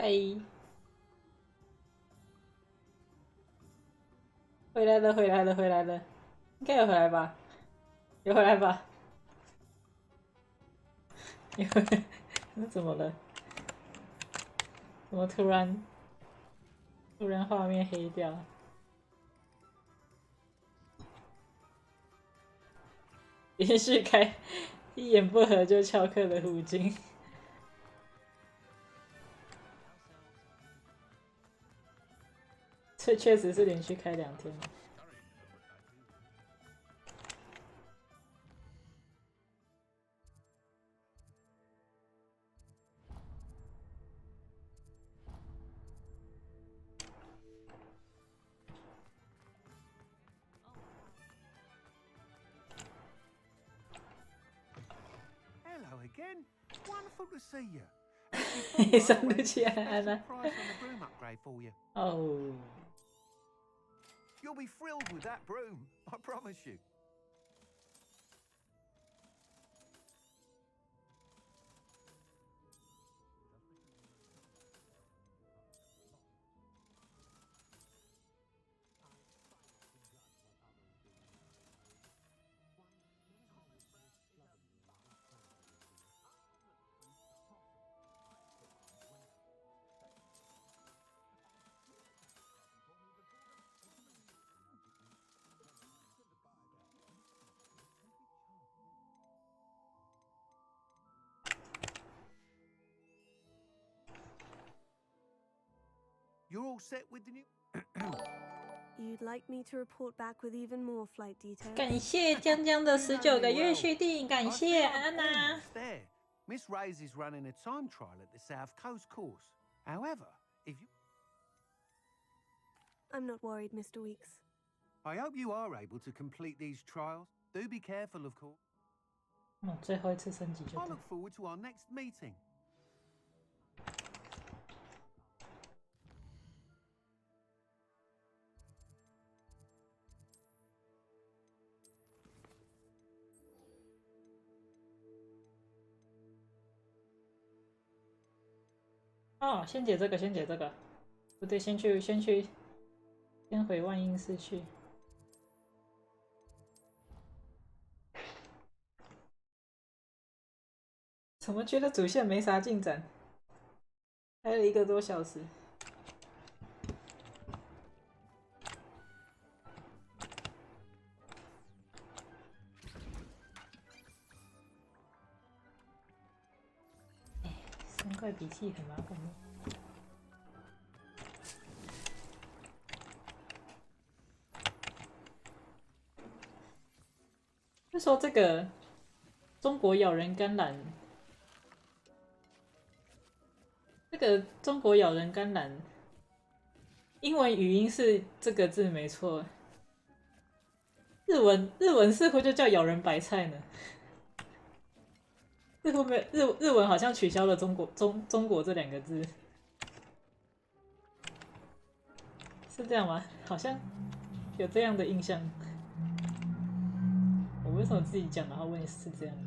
嗨，回来了，回来了，回来了，应该有回来吧？有回来吧？有回来，那怎么了？怎么突然画面黑掉？连续开，一言不合就翘课的虎鲸，这确实是连续开2天。Hello again. Wonderful to see you. 三路起安安啊！ Price on the broom upgrade for you. 哦， You'll be thrilled with that broom, I promise you. You're all set with the new. You'd like me to report back with even more flight details? 感谢江江的19个月续订，感谢安娜。 There. Miss Ray's is running a time trial at the South Coast course. However, if you. I'm not worried, Mr. Weeks. I hope you are able to complete these trials. Do be careful, of course. 最后一次升级就 I 对。 look forward to our next meeting. 哦，先解这个，先解这个。不对，先回万应室去。怎么觉得主线没啥进展？开了1个多小时。3块笔记很麻烦的。就说这个中国咬人甘蓝，这个中国咬人甘蓝，英文语音是这个字没错，日文似乎就叫咬人白菜呢。日文好像取消了中国这2个字，是这样吗？好像有这样的印象。我为什么自己讲，然后问是这样的？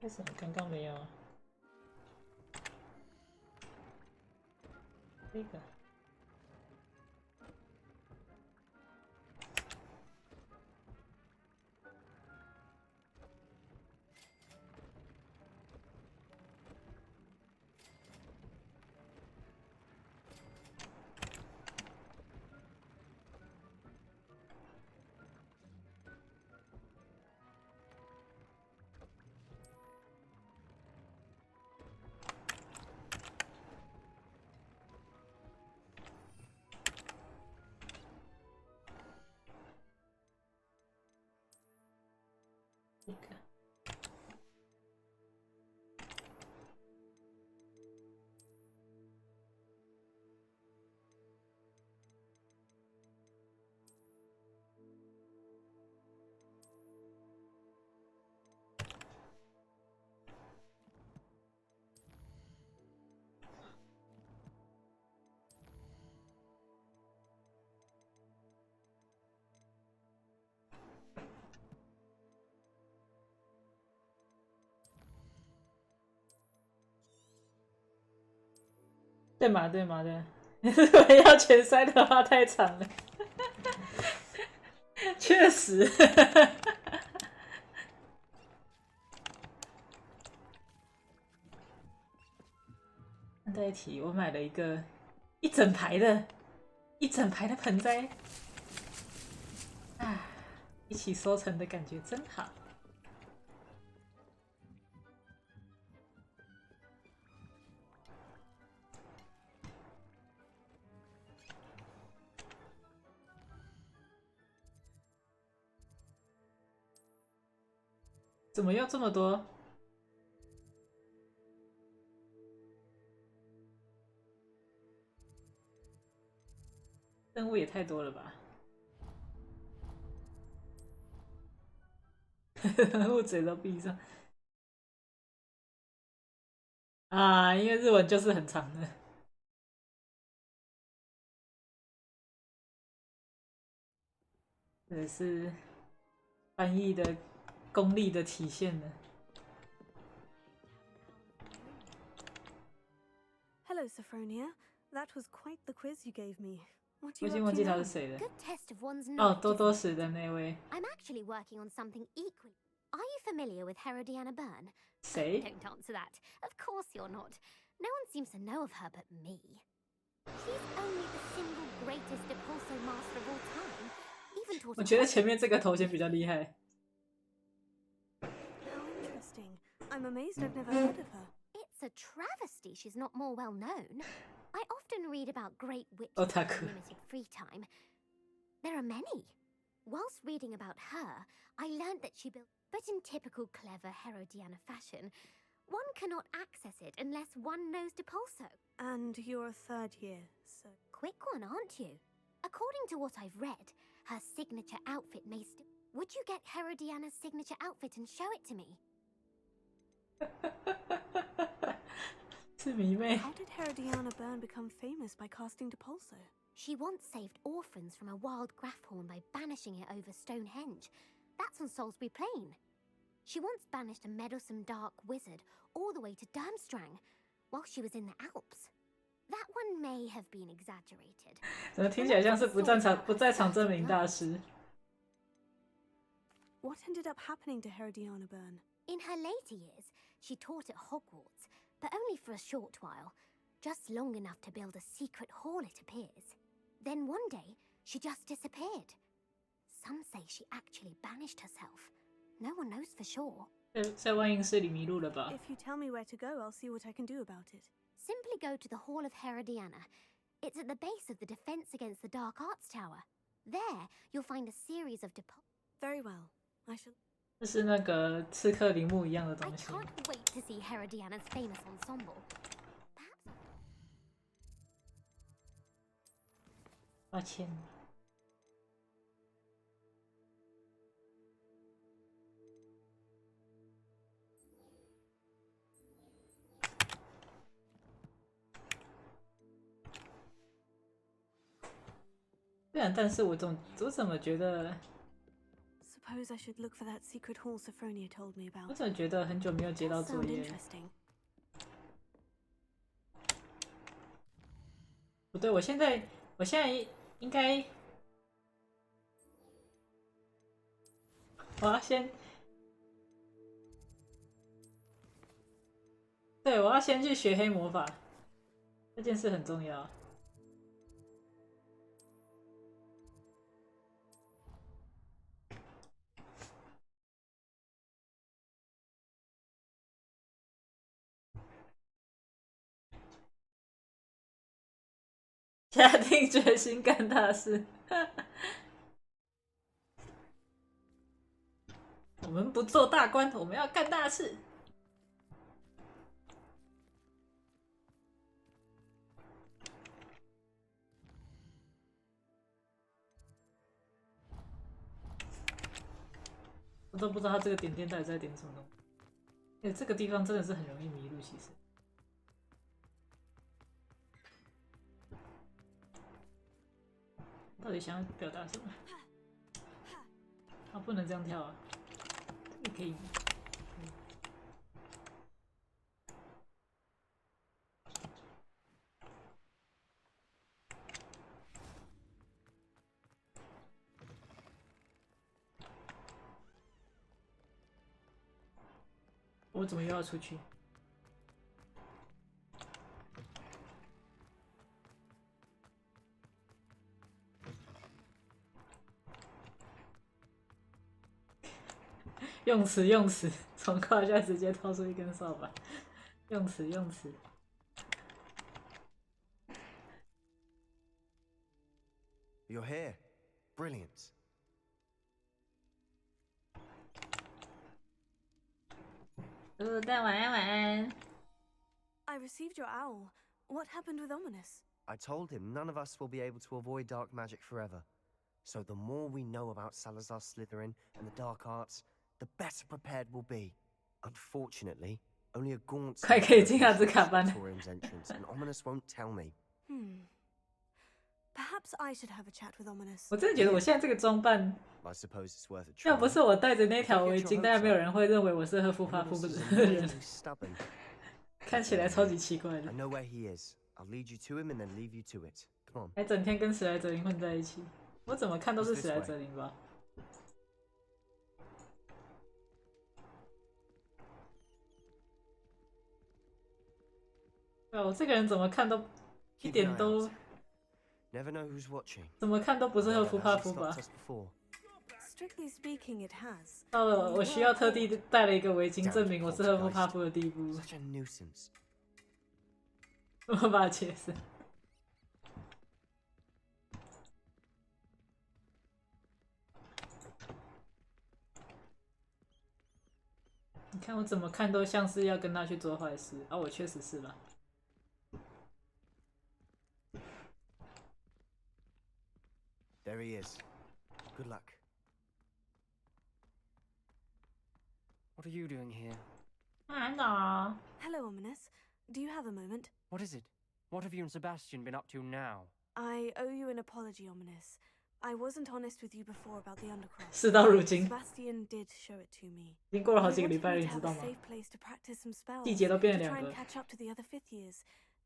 为什么刚刚没有？这个。一个。对嘛对嘛对，如果要全塞的话太长了，确实。在一起，我买了一整排的盆栽，啊，一起收成的感觉真好。怎么又这么多？任务也太多了吧！任务嘴都闭上啊！因为日文就是很长的，这也是翻译的功力的体现呢。Hello, Sophronia. That was quite the quiz you gave me. What 我 do 已 you 经 up 忘 to 记他 now? 是谁了。 Good test of one's 哦， knowledge. 多多时的那位。 I'm actually working on something equally. Are you familiar with Herodiana Byrne? 谁？ Don't answer that. Of course you're not. No one seems to know of her but me. She's only the single greatest Depulso master of all time. Even taught 我 a 觉得前面这个头衔比较厉害。 How interesting. I'm amazed I've never heard of her. It's a travesty she's not more well known. I often read about great witches Otaku. with limited free time. There are many. Whilst reading about her, I learned that she built, but in typical clever Herodiana fashion, one cannot access it unless one knows Depulso. And you're a third year, so. Quick one, aren't you? According to what I've read, her signature outfit may still... Would you get Herodiana's signature outfit and show it to me? 是迷妹。 How did Herodiana Byrne become famous by casting Depulso? She once saved orphans from a wild grafthorn by banishing it over Stonehenge. That's on Salisbury Plain. She once banished a meddlesome dark wizard all the way to Durmstrang while she was in the Alps. That one may have been exaggerated. 怎么听起来像是不在场证明大师？ What ended up happening to Herodiana Byrne? In her later years, she taught at Hogwarts, but only for a short while. Just long enough to build a secret hall, it appears. Then one day, she just disappeared. Some say she actually banished herself. No one knows for sure. 在万应室里迷路了吧？ If you tell me where to go, I'll see what I can do about it. Simply go to the Hall of Herodiana. It's at the base of the Defense Against the Dark Arts Tower. There, you'll find a series of Very well. I shall. 这是那个刺客陵墓一样的 I 东西。 can't wait to see Herodiana's famous ensemble. Perhaps 抱歉。对啊，但是我怎么觉得 suppose I should look for that secret hall Sophronia told me 我 about. 怎么觉得很久没有接到 Does 作 sound 业？ interesting. 不对，我现在应该，我要先，对，我要先去学黑魔法，这件事很重要。下定决心干大事。我们不做大官，我们要干大事。我都不知道他这个点点到底在点什么东西。这个地方真的是很容易迷路，其实。到底想要表达什么？啊，不能这样跳啊！这个可以。我怎么又要出去？用词，从胯下直接掏出一根扫把。用词。You're here. Brilliant. 大晚安。 I received your owl. What happened with Ominous? I told him none of us will be able to avoid dark magic forever. So the more we know about Salazar Slytherin and the dark arts, the better prepared we'll be. Unfortunately, only a gaunt Slytherin's entrance, and Ominous won't tell me. Perhaps I should have a chat with Ominous. 我真的觉得我现在这个装扮， I suppose it's worth a try. 要不是我戴着那条围巾，大概没有人会认为我是赫夫帕夫的人。看起来超级奇怪的。 I know where he is. I'll lead you to him and then leave you to it. Come on. 还整天跟史莱哲林混在一起，我怎么看都是史莱哲林吧。对啊，我这个人怎么看都一点都， Never know who's watching. 怎么看都不是赫夫帕夫吧。 Strictly speaking, it has. 到了我需要特地带了一个围巾证明我是赫夫帕夫的地步。 Such a nuisance. 我把它解释。你看我怎么看都像是要跟他去做坏事啊！我确实是吧。 There he is. Good luck. What are you doing here? Hello, Ominous. Do you have a moment? What is it? What have you and Sebastian been up to now? I owe you an apology, Ominous. I wasn't honest with you before about the Undercross. 事到如今， Sebastian did show it to me. 已经过了好 He 几个礼 wanted 拜了， me 你 to 知 have 道 a 吗？ safe place to practice some spells. 季节都变 To 了 try 2 and 个。 catch up to the other fifth years.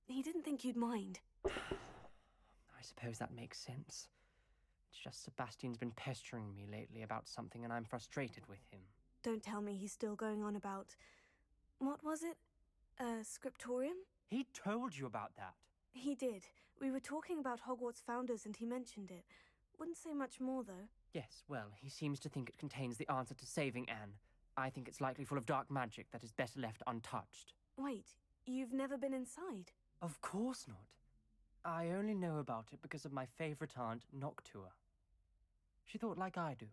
He didn't think you'd mind. I suppose that makes sense. It's just Sebastian's been pestering me lately about something and I'm frustrated with him. Don't tell me he's still going on about... What was it? A scriptorium? He told you about that. He did. We were talking about Hogwarts founders and he mentioned it. Wouldn't say much more, though. Yes, well, he seems to think it contains the answer to saving Anne. I think it's likely full of dark magic that is better left untouched. Wait, you've never been inside? Of course not. I only know about it because of my favourite aunt, Noctua. She thought like I do.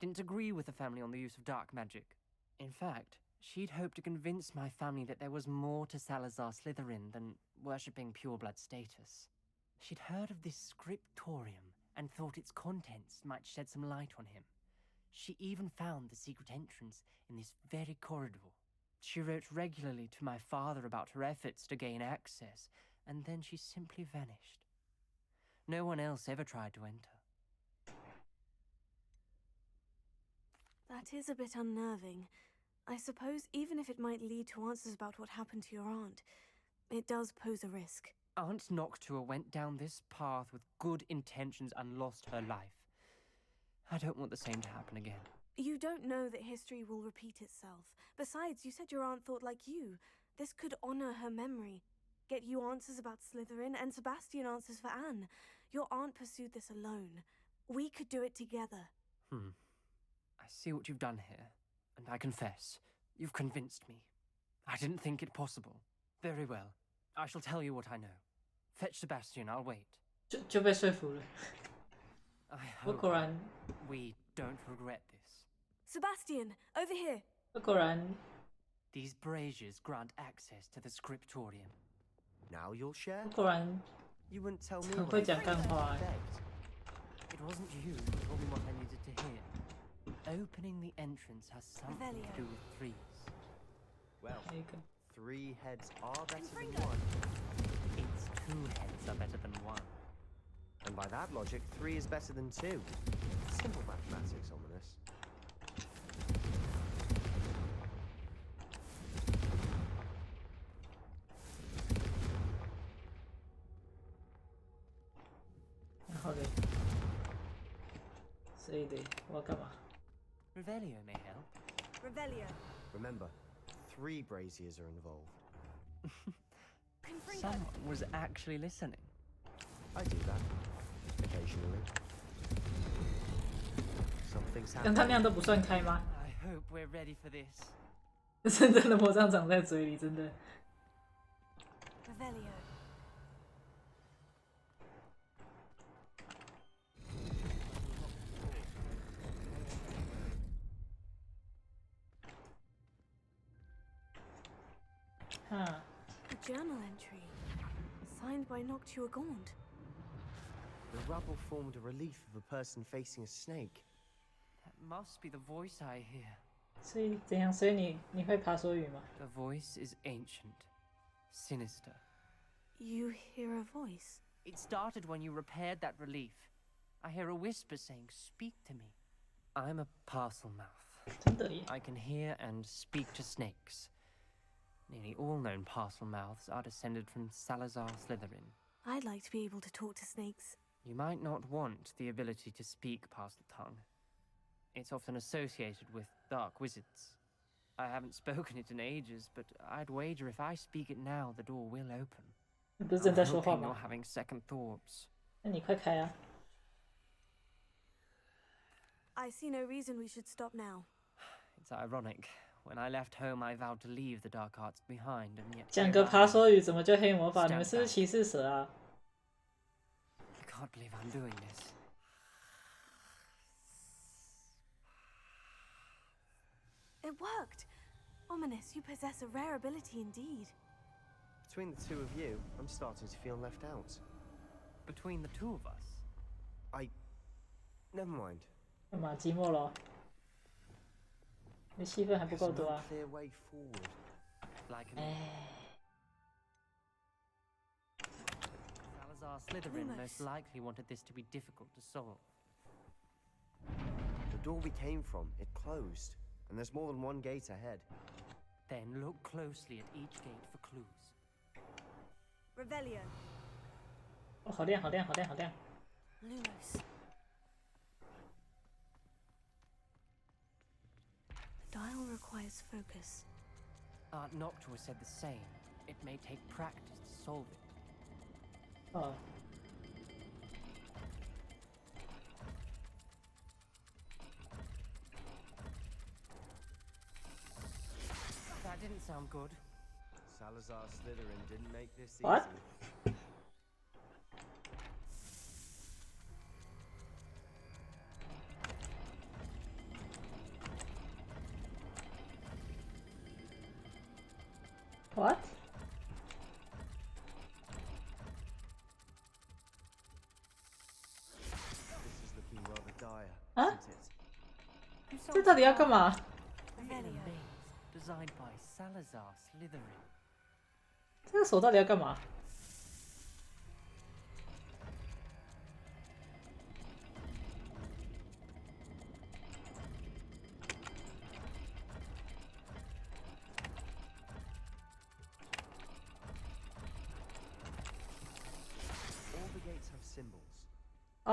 Didn't agree with the family on the use of dark magic. In fact, she'd hoped to convince my family that there was more to Salazar Slytherin than worshipping pureblood status. She'd heard of this scriptorium and thought its contents might shed some light on him. She even found the secret entrance in this very corridor. She wrote regularly to my father about her efforts to gain access, and then she simply vanished. No one else ever tried to enter. That is a bit unnerving. I suppose even if it might lead to answers about what happened to your aunt, it does pose a risk. Aunt Noctua went down this path with good intentions and lost her life. I don't want the same to happen again. You don't know that history will repeat itself. Besides, you said your aunt thought like you. This could honor her memory. Get you answers about Slytherin, and Sebastian answers for Anne. Your aunt pursued this alone. We could do it together. I see what you've done here, and I confess, you've convinced me. I didn't think it possible. Very well. I shall tell you what I know. Fetch Sebastian, I'll wait. 就被说服了。 I 我 hope 果然 we don't regret this. Sebastian, over here. 果然 These braziers grant access to the scriptorium. Now you'll share? 果然 You wouldn't tell me 很 what 会 I 讲干话。 It wasn't you who told me what I needed to hear. Opening the entrance has something to do with threes. Well, 还有一个 3 heads are better than 1. It's 2 heads are better than 1. And by that logic, 3 is better than 2. Simple mathematics, ominous. Revelio may help. Revelio. Remember, 3 braziers are involved. Someone was actually listening. I do that. Occasionally. Something's 跟他那 happening. 样都不算开吗？ I hope we're ready for this. 真正的魔杖长在嘴里，真的。 Revelio. A journal entry. Signed by Noctua Gaunt. The rubble formed a relief of a person facing a snake. That must be the voice I hear. 所以怎样？所以你会爬梭语吗？ The voice is ancient, sinister. You hear a voice. It started when you repaired that relief. I hear a whisper saying, "Speak to me." I'm a parcel mouth. 真的耶！ I can hear and speak to snakes. Nearly all known parcel mouths are descended from Salazar Slytherin. I'd like to be able to talk to snakes. You might not want the ability to speak parcel tongue. It's often associated with dark wizards. I haven't spoken it in ages, but I'd wager if I speak it now, the door will open. 你不是正在 I'm 说话 hoping you're 吗？ having second thoughts. 那你快开啊！ I see no reason we should stop now. It's ironic. When I left home, I vowed to leave the dark arts behind, and yet 讲 here 个 I 爬 am. 梭语怎么就黑魔法？你们是不是歧视蛇啊？ I can't believe I'm doing this. It worked! Ominous, you possess a rare ability indeed. Between the 2 of you, I'm starting to feel left out. Between the 2 of us. Never mind. 干嘛寂寞咯？你戏份还不 There's 够多 no 啊！ clear way forward. Like an 哎， Salazar Slytherin Lumos. most likely wanted this to be difficult to solve. The door we came from, it closed. And there's more than 1 gate ahead. Then look closely at each gate for clues. Revelio. 哦，好亮，好亮，好亮，好亮！ Lumos. The dial requires focus. Aunt Noctua said the same. It may take practice to solve it. 哦， That didn't sound good. Salazar Slytherin didn't make this easy. What? What? This is looking rather dire, Huh? isn't it? You 这 sound 到底要干嘛？ in a maze designed by Salazar Slytherin. 这个手到底要干嘛？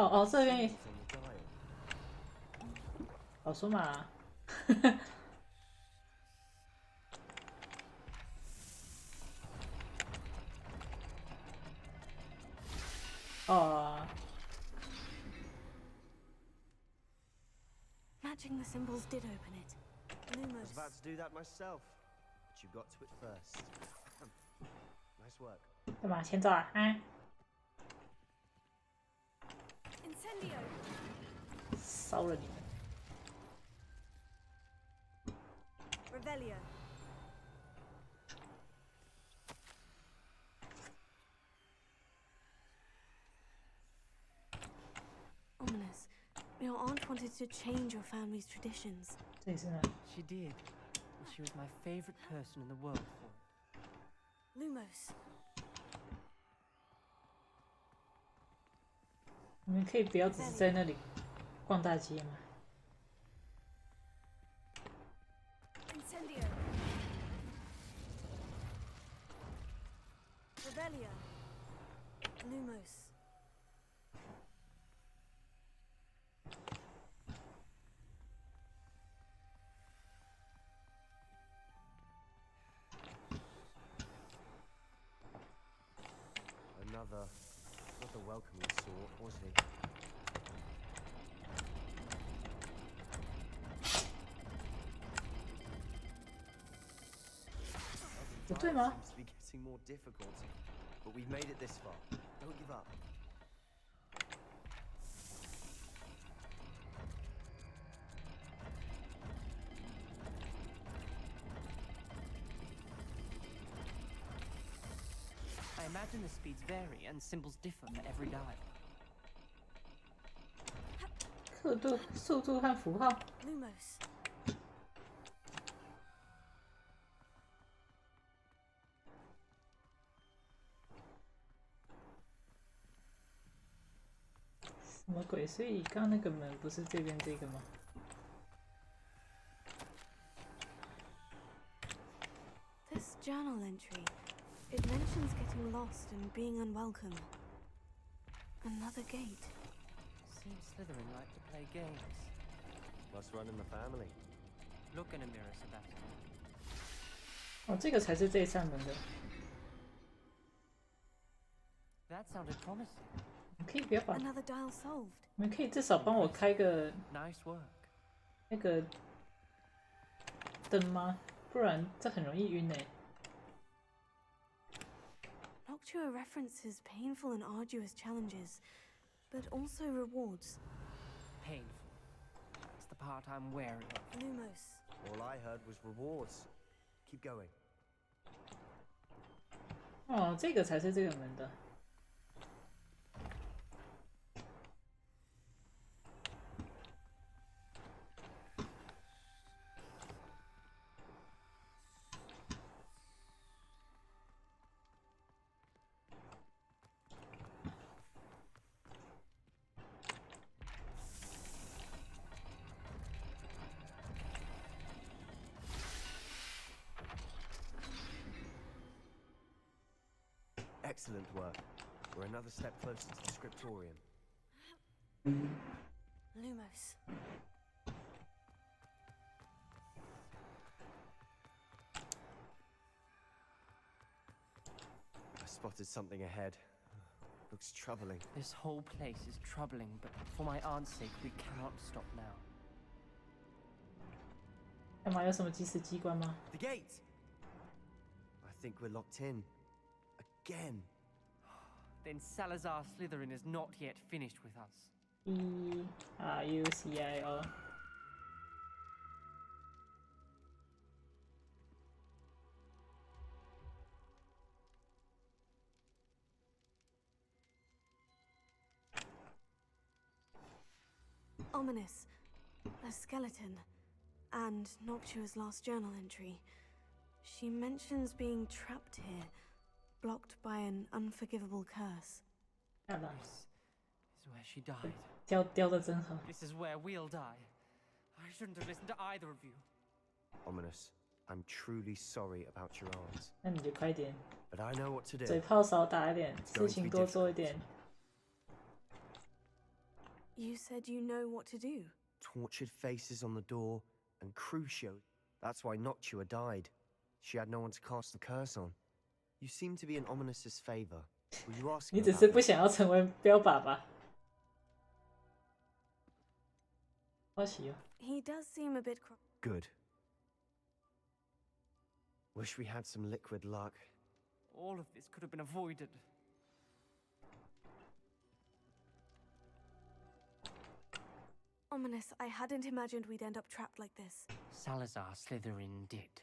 哦，这边 Symbols on the dial. 好说嘛。哦， Matching the symbols did open it. I was Lumos. about to do that myself, but you got to it first. Nice work. 干嘛先走啊？啊， Incendio. 烧了你们！ Revelio. Ominous. Your aunt wanted to change your family's traditions. 这里是哪？ She did. And she was my favorite person in the world for it. Lumos. 你们可以不要只是在那里逛大街吗？ Incendio. Revelio. Lumos. Another, not the welcoming sort, was he? 不对吗？ Seems to be getting more difficult, but we've made it this far. Don't give up. I imagine the speeds vary and symbols differ for every dial. 速度和符号。 Lumos. 什么鬼？所以刚刚那个门不是这边这个吗？ This journal entry, it mentions getting lost and being unwelcome. Another gate. Seems Slytherin like to play games. Must run in the family. Look in a mirror, Sebastian. 哦，这个才是这一扇门的。 That sounded promising. 你可以不要把， Another dial solved. 你们可以至少帮我开个 Nice work. 那个灯吗？不然这很容易晕哎。 Noctua references painful and arduous challenges, but also rewards. Painful. That's the part I'm wary of. Lumos. All I heard was rewards. Keep going. 哦，这个才是这个门的。 Excellent work. We're another step closer to the scriptorium. Lumos. I spotted something ahead. Looks troubling. This whole place is troubling, but for my aunt's sake, we cannot stop now. 干嘛？有什么即时机关吗？ The gate! I think we're locked in. Again. Then Salazar Slytherin is not yet finished with us. ERUCIO。 Ominous. A skeleton. And Noctua's last journal entry. She mentions being trapped here, blocked by an unforgivable curse. 漂亮， This is where she died. 雕的真好。 This is where we'll die. I shouldn't have listened to either of you. Ominous. I'm truly sorry about your aunt. 那你就快点， But I know what to do. 嘴炮少打一点，事情多做一点。You said you know what to do. Tortured faces on the door, and Crucio. That's why Noctua died. She had no one to cast the curse on. You seem to be in Ominous's favor. Were you 你 asking 只 about 是不 this? 想要成为彪爸爸。好奇哦。 He does seem a bit Good. Wish we had some liquid luck. All of this could have been avoided. ominous. I hadn't imagined we'd end up trapped like this. Salazar Slytherin did.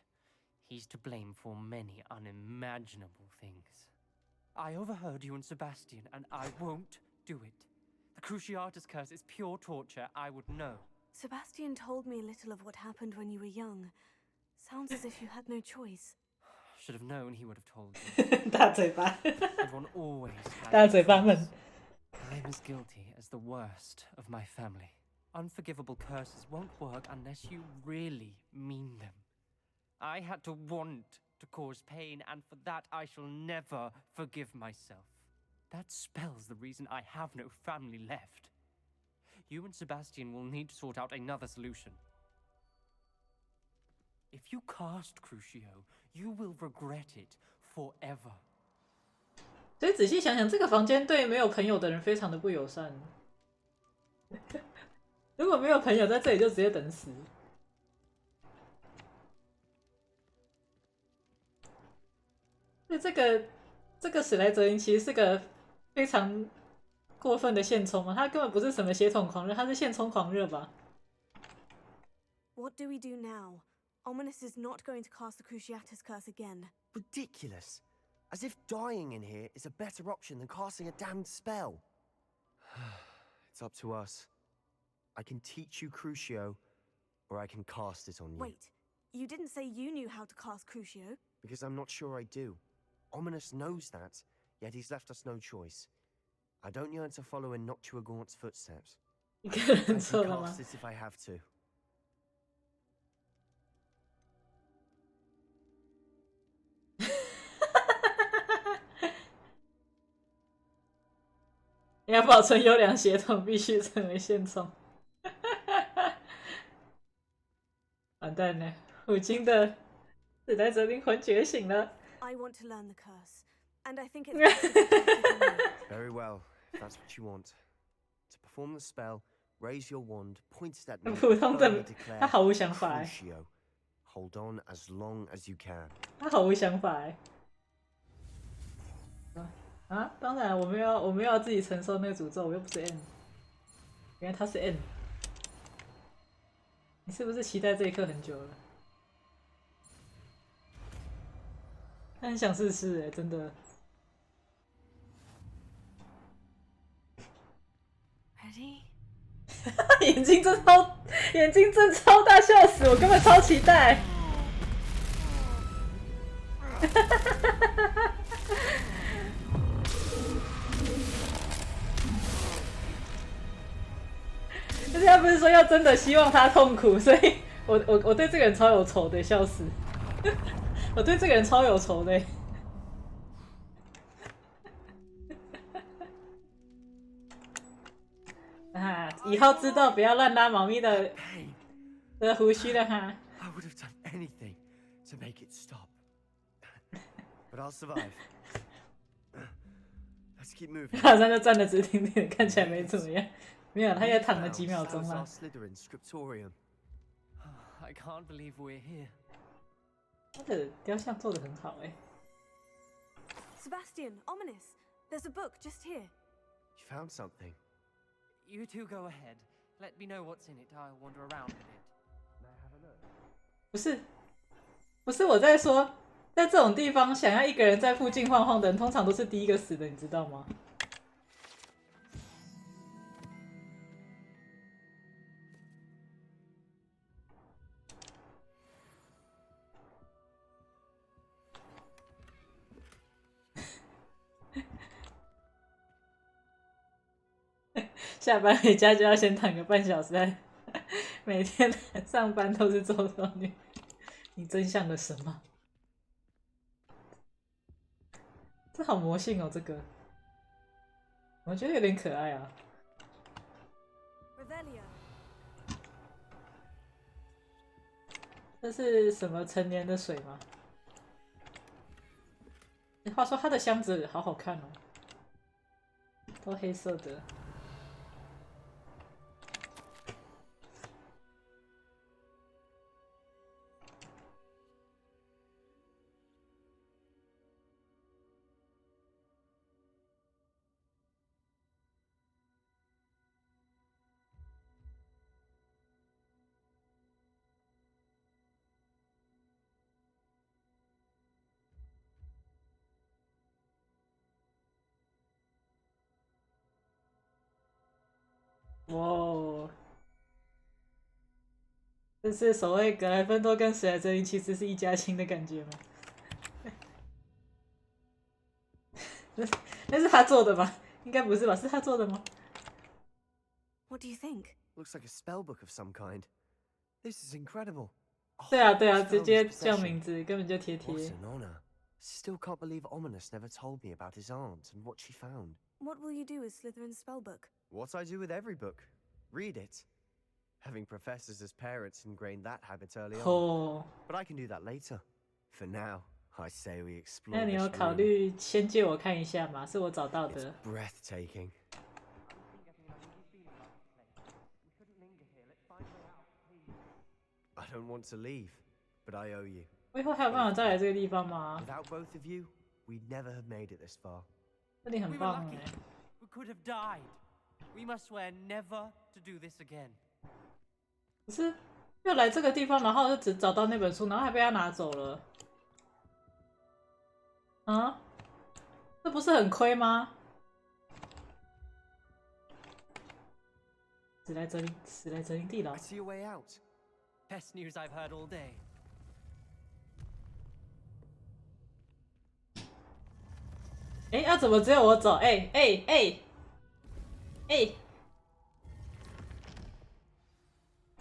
He's to blame for many unimaginable things. I overheard you and Sebastian, and I won't do it. The Cruciatus curse is pure torture, I would know. Sebastian told me a little of what happened when you were young. Sounds as if you had no choice. Should have known he would have told you. 大嘴巴， Everyone always 大 has 嘴巴 choice. 们。 I'm as guilty as the worst of my family. Unforgivable curses won't work unless you really mean them. I had to want to cause pain, and for that I shall never forgive myself. That spells the reason I have no family left. You and Sebastian will need to sort out another solution. If you cast Crucio, you will regret it forever. 所以仔细想想，这个房间对没有朋友的人非常的不友善。如果没有朋友在这里，就直接等死。那这个史莱哲林其实是个非常过分的现充嘛，他根本不是什么血统狂热，他是现充狂热吧？ What do we do now? Ominous is not going to cast the Cruciatus curse again. Ridiculous. As if dying in here is a better option than casting a damned spell. It's up to us. I can teach you Crucio, or I can cast it on you. Wait, you didn't say you knew how to cast Crucio? Because I'm not sure I do. Ominous knows that, yet he's left us no choice. I don't yearn to follow in Noctua Gaunt's footsteps. 一个人 I can 错了吗 cast？it if I have to. 你要保存优良血统，必须成为现充。完蛋了，虎鲸的史莱哲灵魂觉醒了。 I want to learn the curse, and I think it's best to be tested on you. Very well, if that's what you want. To perform the spell, raise your wand, point it at me, 普通的 firmly declare 他毫无想法哎， Crucio. Hold on as long as you can. 他毫无想法哎。啊，当然我们要自己承受那个诅咒，我又不是 N。原来他是 N。你是不是期待这一刻很久了？他很想试试哎，真的。 Ready? 眼睛真超大，笑死我，根本超期待。人家不是说要真的希望他痛苦，所以我对这个人超有仇的，笑死！我对这个人超有仇的。啊，以后知道不要乱拉猫咪的胡须了哈。 I would have done anything to make it stop. But I'll survive. Let's keep moving. 他好像就站得直挺挺的，看起来没怎么样。没有，他也躺了几秒钟了。 Salazar Slytherin Scriptorium. I can't believe we're here. 他的雕像做得很好哎。 Sebastian, ominous. There's a book just here. You found something. You two go ahead. Let me know what's in it. I'll wander around a bit. 不是我在说，在这种地方想要一个人在附近晃晃的人，通常都是第一个死的，你知道吗？下班回家就要先躺个半小时，每天上班都是做少女。你真相了什么？这好魔性哦，这个我觉得有点可爱啊。Revelio. 这是什么成年的水吗？话说它的箱子好好看哦，都黑色的。哇哦！这是所谓格莱芬多跟史莱哲林其实是一家亲的感觉吗？那是他做的吗？应该不是吧？是他做的吗？ What do you think? Looks like a spell book of some kind. This is incredible. 对啊，对啊， It's 直接 Felom's 叫 possession. 名字，根本就贴 What 贴。 an honor. Still can't believe Ominous never told me about his aunt and what she found. What will you do with Slytherin's spellbook? What I do with every book. Read it. Having professors as parents ingrained that habit early on. 哦， But I can do that later. For now, I say we 那 explore 你有 this 考 room. 虑先借我看一下吗？是我找到 It's 的。 breathtaking. I don't want to leave, but I owe you. 我以后还有办法再来这个地方吗？ Without both of you, we'd never have made it this far. 这里 We 很 were 棒 lucky. 哎。 We could have died. We must swear never to do this again. 可是又来这个地方，然后就只找到那本书，然后还被他拿走了。啊，这不是很亏吗？史莱哲林地牢 I。see a way out. Best news I've heard all day. 哎，啊，怎么只有我走？哎哎哎哎！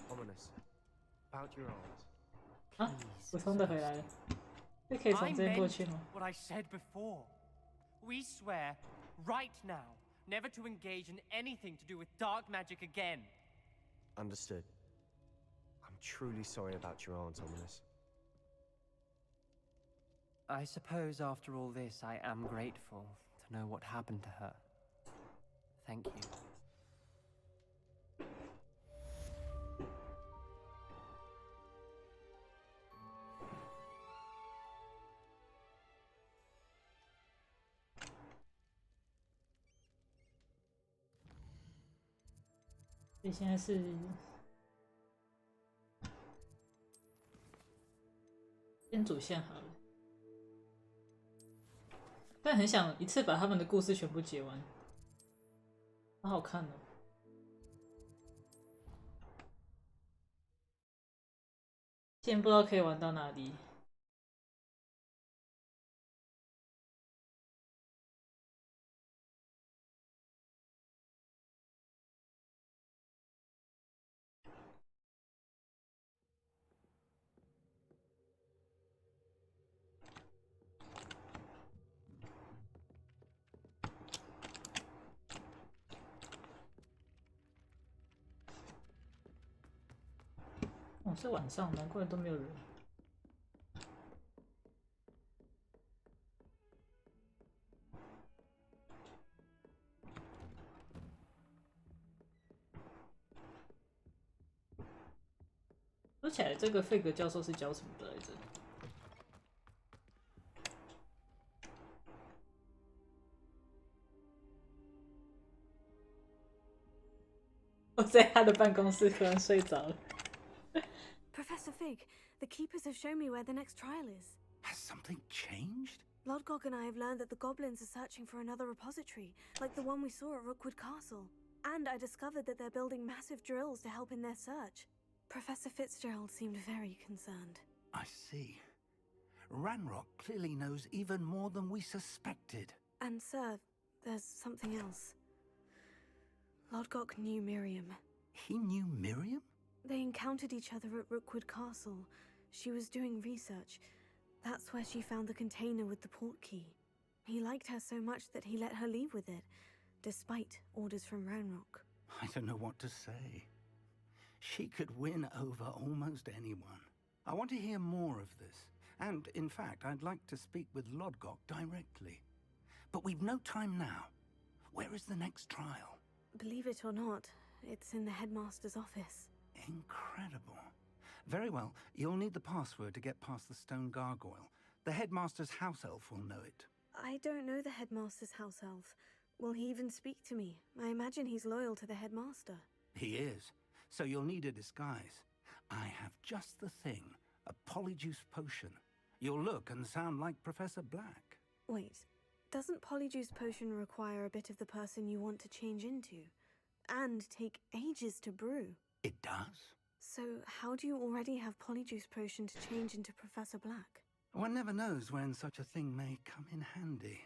Ominous. About your aunt. 啊，普通的回来了。这可以从 I 这边过 meant 去吗？ what I said before. We swear right now never to engage in anything to do with dark magic again. Understood. I'm truly sorry about your aunt, Ominous. I suppose after all this, I am grateful to know what happened to her. Thank you. 所以现在是先主线好了，但很想一次把他们的故事全部解完，好好看哦。现在不知道可以玩到哪里。哦，是晚上，难怪都没有人。说起来，这个费格教授是教什么的来着？我在他的办公室突然睡着了。 Professor Fig, the keepers have shown me where the next trial is. Has something changed? Lodgok and I have learned that the goblins are searching for another repository, like the one we saw at Rookwood Castle. And I discovered that they're building massive drills to help in their search. Professor Fitzgerald seemed very concerned. I see. Ranrock clearly knows even more than we suspected. And, sir, there's something else. Lodgok knew Miriam. He knew Miriam? They encountered each other at Rookwood Castle. She was doing research. That's where she found the container with the port key. He liked her so much that he let her leave with it, despite orders from Ranrock. I don't know what to say. She could win over almost anyone. I want to hear more of this. And, in fact, I'd like to speak with Lodgok directly. But we've no time now. Where is the next trial? Believe it or not, it's in the headmaster's office. Incredible. Very well, you'll need the password to get past the stone gargoyle. The headmaster's house elf will know it. I don't know the headmaster's house elf. Will he even speak to me? I imagine he's loyal to the headmaster. He is. So you'll need a disguise. I have just the thing. A polyjuice potion. You'll look and sound like Professor Black. Wait, doesn't polyjuice potion require a bit of the person you want to change into? And take ages to brew? It does? So how do you already have polyjuice potion to change into Professor Black? One never knows when such a thing may come in handy.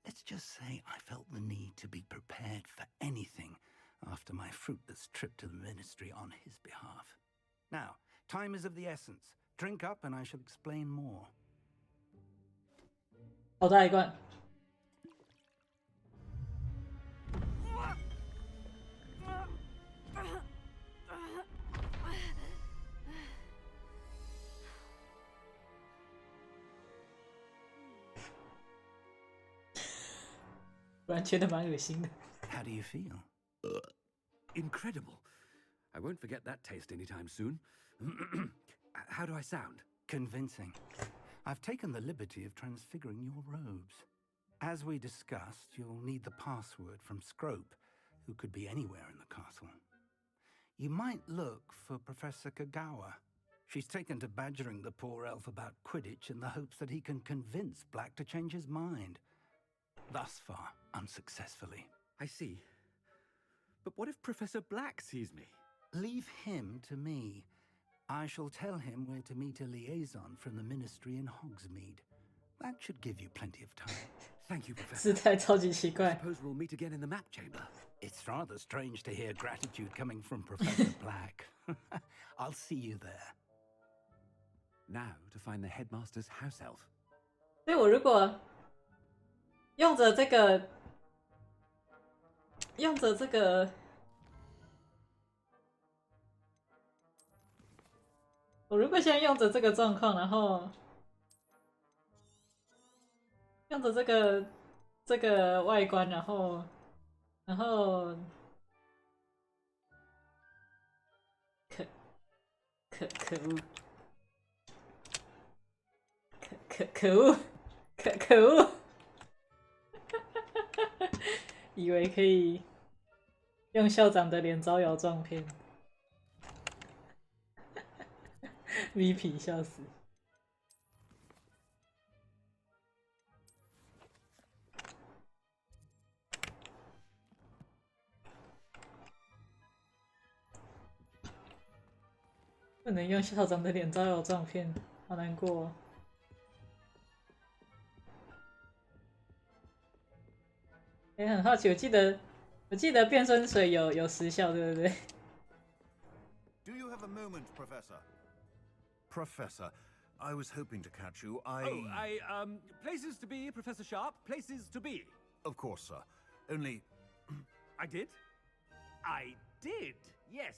Let's just say I felt the need to be prepared for anything after my fruitless trip to the ministry on his behalf. Now, time is of the essence. Drink up and I shall explain more. 好大一罐。不然觉得蛮恶心的。How do you feel? Incredible. I won't forget that taste anytime soon. How do I sound? Convincing. I've taken the liberty of transfiguring your robes. As we discussed, you'll need the password from Scrope, who could be anywhere in the castle. You might look for Professor Kagawa. She's taken to badgering the poor elf about Quidditch in the hopes that he can convince Black to change his mind. Thus far, unsuccessfully. I see. But what if Professor Black sees me? Leave him to me. I shall tell him where to meet a liaison from the ministry in Hogsmeade. That should give you plenty of time. Thank you, Professor. 姿态超级奇 I 怪。 suppose we'll meet again in the map chamber. It's rather strange to hear gratitude coming from Professor Black. I'll see you there. Now to find the headmaster's house elf. 所以我如果用着这个，我如果现在用着这个状况，然后用着这个外观，然后可恶，可恶！以为可以用校长的脸招摇撞骗，V 皮笑死。不能用校长的脸招摇撞骗，好难过哦。很好奇，我记得变身水有时效，对不对？ Do you have a moment, Professor? Professor, I was hoping to catch you. Places to be, Professor Sharp. Places to be. Of course, sir. Only... I did? I did, yes.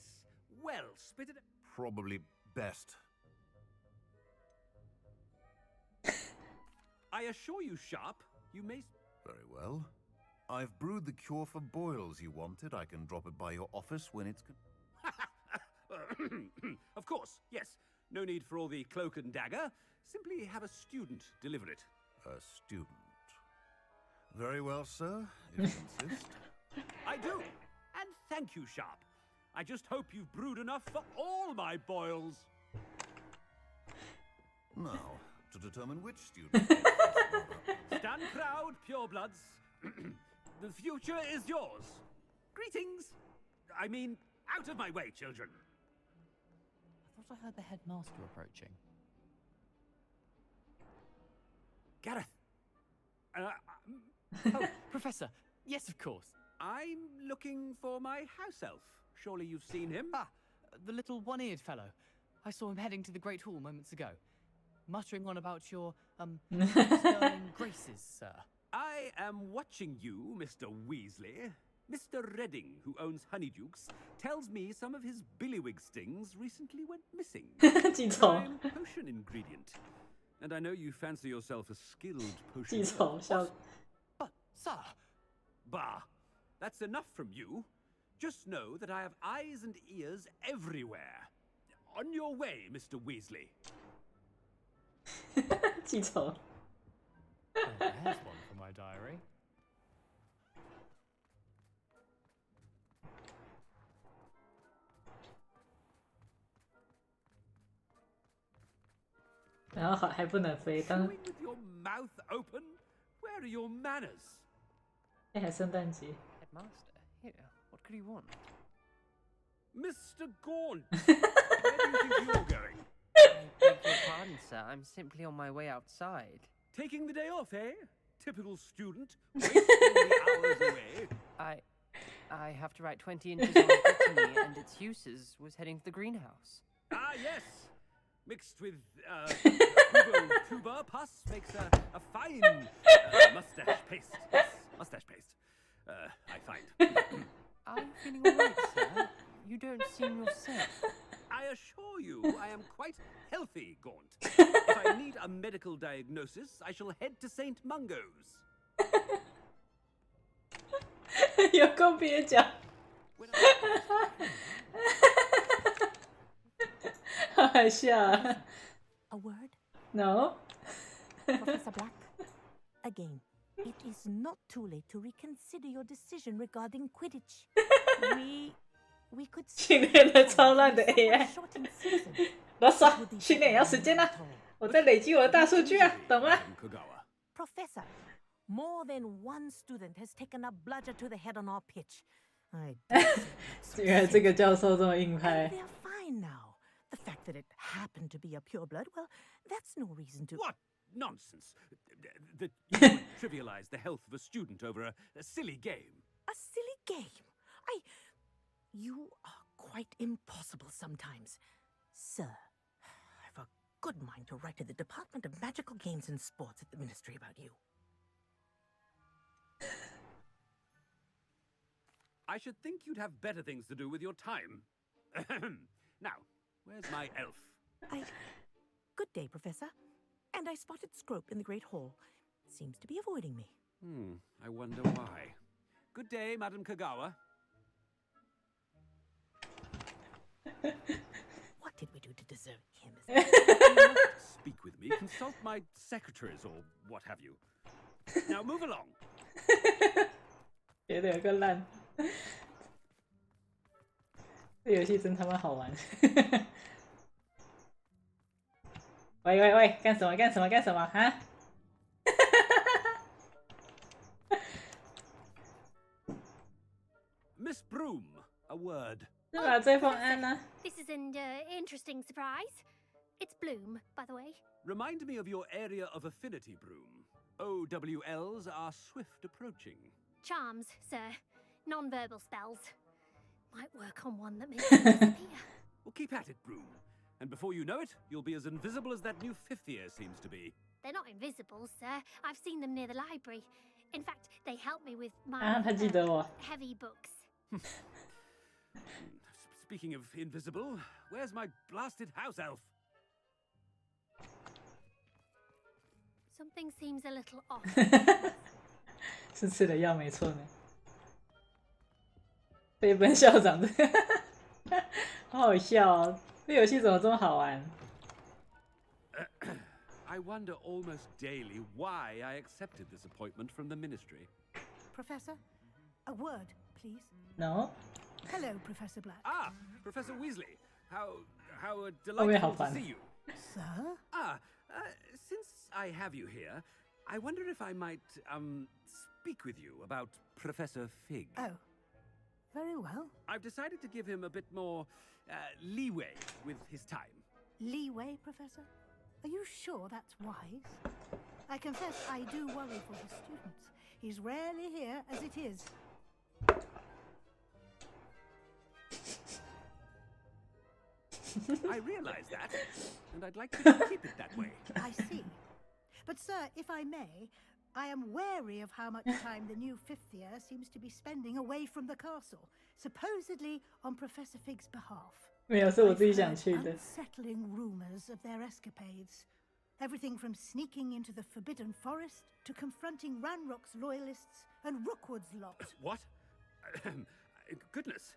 Well, spit it... probably best. I assure you, Sharp, you may... Very well. I've brewed the cure for boils you wanted. I can drop it by your office when it's... Of course, yes. No need for all the cloak and dagger. Simply have a student deliver it. A student. Very well, sir, if you insist. I do. And thank you, Sharp. I just hope you've brewed enough for all my boils. Now, to determine which student... Stand proud, purebloods. The future is yours. Greetings. I mean, out of my way, children. I thought I heard the headmaster approaching. Gareth. Oh, Professor. Yes, of course. I'm looking for my house elf. Surely you've seen him. Ah, the little one-eared fellow. I saw him heading to the Great Hall moments ago, muttering on about your, sterling graces, sir. I am watching you, Mr. Weasley. Mr. Redding, who owns Honeydukes, tells me some of his billywig stings recently went missing. 记仇， Prime potion ingredient. And I know you fancy yourself a skilled 记 potion. 仇，笑。 But, sir, Bah, that's enough from you. Just know that I have eyes and ears everywhere. On your way, Mr. Weasley. 记仇。 Oh, there's one for my diary. 然后还不能飞，当 Chewing with your mouth open? Where are your manners? 哎还圣诞节， Headmaster, here, what could you want? Mr. Gaunt, where do you think you're going? I beg your pardon, sir. I'm simply on my way outside. Taking the day off, eh? Typical student, wasting the hours away. I have to write 20 inches on botany and its uses was heading to the greenhouse. Ah, yes. Mixed with VOD pus makes a fine mustache paste. Yes, mustache paste. I find. Are you feeling all right, sir? You don't seem yourself. I assure you, I am quite healthy, Gaunt. If I need a medical diagnosis, I shall head to St. Mungo's. 有够蹩脚， When I- 好好笑啊 A word? ！No， Professor Black? Again, it is not too late to reconsider your decision regarding Quidditch. We could 训练了超烂的 AI， shorten season. 啰嗦，训练也要时间啊！我在累积我的大数据啊，懂吗？ Madam Kogawa. Professor, more than one student has taken a bludger to the head on our pitch. I 原来这个教授这么硬 And 派， they're fine now. The fact that it happened to be a pureblood, well, that's no reason to. What nonsense! That you would trivialize the health of a student over a silly game. A silly game. You are quite impossible sometimes. Sir, I've a good mind to write to the Department of Magical Games and Sports at the Ministry about you. I should think you'd have better things to do with your time. Now, where's my elf? Good day, Professor. And I spotted Scrope in the Great Hall. Seems to be avoiding me. I wonder why. Good day, Madam Kogawa. What did we do to deserve him? You must speak with me. Consult my secretaries or what have you. Now move along. 觉得有个烂。这游戏真他妈好玩！喂喂喂，干什么干什么干什么啊？ Miss Broom, a word. 是吧？这封安呢？ This is an interesting surprise. It's Bloom, by the way. Remind me of your area of affinity, Broom. OWLs are swift approaching. Charms, sir. Non-verbal spells. Might work on one that makes you disappear. Well, keep at it, Broom. And before you know it, you'll be as invisible as that new fifth year seems to be. They're not invisible, sir. I've seen them near the library. In fact, they help me with my 啊，他记得我。 heavy books. Speaking of invisible, where's my blasted house elf? Something seems a little off. 是吃了药没错呢。飞奔校长的，好好笑哦！这游戏怎么这么好玩？ I wonder almost daily why I accepted this appointment from the ministry. Professor, a word, please. No， Hello, Professor Black. Ah, Professor Weasley. How 后面 delightful 好 to 烦 see。you. Sir? Since I have you here, I wonder if I might, speak with you about Professor Fig. Oh, very well. I've decided to give him a bit more, leeway with his time. Leeway, Professor? Are you sure that's wise? I confess I do worry for his students. He's rarely here as it is. I realize that, and I'd like to keep it that way. I see. But, sir, if I may, I am wary of how much time the new fifth year seems to be spending away from the castle, supposedly on Professor Fig's behalf. 没有，是我自己 I've 想 heard 去的。 unsettling rumors of their escapades. Everything from sneaking into the Forbidden Forest to confronting Ranrock's loyalists and Rookwood's lot. What? Goodness.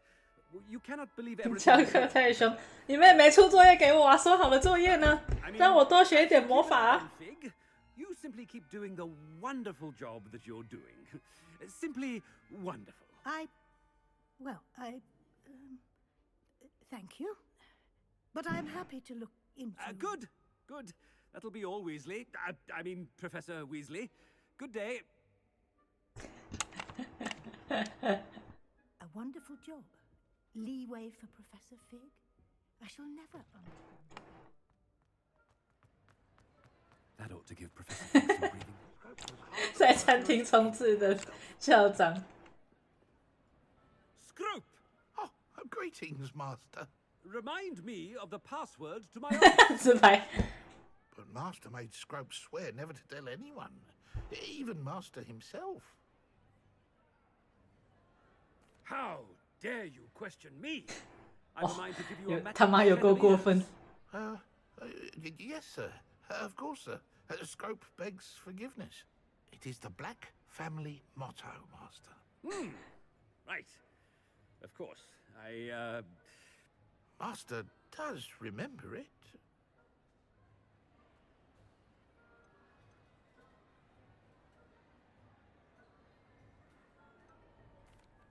You cannot believe everything. 教课太凶，你们也没出作业给我啊！说好的作业呢？让我多学一点魔法啊！ Fig, you simply keep doing the wonderful job that you're doing. Simply wonderful. Thank you. But I'm happy to look into... Good. That'll be all, Weasley. I mean, Professor Weasley. Good day. A wonderful job. Leeway for Professor Fig. I shall never understand. That ought to give Professor Fig some breathing. 在餐厅冲刺的校长。Scrope! Oh, greetings, Master. Remind me of the password to my office. 自拍。 But Master made Scrope swear never to tell anyone, even Master himself. How dare you question me? I'm a mind to give you a match. 他妈有够过分。Yes, sir. Of course, sir. Scrope begs forgiveness. It is the Black family motto, Master. Right. Of course. Master does remember it.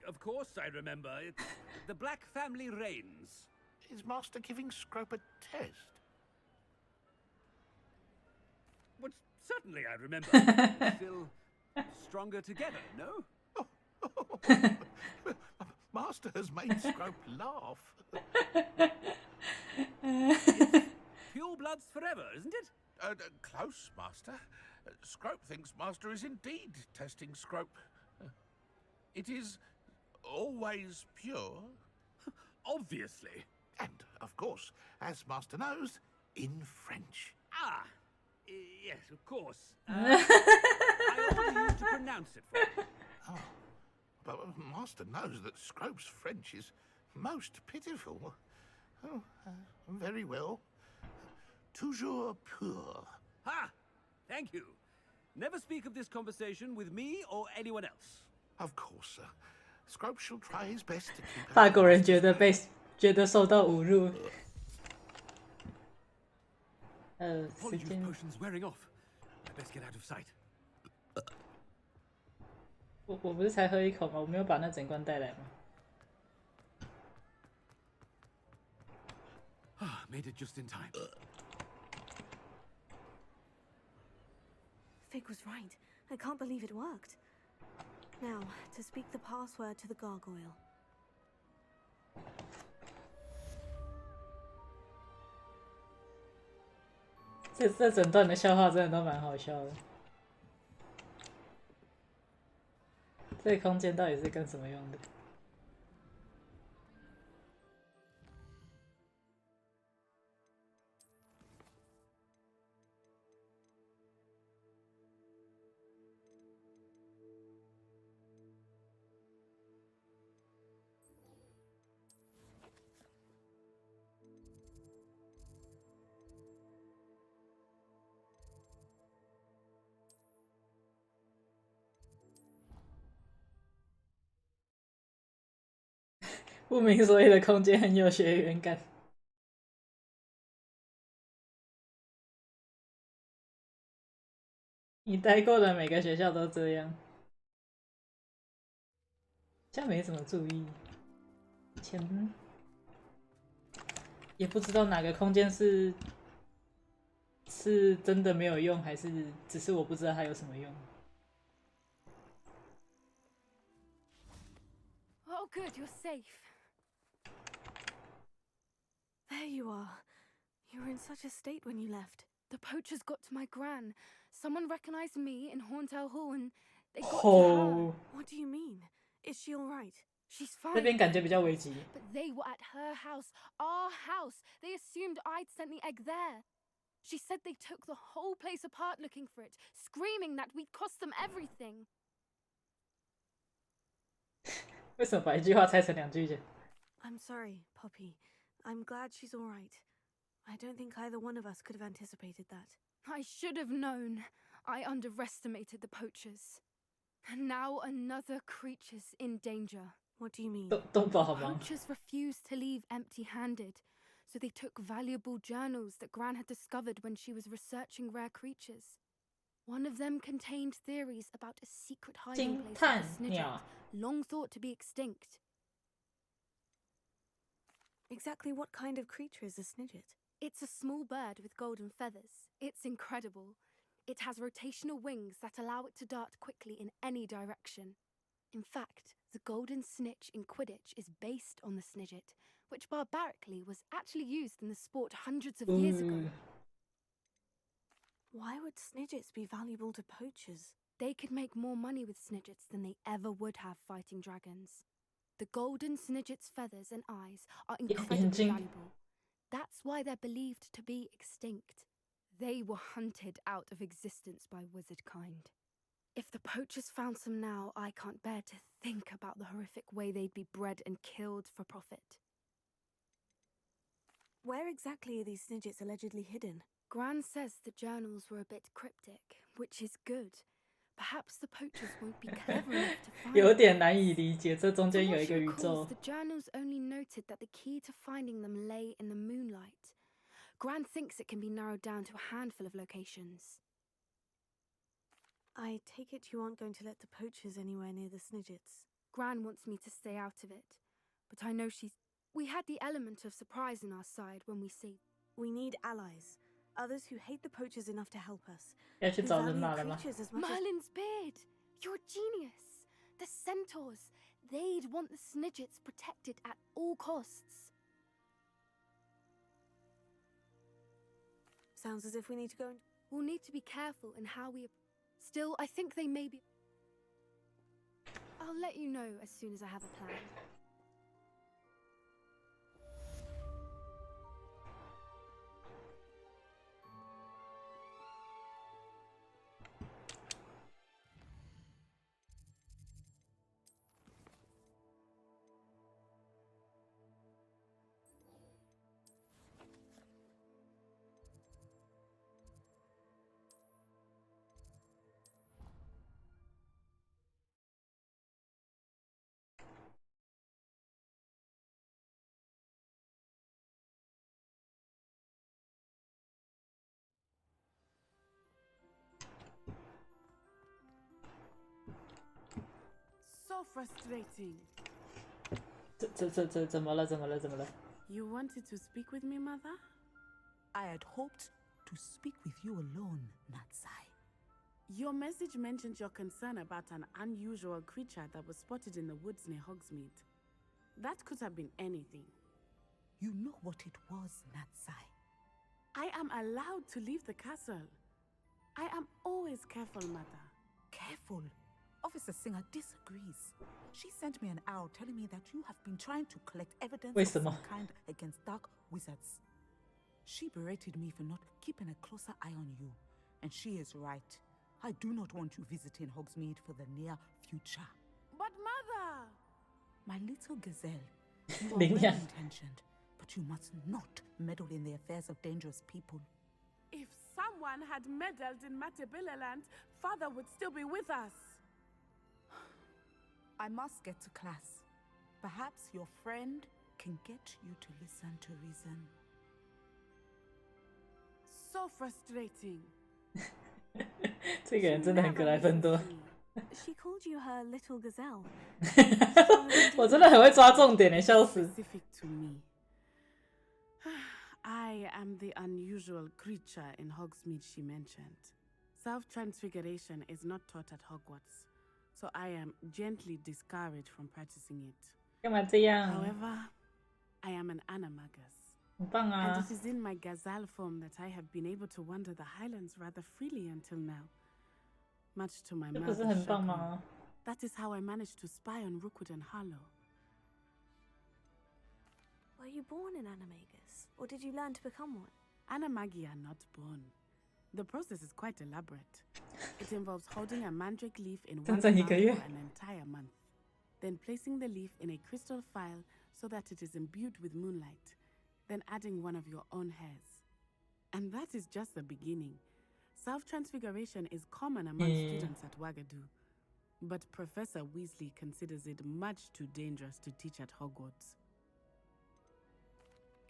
Of course I remember. It's the Black family reigns. Is Master giving Scrope a test? Well, certainly I remember. Still stronger together, no? Master has made Scrope laugh. It's pure bloods forever, isn't it? Close, Master. Scrope thinks Master is indeed testing Scrope. It is always pure. Obviously. And, of course, as Master knows, in French. Yes, of course. I order you to pronounce it for me. Oh, but Master knows that Scrope's French is most pitiful. Oh, very well. Toujours pur. Ha! Thank you. Never speak of this conversation with me or anyone else. Of course, sir. Scrope shall try his best to keep... 法国人觉得受到侮辱。时间。 Potion's wearing off. I best get out of sight. 我不是才喝一口吗？我没有把那整罐带来吗？ Made it just in time. Fig was right. I can't believe it worked. Now, to speak the password to the gargoyle. 这整段的笑话真的都蛮好笑的。这个空间到底是干什么用的？ 不明所以的空间很有学园感。你待过的每个学校都这样，这样没怎么注意。以前也不知道哪个空间是真的没有用，还是只是我不知道它有什么用。 Oh, good, you're safe. There you are. You were in such a state when you left. The poachers got to my gran. Someone recognized me in Horntail Hall and they got to Oh. her. What do you mean? Is she all right? She's 这边 fine. 感觉比较危急。 But they were at her house, our house. They assumed I'd sent the egg there. She said they took the whole place apart looking for it, screaming that we'd cost them everything. 为什么把一句话拆成2句讲？ I'm sorry, Poppy. I'm glad she's all right. I don't think either one of us could have anticipated that. I should have known. I underestimated the poachers. And now another creature's in danger. What do you mean? 东宝好忙。 Poachers refused to leave empty-handed, so they took valuable journals that Gran had discovered when she was researching rare creatures. One of them contained theories about a secret hiding place for the Snidget, long thought to be extinct. Exactly what kind of creature is a Snidget? It's a small bird with golden feathers. It's incredible. It has rotational wings that allow it to dart quickly in any direction. In fact, the golden snitch in Quidditch is based on the Snidget, which barbarically was actually used in the sport hundreds of years ago. Why would Snidgets be valuable to poachers? They could make more money with Snidgets than they ever would have fighting dragons. The golden Snidget's feathers and eyes are incredibly valuable. That's why they're believed to be extinct. They were hunted out of existence by wizard kind. If the poachers found some now, I can't bear to think about the horrific way they'd be bred and killed for profit. Where exactly are these Snidgets allegedly hidden? Gran says the journals were a bit cryptic, which is good. Perhaps the poachers won't be clever enough to find 有点难以理解，这中间有一个宇宙。 The journals only noted that the key to finding them lay in the moonlight. Gran thinks it can be narrowed down to a handful of locations. I take it you aren't going to let the poachers anywhere near the Snidgets. Gran wants me to stay out of it, but I know she's... We had the element of surprise on our side when we see... We need allies. Others who hate the poachers enough to help us. 要去找人马了吗？ Merlin's beard! You're a genius! The centaurs! They'd want the Snidgets protected at all costs. Sounds as if we need to go and... We'll need to be careful in how we... Still, I think they may be... I'll let you know as soon as I have a plan. So frustrating. 怎么了？ You wanted to speak with me, Mother? I had hoped to speak with you alone, Natsai. Your message mentioned your concern about an unusual creature that was spotted in the woods near Hogsmeade. That could have been anything. You know what it was, Natsai. I am allowed to leave the castle. I am always careful, Mother. Careful? Officer Singer disagrees. She sent me an owl telling me that you have been trying to collect evidence of some kind against dark wizards. She berated me for not keeping a closer eye on you. And she is right. I do not want you visiting Hogsmeade for the near future. But Mother! My little gazelle, you are well-intentioned, but you must not meddle in the affairs of dangerous people. If someone had meddled in Matabeleland, Father would still be with us. I must get to class. Perhaps your friend can get you to listen to reason. So frustrating. 这个人真的很格莱芬多。 She called you her little gazelle. 我真的很会抓重点的，笑死。 Specific to me. I am the unusual creature in Hogsmeade she mentioned. Self-transfiguration is not taught at Hogwarts. So I am gently discouraged from practicing it. 干嘛这样？ However, I am an animagus. 很棒啊！ And it is in my gazelle form that I have been able to wander the Highlands rather freely until now. Much to my 这不是 mother's 很棒 chagrin. 吗？ That is how I managed to spy on Rookwood and Harlow. Were you born an animagus, or did you learn to become one? Animagi are not born. The process is quite elaborate. It involves holding a mandrake leaf in one's mouth for an entire month, then placing the leaf in a crystal phial so that it is imbued with moonlight, then adding one of your own hairs. And that is just the beginning. Self-transfiguration is common among students at Wagadu, but Professor Weasley considers it much too dangerous to teach at Hogwarts.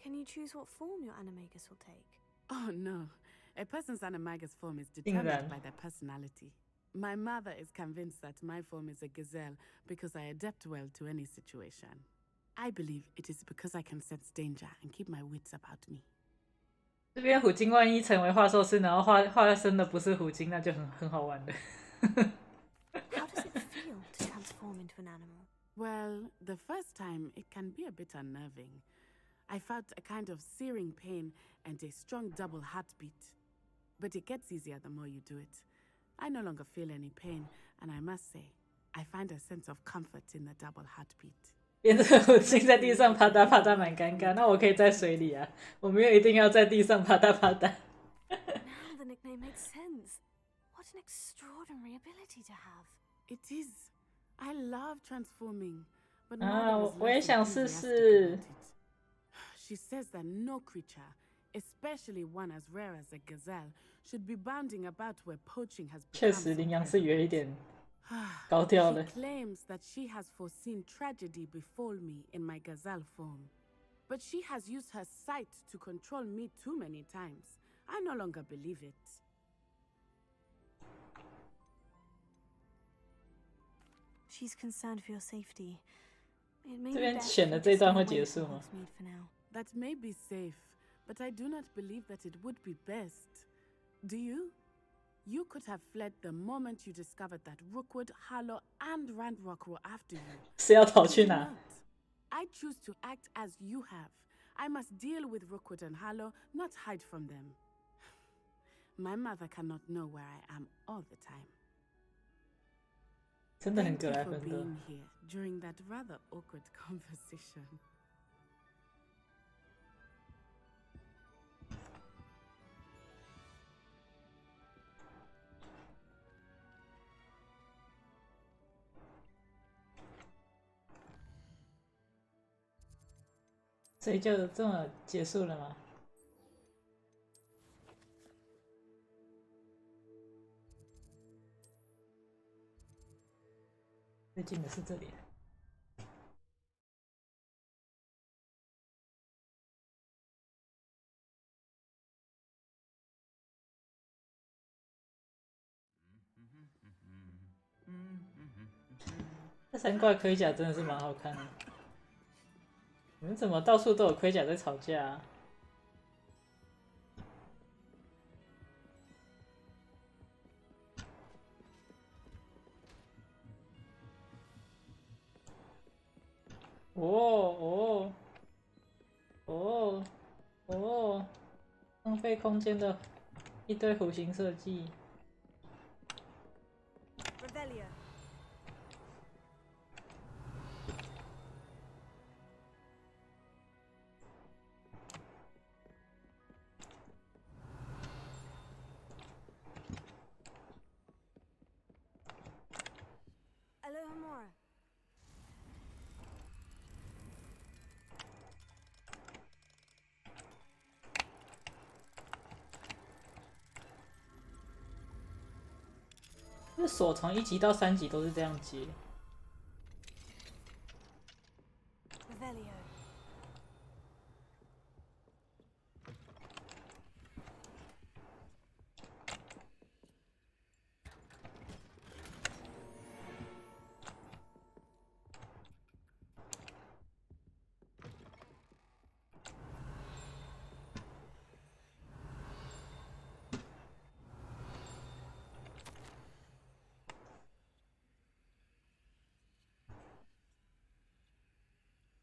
Can you choose what form your animagus will take? Oh no, a person's animagus form is determined by their personality. My mother is convinced that my form is a gazelle because I adapt well to any situation. I believe it is because I can sense danger and keep my wits about me. 这边虎鲸万一成为画兽师，然后画生的不是虎鲸，那就很好玩的。How does it feel to transform into an animal? Well, the first time it can be a bit unnerving. I felt a kind of searing pain and a strong double heartbeat. But it gets easier the more you do it. I no longer feel any pain, and I must say, I find a sense of comfort in the double heartbeat. 变成虎鲸在地上啪嗒啪嗒，蛮尴尬。那我可以在水里啊，我没有一定要在地上啪嗒啪嗒。Now the nickname makes sense. What an extraordinary ability to have. It is. I love transforming, but 我也想试试。She says that no creature, especially one as rare as a gazelle, should be bounding about where poaching has become. 确实，羚羊是有一点高调了。She claims that she has foreseen tragedy befall me in my gazelle form, but she has used her sight to control me too many times. I no longer believe it. She's concerned for your safety. It may 这 be 边 best 选的 if 这 you 一段 stay 会 away 结 from 束吗？ Hogsmeade for now. That may be safe, but I do not believe that it would be best. Do you? You could have fled the moment you discovered that Rookwood, Harlow, and Randrock were after you. 是要逃去哪？ I choose to act as you have. I must deal with Rookwood and Harlow, not hide from them. My mother cannot know where I am all the time. 真的很 Thank 格 you 莱 for 芬多。 being here during that rather awkward conversation. 所以就这么结束了吗？最近的是这里。这三怪盔甲真的是蛮好看的。你们怎么到处都有盔甲在吵架啊？浪费空间的一堆弧形设计。Revelio. Alohomora. 这锁从1级到3级都是这样接。Revelio.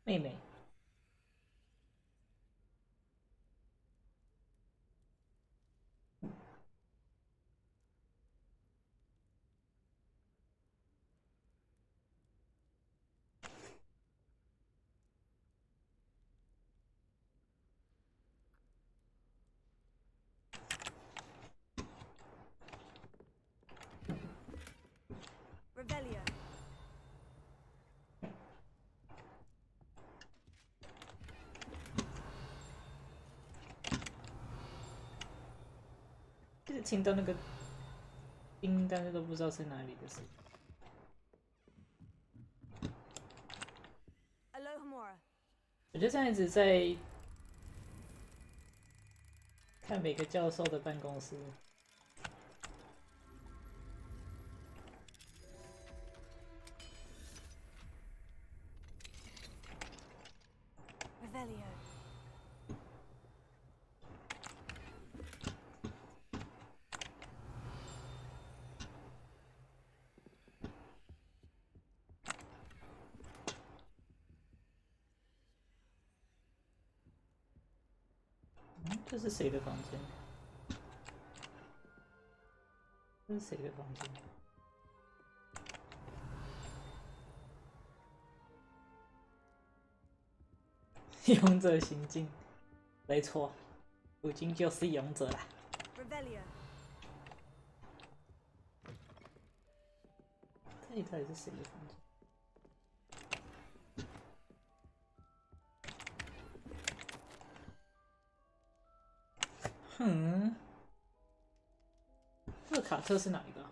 妹妹。听到那个音，但是都不知道是哪里的声音。我就这样一直在看每个教授的办公室。这是谁的房间？这是谁的房间？勇者行进，没错，如今就是勇者啦。这里到底是谁的房间？这个卡特是哪一个？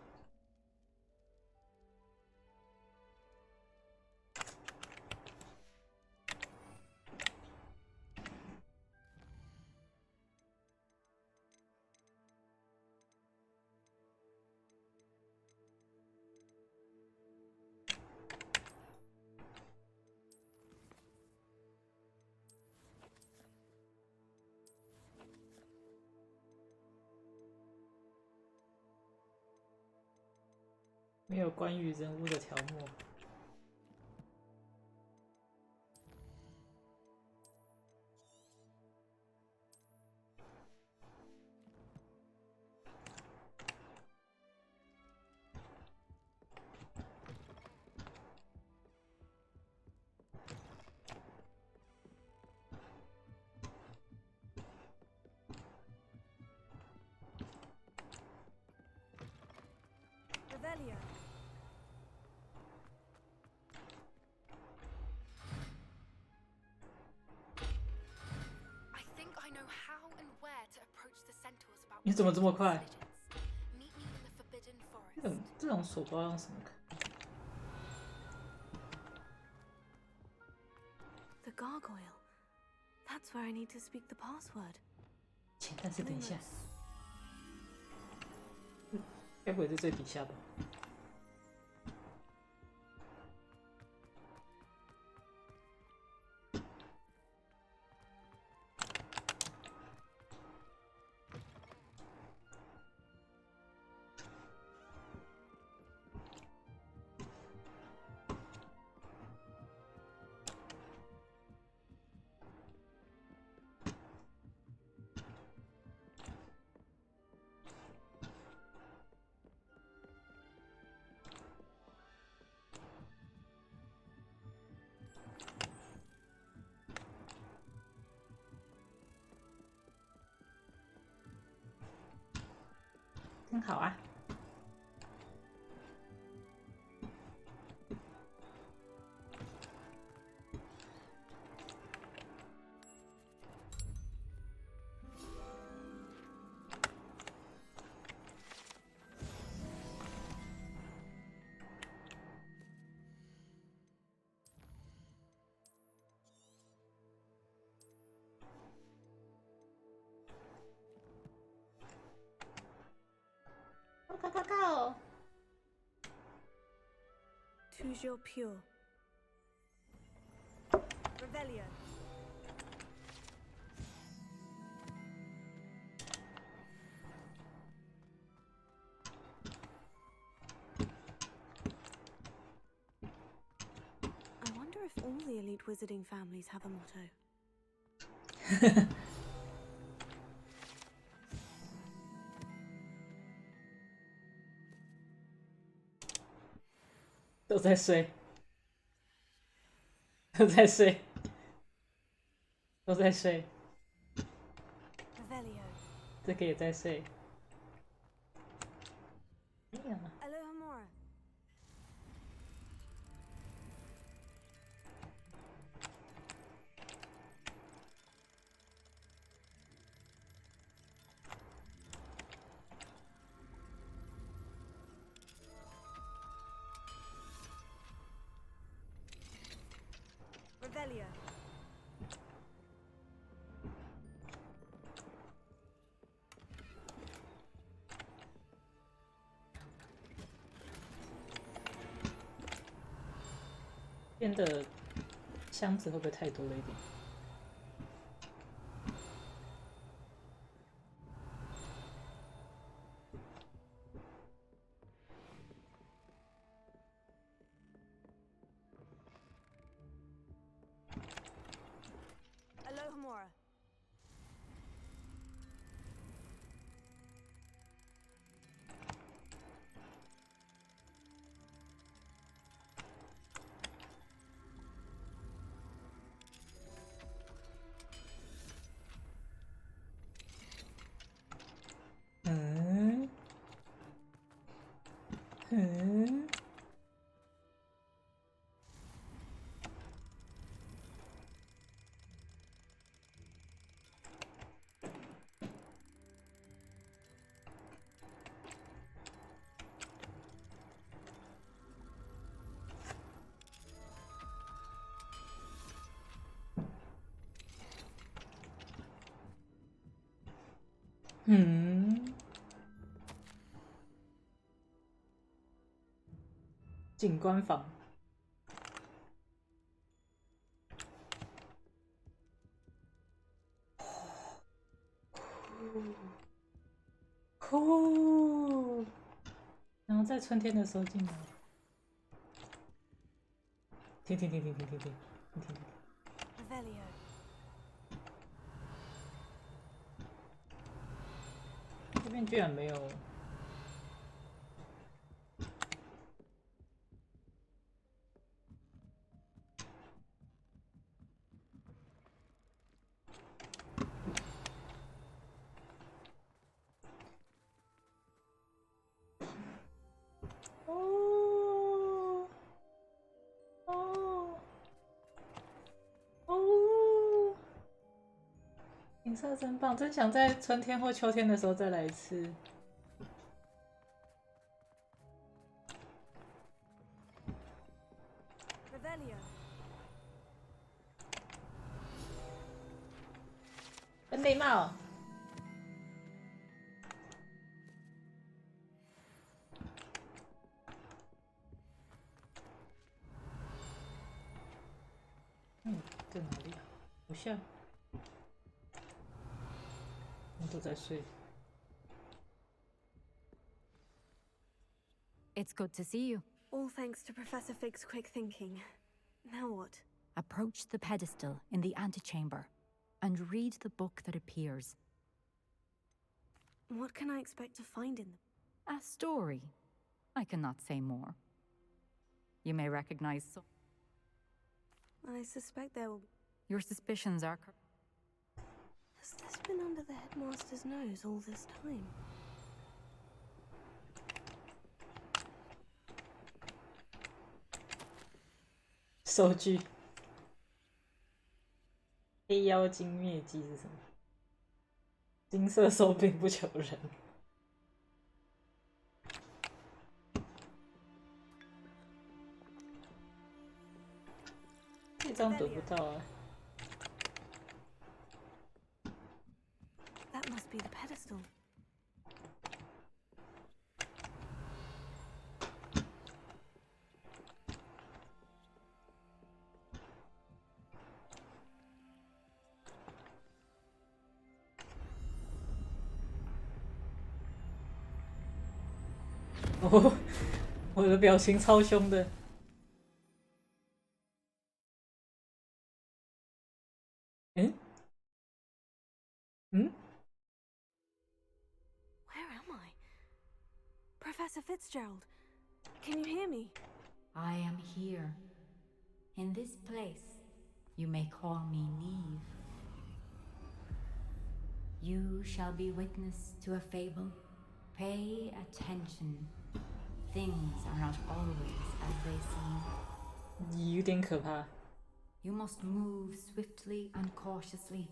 没有关于人物的条目。你怎么这么快？这种手包用什么看 The gargoyle. That's where I need to speak the password. 但是等一下，该不会是最底下吧？真好啊！Go! Toujours pure. Revelio. I wonder if all the elite wizarding families have a motto. 都在睡，都在睡，都在睡。这个也在睡。哎呀！ Revelio. Revelio. 边的箱子会不会太多了一点？ Alohomora.景观房。酷，然后在春天的时候进来。停！ Revelio. 这边居然没有。 景色真棒，真想在春天或秋天的时候再来一次。本礼貌。在哪里啊？不像。 都在睡。 It's good to see you. All thanks to Professor Fig's quick thinking. Now what? Approach the pedestal in the antechamber and read the book that appears. What can I expect to find in them? A story. I cannot say more. You may recognize some. I suspect there will. Your suspicions are correct. Has this been under the headmaster's nose all this time?收据。黑妖精灭迹是什么？金色手柄不求人。这张得不到啊。 That must be the pedestal. 哦，我的表情超凶的。嗯？嗯？ Where am I? Professor Fitzgerald, can you hear me? I am here. In this place, you may call me Neve. You shall be witness to a fable. Pay attention. Things are not always as they seem. 有点可怕。 You must move swiftly and cautiously.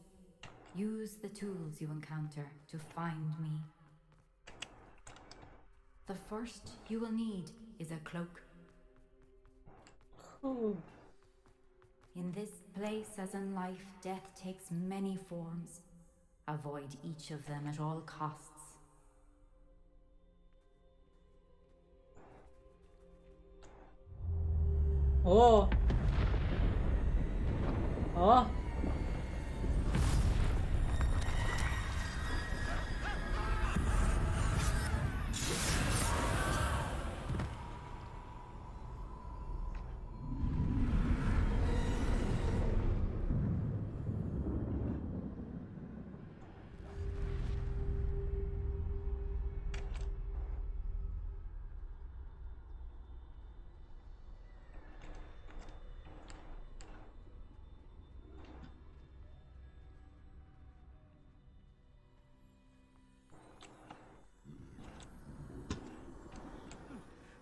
Use the tools you encounter to find me. The first you will need is a cloak. Cool. In this place, as in life, death takes many forms. Avoid each of them at all costs. Oh. Oh.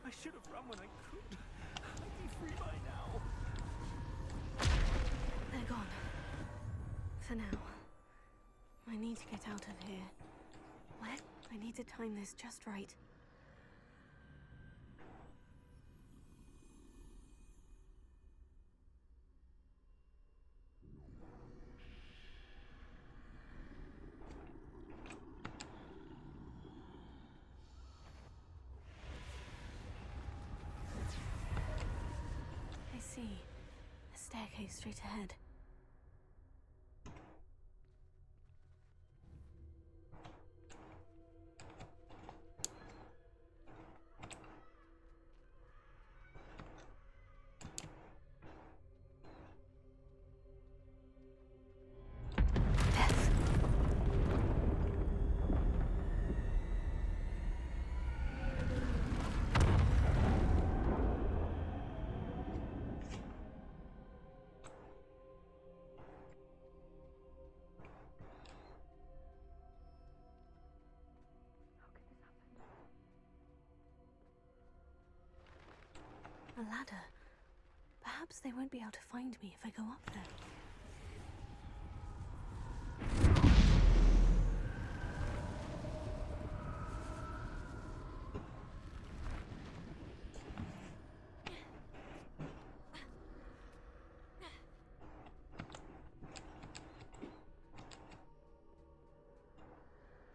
I should have run when I could. I'd be free by now. They're gone. For now. I need to get out of here. What? I need to time this just right. I see. A staircase straight ahead. A ladder. Perhaps they won't be able to find me if I go up there.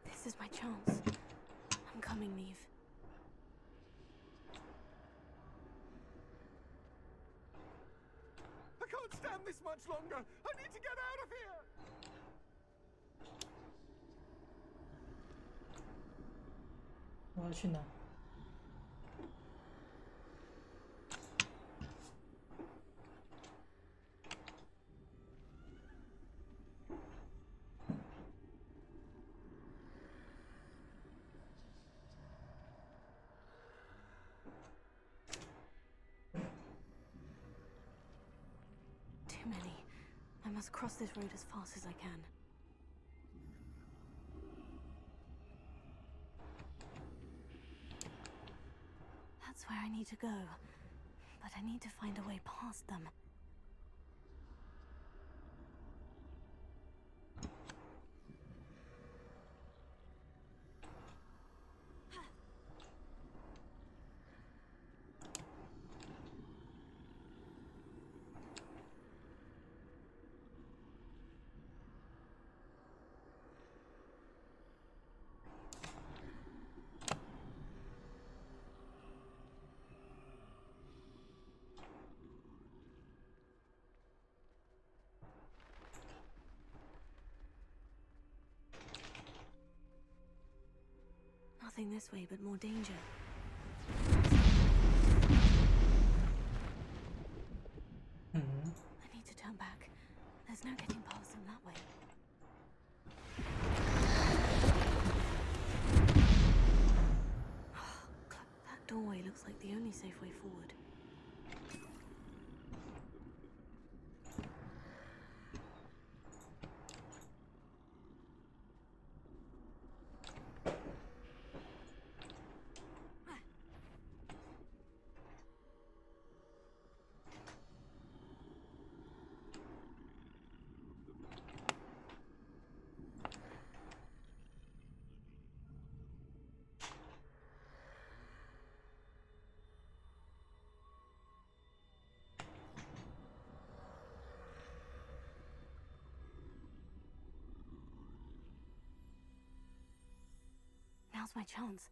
This is my chance. I'm coming, Neve. I can't stand this much longer. I need to get out of here.我要去哪？ Too many. I must cross this road as fast as I can. That's where I need to go. But I need to find a way past them. Nothing this way, but more danger. I need to turn back. There's no getting past them that way. That doorway looks like the only safe way forward. Now's my chance.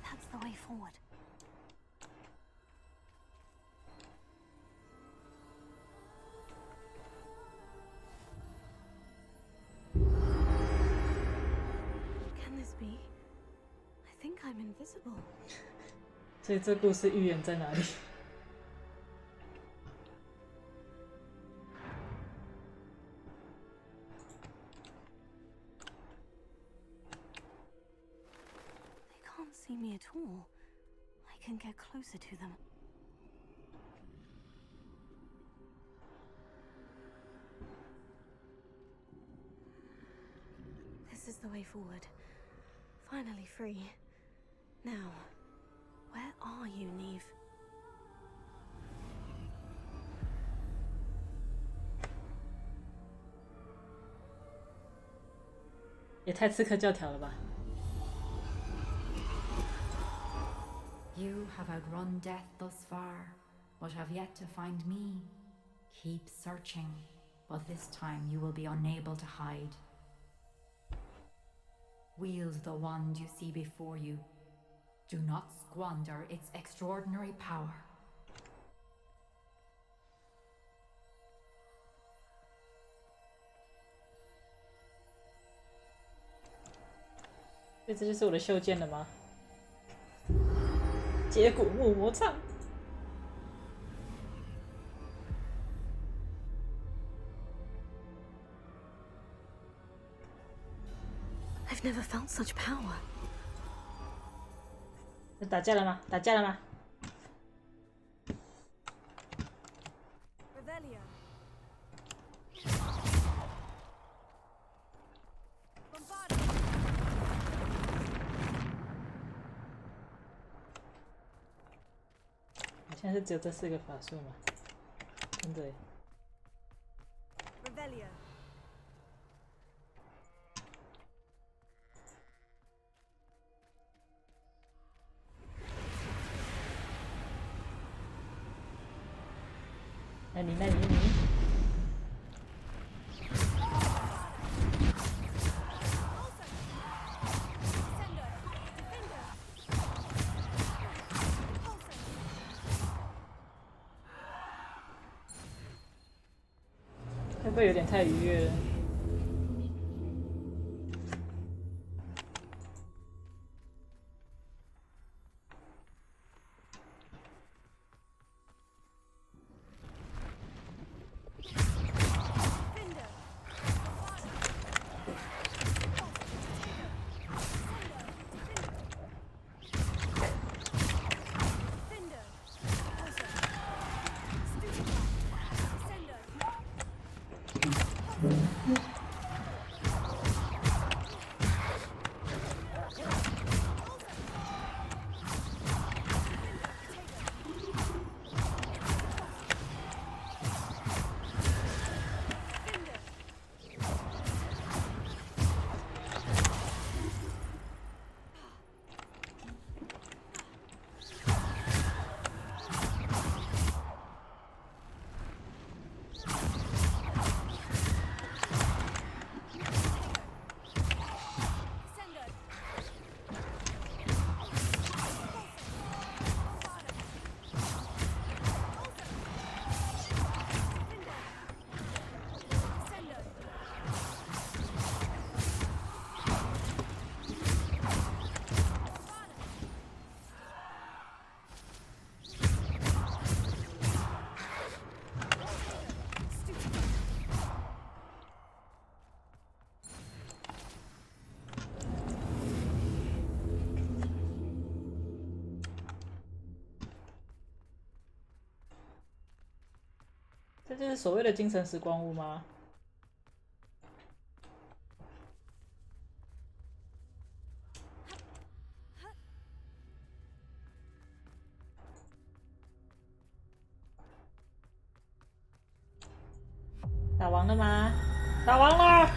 That's the way forward. Can this be? I think I'm invisible. 所以这故事预言在哪里？ They can't see me at all. I can get closer to them. This is the way forward. Finally free. Now, where are you, Neve? 也太刺客教条了吧！ You have outrun death thus far, but have yet to find me. Keep searching, but this time you will be unable to hide. Wield the wand you see before you. Do not squander its extraordinary power. 所以这就是我的袖剑了吗？接骨木魔杖。 I've never felt such power. 打架了吗？打架了吗？ Revelio. 好像是只有这4个法术嘛，真的耶。 Revelio. 那你。会不会有点太愉悦了？ 这就是所谓的精神时光屋吗？打完了吗？打完了。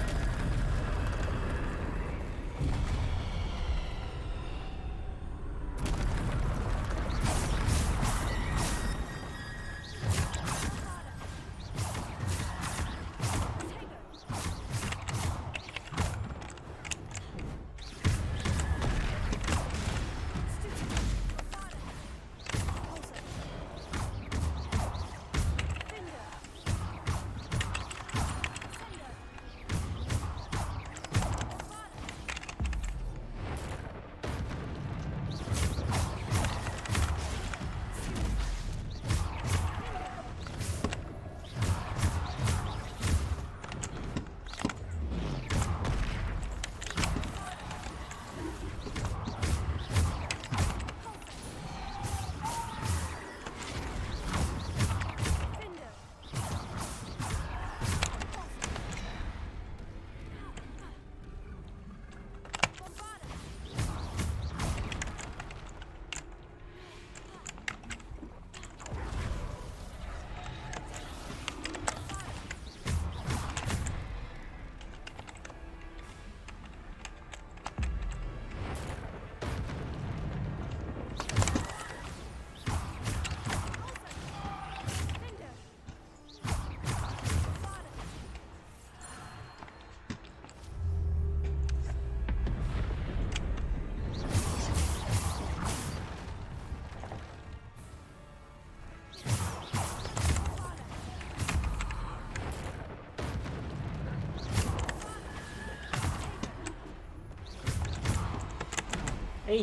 哎，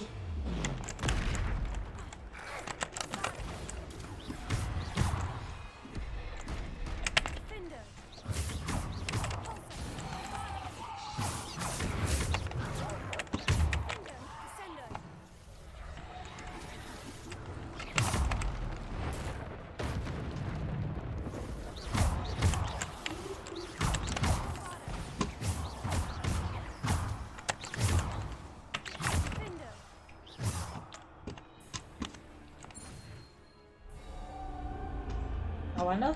打完了。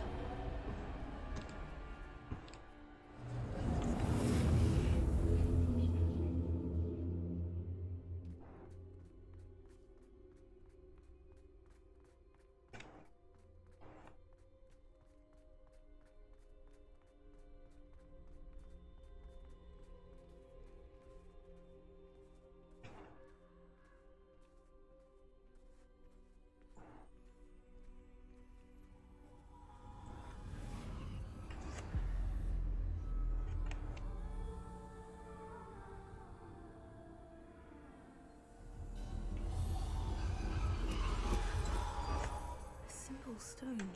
Stone.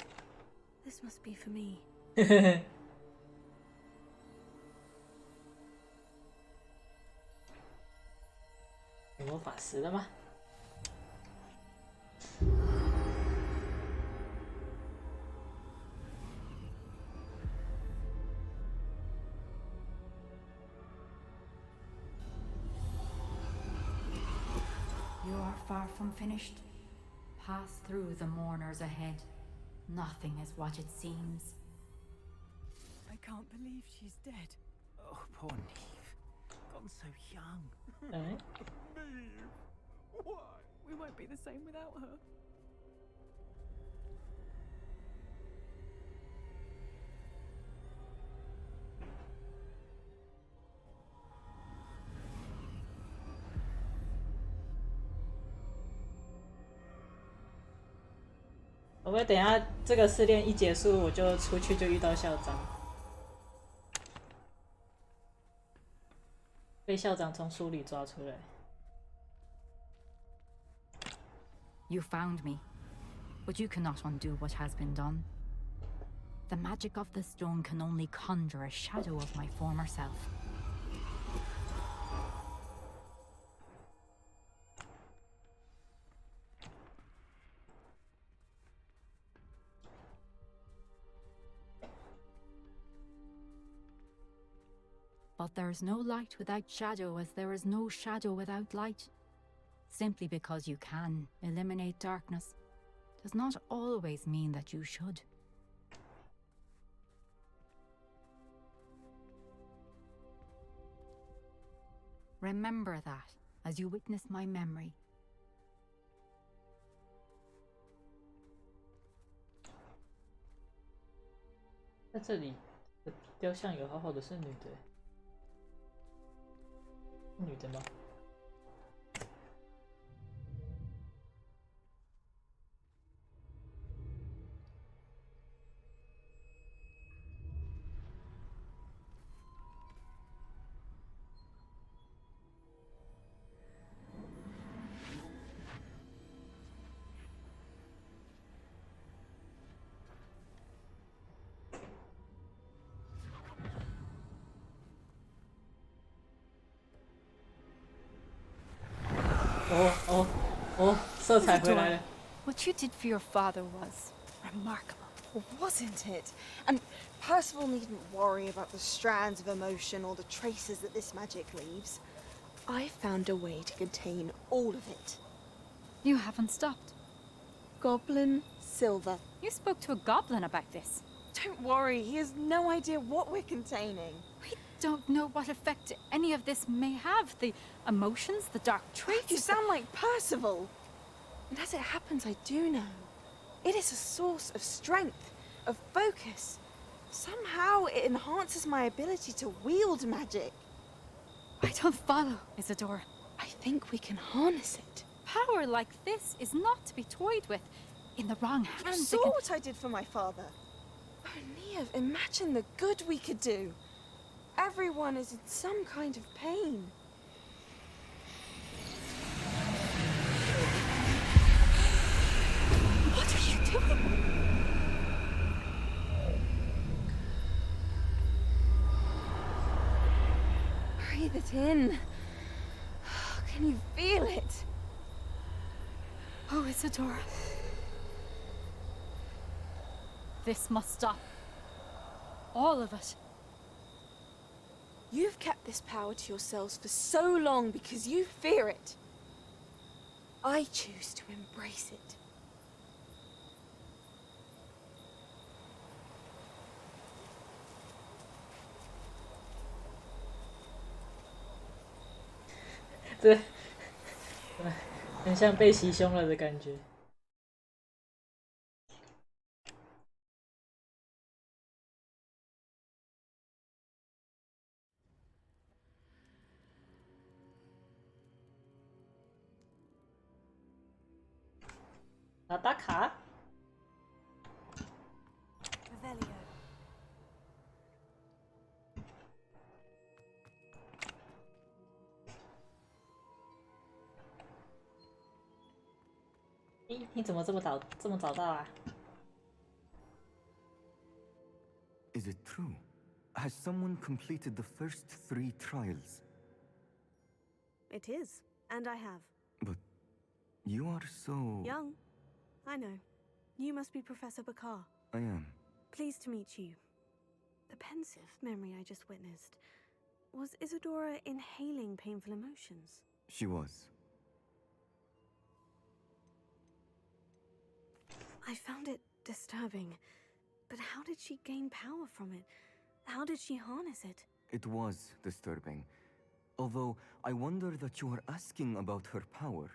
This must be for me. 魔法石了吗？ You are far from finished. Pass through the mourners ahead. Nothing is what it seems. I can't believe she's dead. Oh, poor Neve. Gone so young. Neve! Why? We won't be the same without her.我会等一下这个试炼一结束，我就出去就遇到校长，被校长从书里抓出来。You found me, but you cannot undo what has been done. The magic of the stone can only conjure a shadow of my former self. But there's no light without shadow, as there is no shadow without light. Simply because you can eliminate darkness does not always mean that you should. Remember that as you witness my memory. 在这里的雕像有好好的是女的，女的吗？色彩回来了。What you did for your father was remarkable. Wasn't it? And Percival needn't worry about the strands of emotion or the traces that this magic leaves. I found a way to contain all of it. You haven't stopped. Goblin silver. You spoke to a goblin about this. Don't worry, he has no idea what we're containing. We don't know what effect any of this may have. The emotions, the dark traits. You sound like Percival. And as it happens, I do know. It is a source of strength, of focus. Somehow it enhances my ability to wield magic. I don't follow, Isadora. I think we can harness it. Power like this is not to be toyed with. In the wrong You hands, saw what I did for my father. Oh, Neve, imagine the good we could do. Everyone is in some kind of pain. What are you doing? Breathe it in. Can you feel it? Oh, Isadora. This must stop. All of it. You've kept this power to yourselves for so long because you fear it. I choose to embrace it.这很像被袭胸了的感觉。打卡。你怎么这么早到啊 Is it true? Has someone completed the first 3 trials? It is, and I have. But you are so... Young. I know. You must be Professor Bakar. I am. Pleased to meet you. The pensive memory I just witnessed. Was Isadora inhaling painful emotions? She was. I found it disturbing. But how did she gain power from it? How did she harness it? It was disturbing. Although, I wonder that you are asking about her power.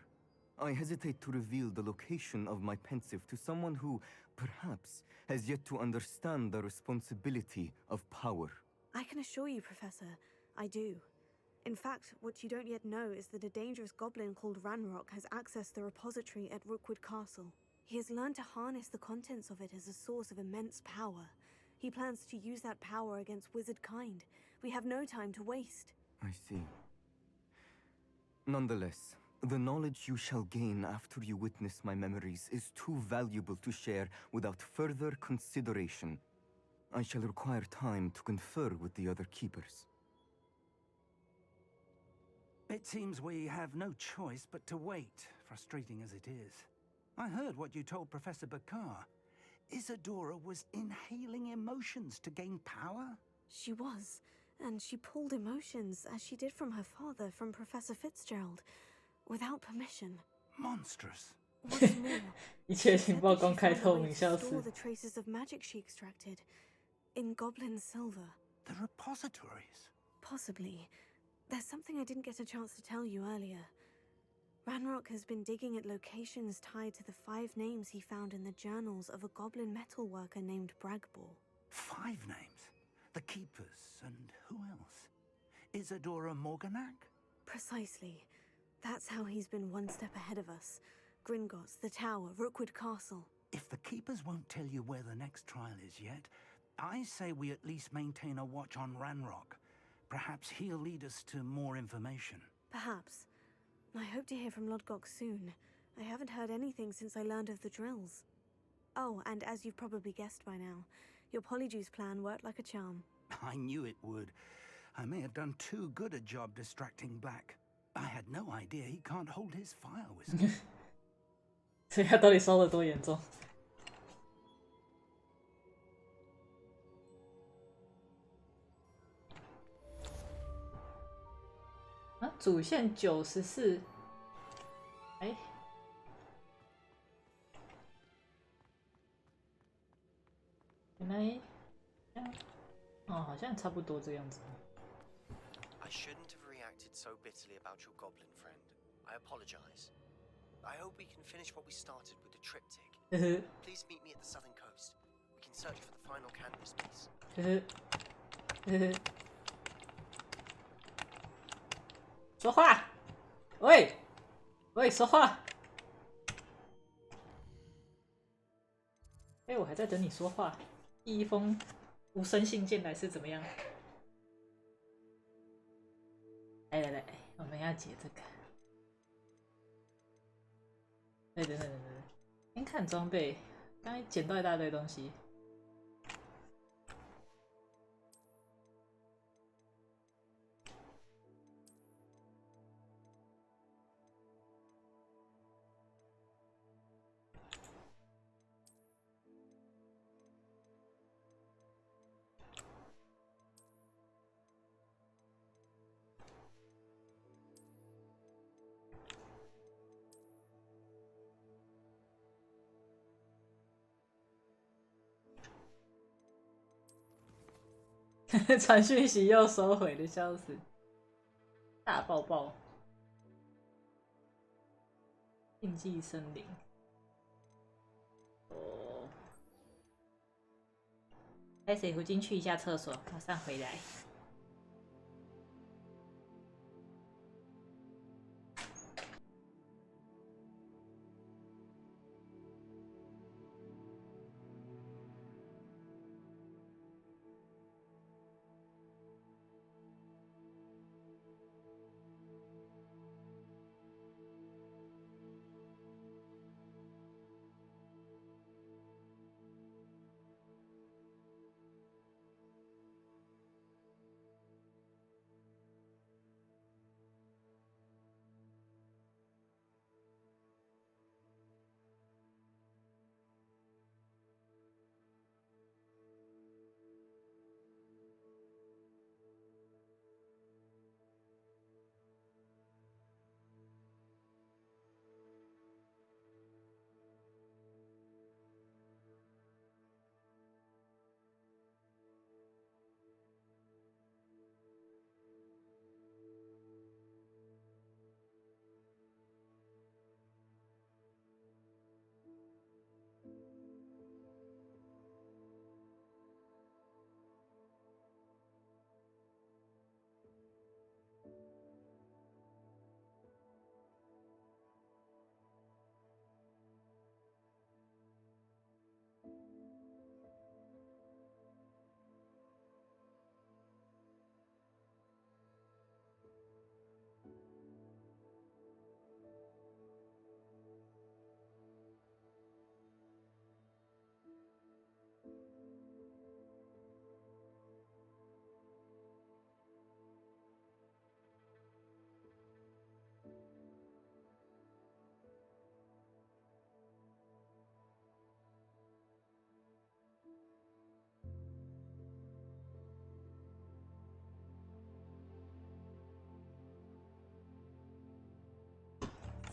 I hesitate to reveal the location of my pensive to someone who, perhaps, has yet to understand the responsibility of power. I can assure you, Professor, I do. In fact, what you don't yet know is that a dangerous goblin called Ranrock has accessed the repository at Rookwood Castle. He has learned to harness the contents of it as a source of immense power. He plans to use that power against wizard kind. We have no time to waste. I see. Nonetheless, the knowledge you shall gain after you witness my memories is too valuable to share without further consideration. I shall require time to confer with the other keepers. It seems we have no choice but to wait, frustrating as it is. I heard what you told Professor Bakar. Isadora was inhaling emotions to gain power? She was, and she pulled emotions, as she did from her father, from Professor Fitzgerald, without permission. Monstrous. What's more, 一切情报公开透明，笑 store 死。 the traces of magic she extracted in goblin silver. The repositories? Possibly. There's something I didn't get a chance to tell you earlier. Ranrock has been digging at locations tied to the 5 names he found in the journals of a goblin metalworker named Bragbor. 5 names? The Keepers, and who else? Isadora Morganac? Precisely. That's how he's been one step ahead of us. Gringotts, the Tower, Rookwood Castle. If the Keepers won't tell you where the next trial is yet, I say we at least maintain a watch on Ranrock. Perhaps he'll lead us to more information. Perhaps. I hope to hear from Lodgok soon. I haven't heard anything since I learned of the drills. Oh, and as you've probably guessed by now, your Polyjuice plan worked like a charm. I knew it would. I may have done too good a job distracting Black. I had no idea he can't hold his fire whiskey. 所以他到底烧得多严重？啊，主线94，哎，原来，哦，好像差不多这样子。I shouldn't have reacted so bitterly about your goblin friend. I apologize. I hope we can finish what we started with the triptych. Please meet me at the southern coast. We can search for the final canvas piece. 说话，喂，喂，说话。哎，我还在等你说话。第一封无声信件来是怎么样？来来来，我们要解这个。哎，等等，先看装备，刚才捡到一大堆东西。传讯息又收回的，笑死！大抱抱，禁忌森林。哦，带水壶进去一下厕所，马上回来。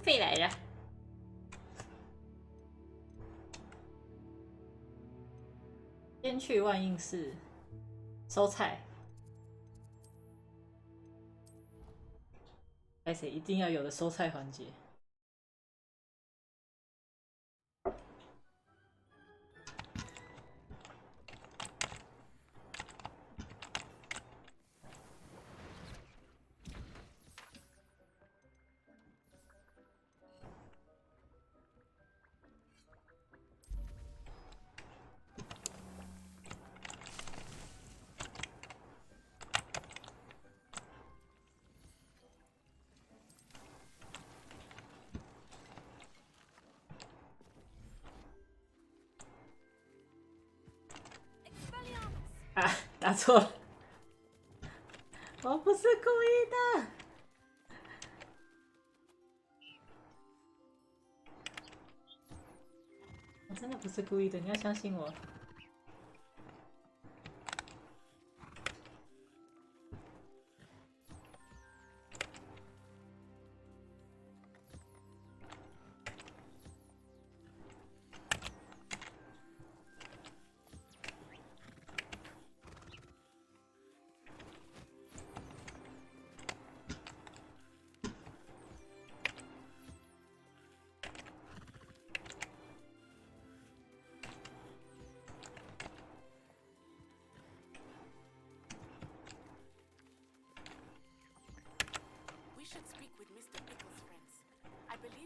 费来了。先去万应室收菜。拍谁一定要有的收菜环节。啊，打错了，我不是故意的。我真的不是故意的，你要相信我。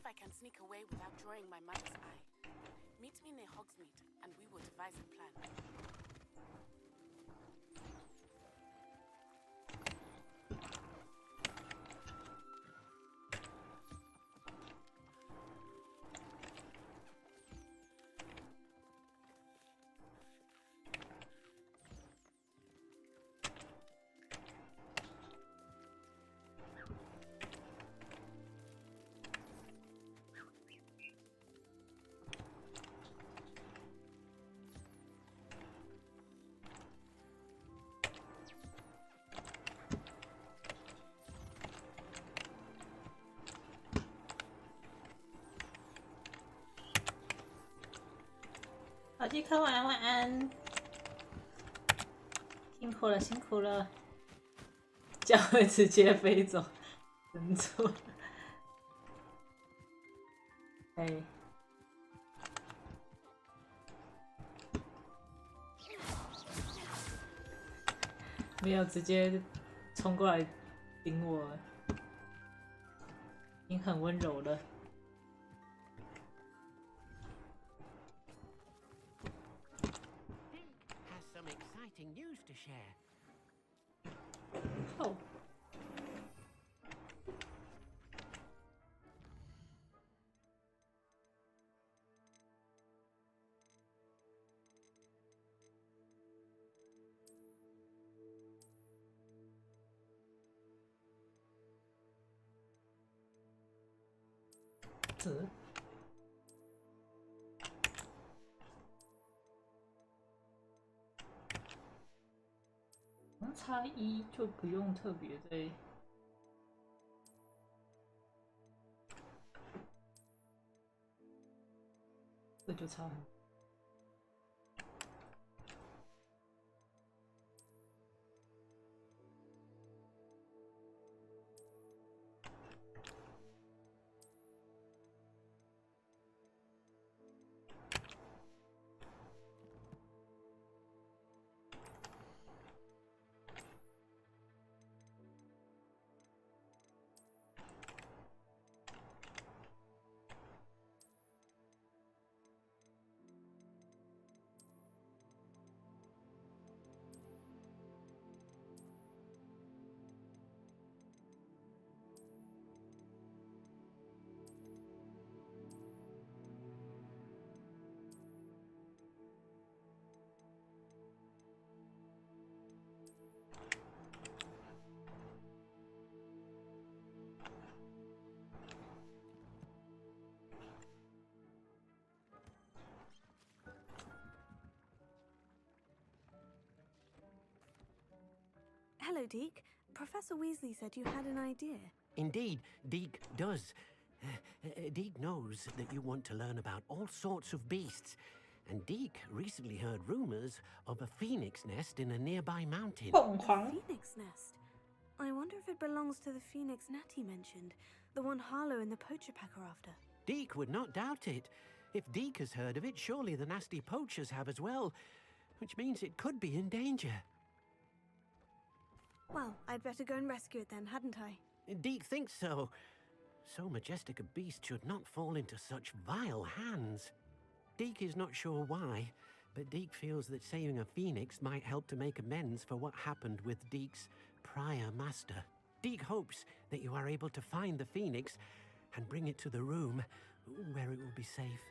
I can sneak away without drawing my mother's eye. Meet me near Hogsmeade, and we will devise a plan.好去看完，晚安。辛苦了，辛苦了。脚会直接飞走，真错。哎。没有直接冲过来顶我，已经很温柔了。News to share. Oh. Huh? 差一就不用特别再，这就差很多。Hello, Deke. Professor Weasley said you had an idea. Indeed, Deke does. Deke knows that you want to learn about all sorts of beasts, and Deke recently heard rumors of a phoenix nest in a nearby mountain. A phoenix nest? I wonder if it belongs to the phoenix Natty mentioned, the one Harlow and the poacher pack are after. Deke would not doubt it. If Deke has heard of it, surely the nasty poachers have as well, which means it could be in danger. Well, I'd better go and rescue it then, hadn't I? Deke thinks so. So majestic a beast should not fall into such vile hands. Deke is not sure why, but Deke feels that saving a phoenix might help to make amends for what happened with Deke's prior master. Deke hopes that you are able to find the phoenix and bring it to the room where it will be safe.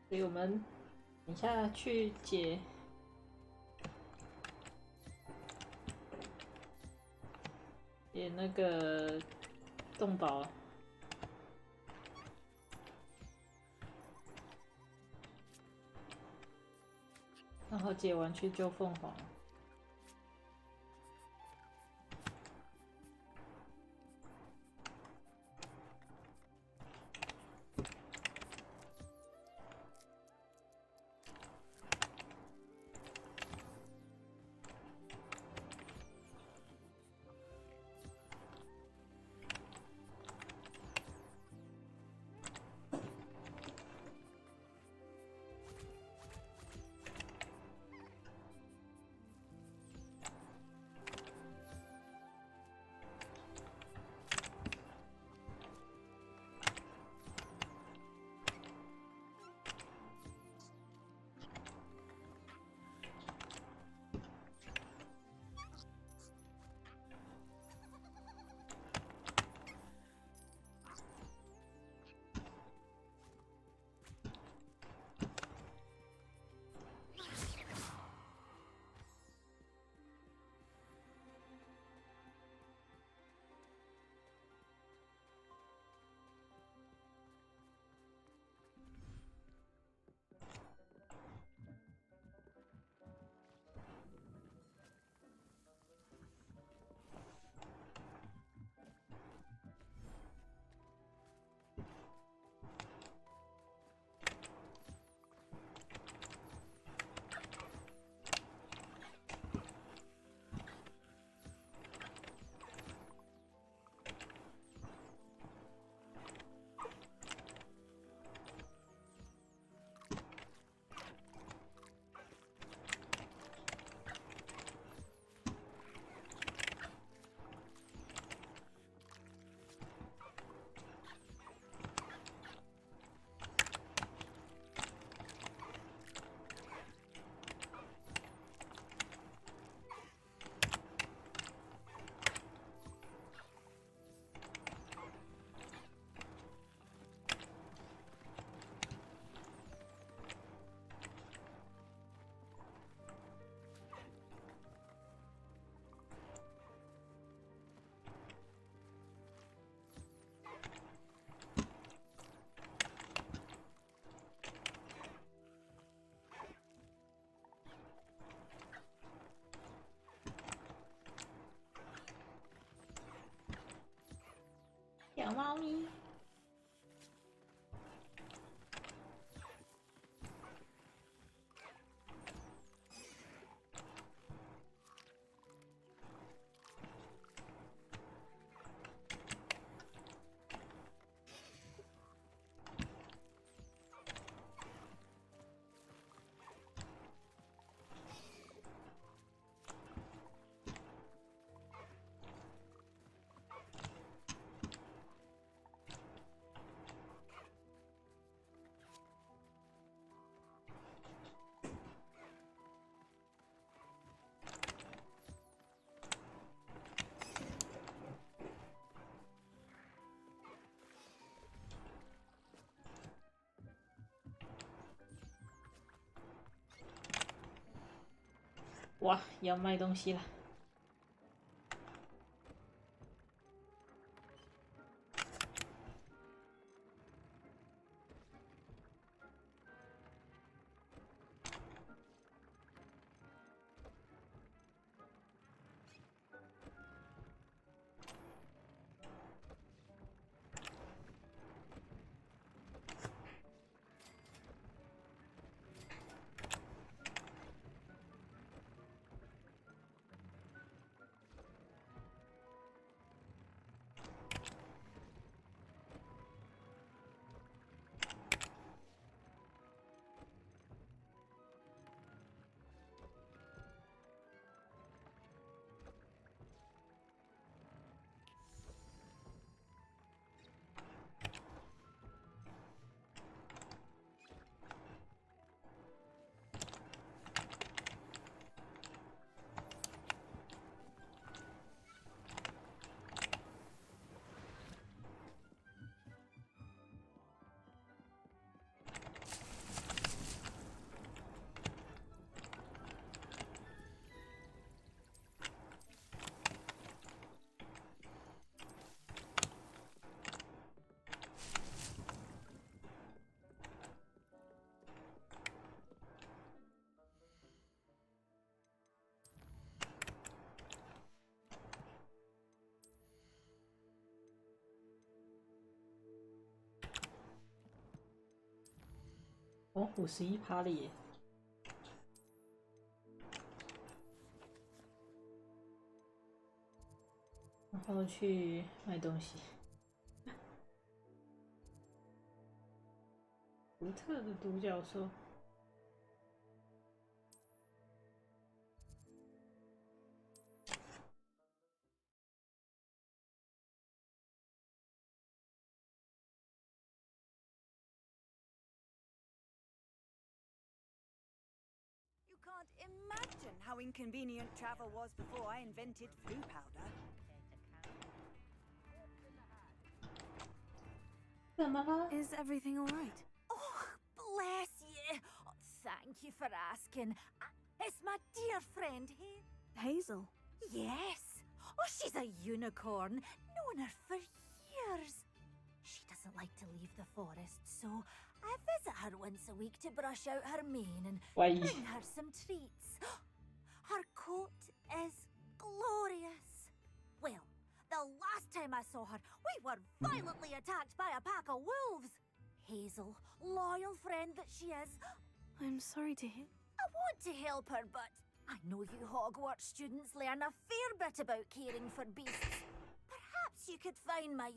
所以我们等一下去解那个动宝，然后解完去救凤凰。小猫咪。哇，要卖东西了。哦，51%了耶！然后去卖东西。独特的独角兽。Can't imagine how inconvenient travel was before I invented flu powder. 怎么了？ Is everything all right? Oh, bless you. Oh, thank you for asking. It's my dear friend Hazel. Yes. Oh, she's a unicorn. Known her for years. She doesn't like to leave the forest, so I visit her once a week to brush out her mane and bring her some treats. Her coat is glorious. Well, the last time I saw her, we were violently attacked by a pack of wolves. Hazel, loyal friend that she is. I'm sorry to hear. I want to help her, but I know you Hogwarts students learn a fair bit about caring for beasts. Perhaps you could find my...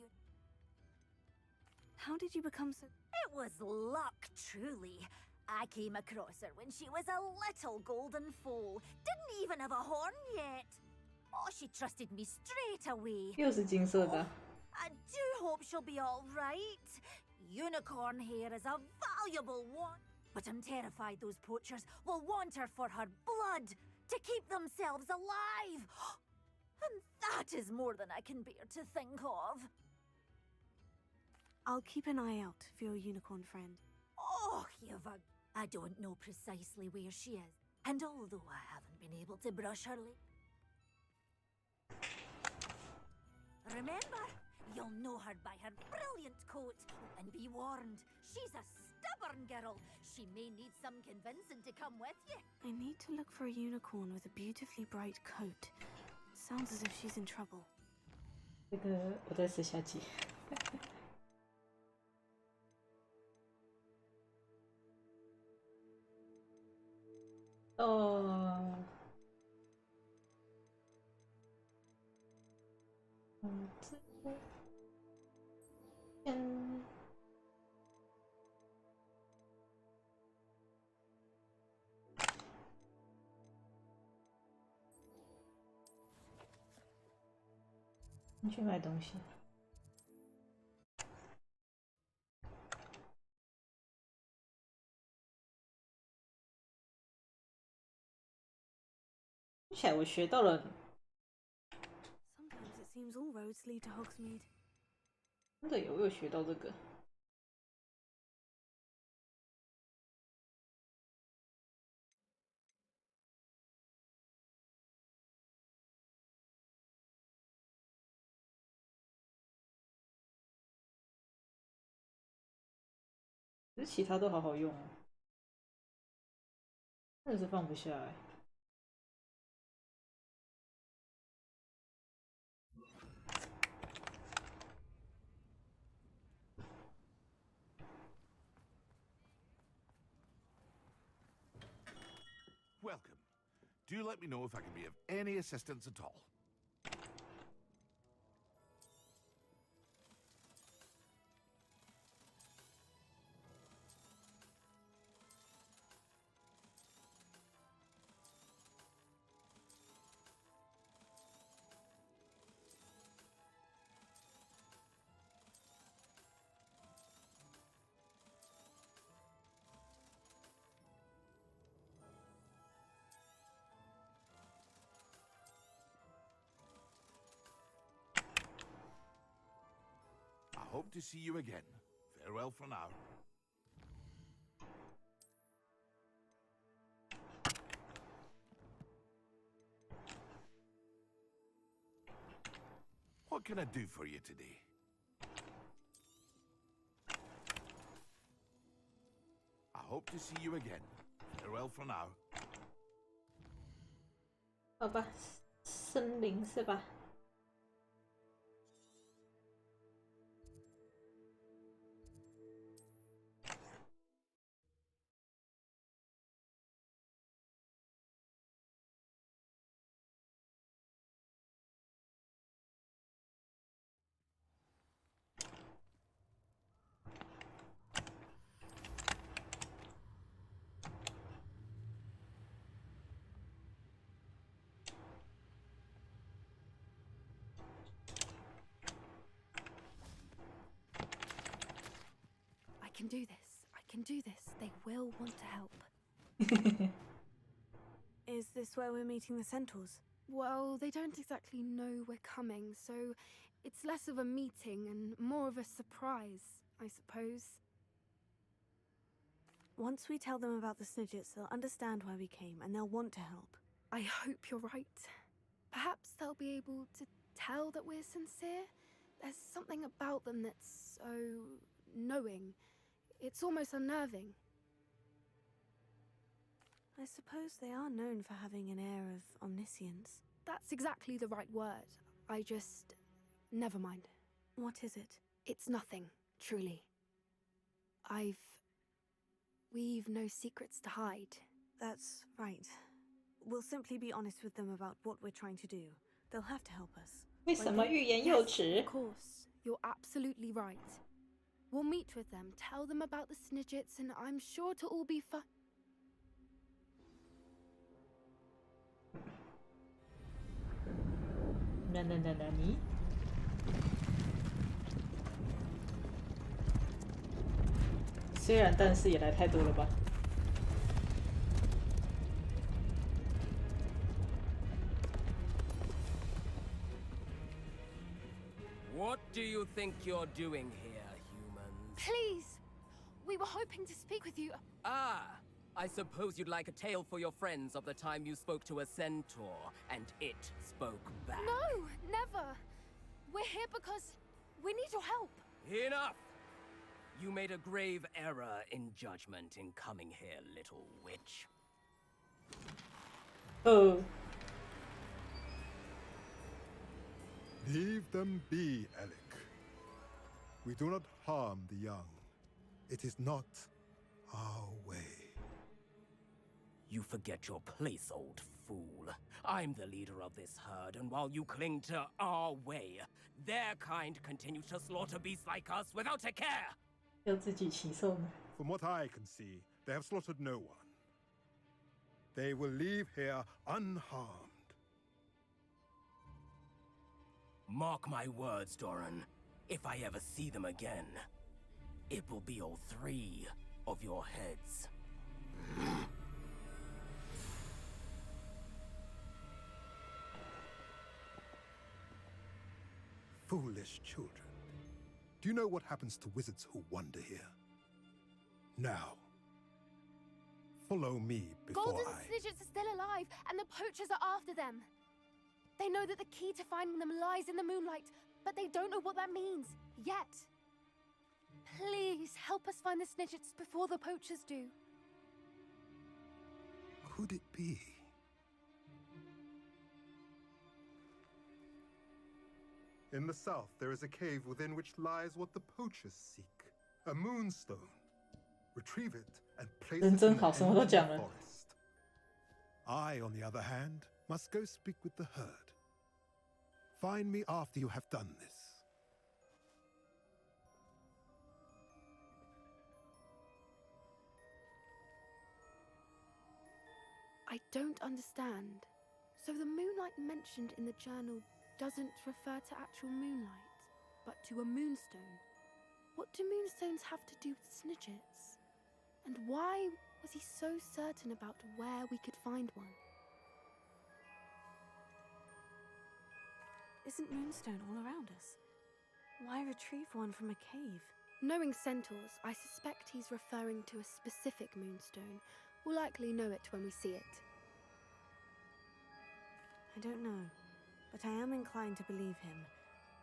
How did you become so... It was luck, truly. I came across her when she was a little golden foal. Didn't even have a horn yet. Oh, she trusted me straight away. 又是金色的。I do hope she'll be all right. Unicorn hair is a valuable one. But I'm terrified those poachers will want her for her blood to keep themselves alive. And that is more than I can bear to think of. I'll keep an eye out for your unicorn friend. Oh, I don't know precisely where she is. And although I haven't been able to brush her leg... Remember, you'll know her by her brilliant coat. And be warned, she's a stubborn girl. She may need some convincing to come with you. I need to look for a unicorn with a beautifully bright coat. Sounds as if she's in trouble. 这个我在吃下集。哦，这个，你去买东西。听起来我学到了。Sometimes it seems all roads lead to Hogsmeade. 真的有，我有学到这个。可是其他都好好用哦，真的是放不下哎。Welcome. Do let me know if I can be of any assistance at all. I hope to see you again. Farewell for now. What can I do for you today? I hope to see you again. Farewell for now. 好吧，森林是吧？ can do this. I can do this. They will want to help. Is this where we're meeting the centaurs? Well, they don't exactly know we're coming, so it's less of a meeting and more of a surprise, I suppose. Once we tell them about the Snidgets, they'll understand why we came and they'll want to help. I hope you're right. Perhaps they'll be able to tell that we're sincere. There's something about them that's so knowing. It's almost unnerving. I suppose they are known for having an air of omniscience. That's exactly the right word. I just... never mind. What is it? It's nothing, truly. We've no secrets to hide. That's right. We'll simply be honest with them about what we're trying to do. They'll have to help us. 为什么欲言又止? Of course, you're absolutely right. We'll meet with them, tell them about the Snidgets, and I'm sure to all be fine. 何虽然但是也来太多了吧。What do you think you're doing here, humans? Please! We were hoping to speak with you. Ah! I suppose you'd like a tale for your friends of the time you spoke to a centaur, and it spoke back. No! Never! We're here because we need your help. Enough! You made a grave error in judgment in coming here, little witch. Oh. Leave them be, Alec. We do not harm the young. It is not our way. You forget your place, old fool. I'm the leader of this herd, and while you cling to our way, their kind continues to slaughter beasts like us without a care! 要自己起诉呢？ From what I can see, they have slaughtered no one. They will leave here unharmed. Mark my words, Doran. If I ever see them again, it will be all 3 of your heads. Foolish children. Do you know what happens to wizards who wander here? Now, follow me before Golden Snidgets are still alive, and the poachers are after them. They know that the key to finding them lies in the moonlight, but they don't know what that means, yet. Please, help us find the Snidgets before the poachers do. Could it be? In the south, there is a cave within which lies what the poachers seek. A moonstone. Retrieve it and place it in the forest. I, on the other hand, must go speak with the herd. Find me after you have done this. I don't understand. So the moonlight mentioned in the journal doesn't refer to actual moonlight, but to a moonstone. What do moonstones have to do with Snidgets? And why was he so certain about where we could find one? Isn't moonstone all around us? Why retrieve one from a cave? Knowing centaurs, I suspect he's referring to a specific moonstone. We'll likely know it when we see it. I don't know, but I am inclined to believe him,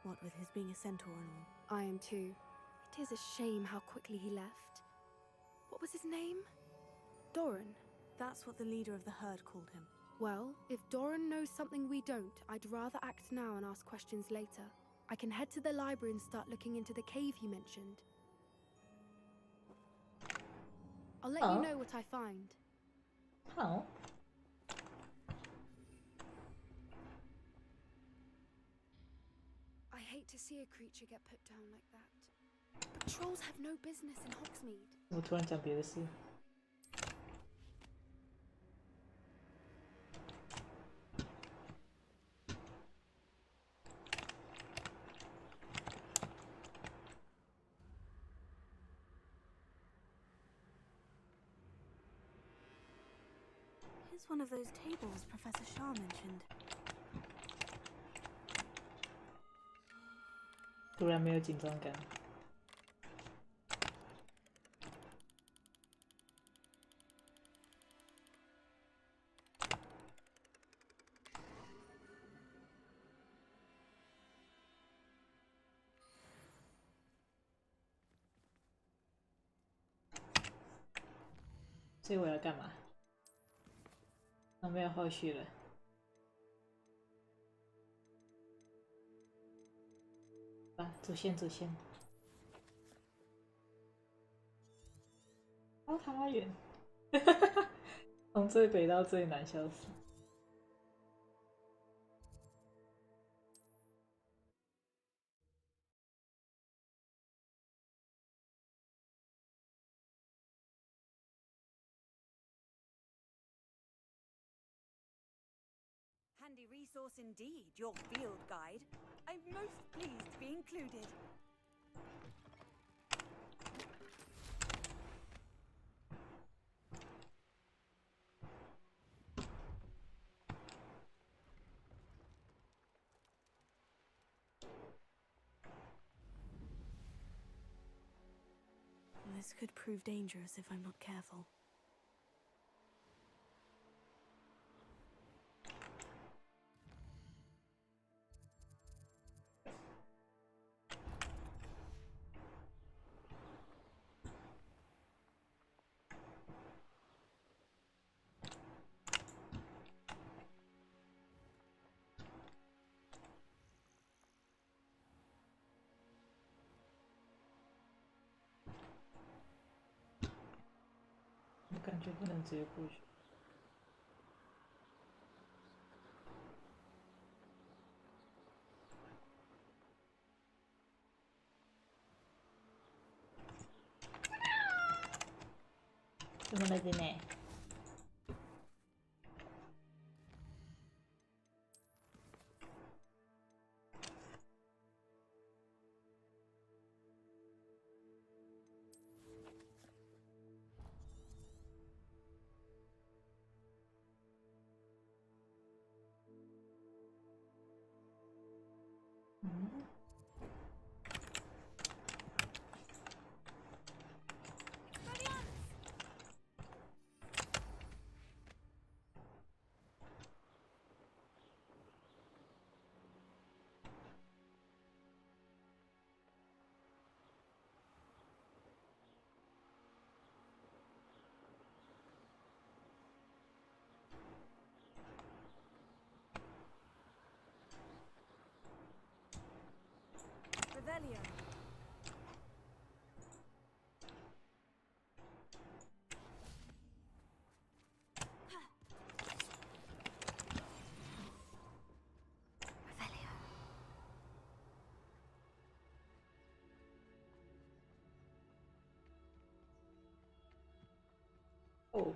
what with his being a centaur and all. I am too. It is a shame how quickly he left. What was his name? Doran. That's what the leader of the herd called him. Well, if Doran knows something we don't, I'd rather act now and ask questions later. I can head to the library and start looking into the cave you mentioned. I'll let you know what I find. Oh. I hate to see a creature get put down like that. But trolls have no business in Hogsmeade. 我突然讲别的事。Here's one of those tables Professor Shah mentioned. 突然没有紧张感。所以我要干嘛？我没有后续了。啊，主线。哦，他妈远，从最北到最南消失。Handy resource indeed, your field guide. I'm most pleased to be included. This could prove dangerous if I'm not careful.我感觉不能直接过去。怎么了，姐妹？Revelio. Oh.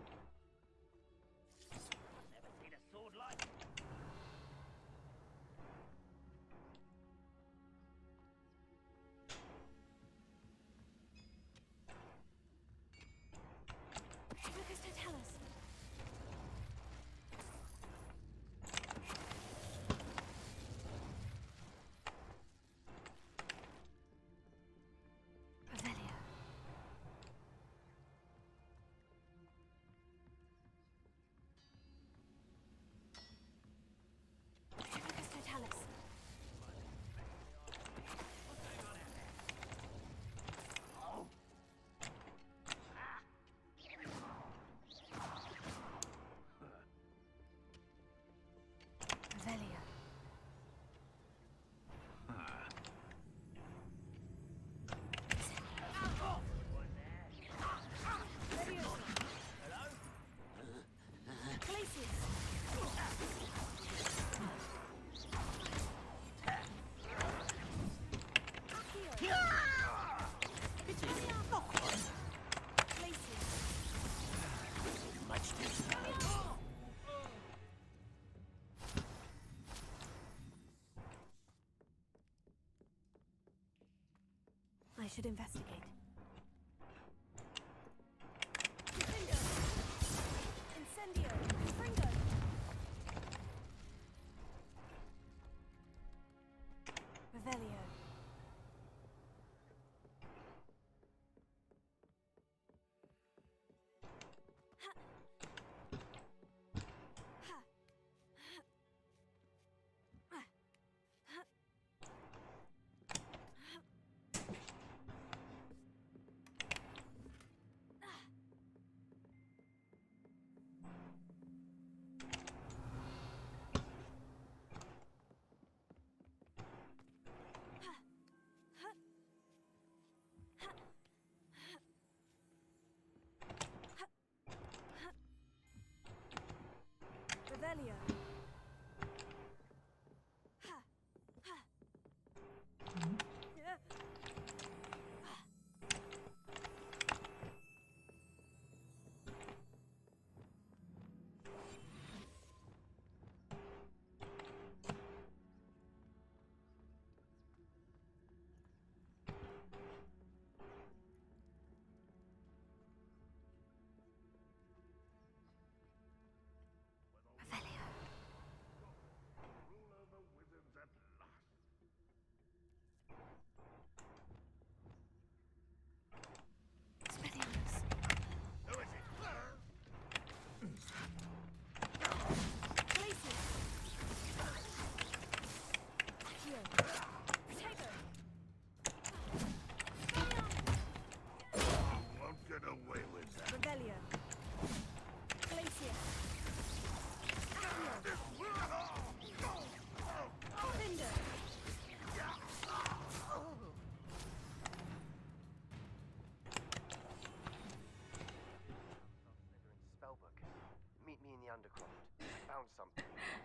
I should investigate. Incendio! Incendio! Free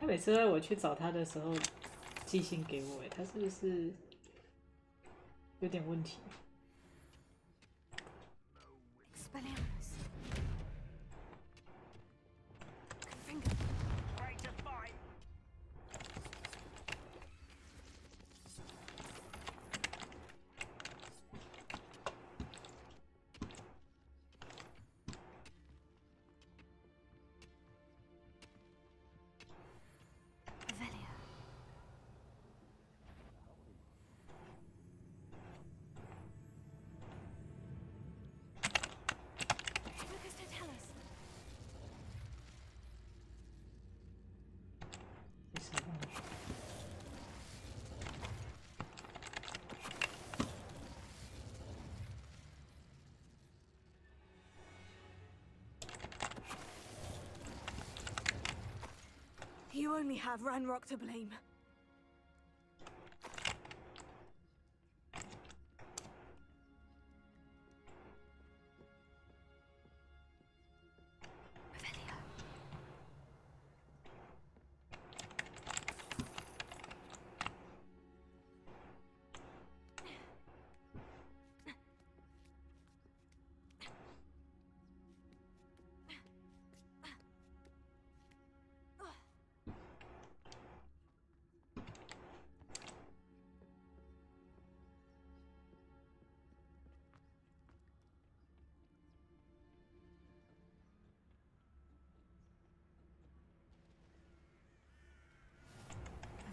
他每次在我去找他的时候寄信给我，他是不是有点问题？ You only have Ranrock to blame.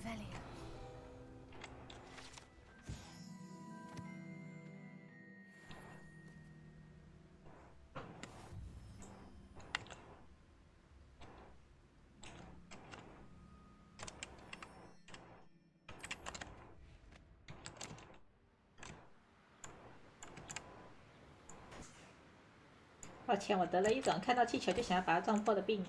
Velia. 抱歉，我得了一种看到气球就想要把它撞破的病。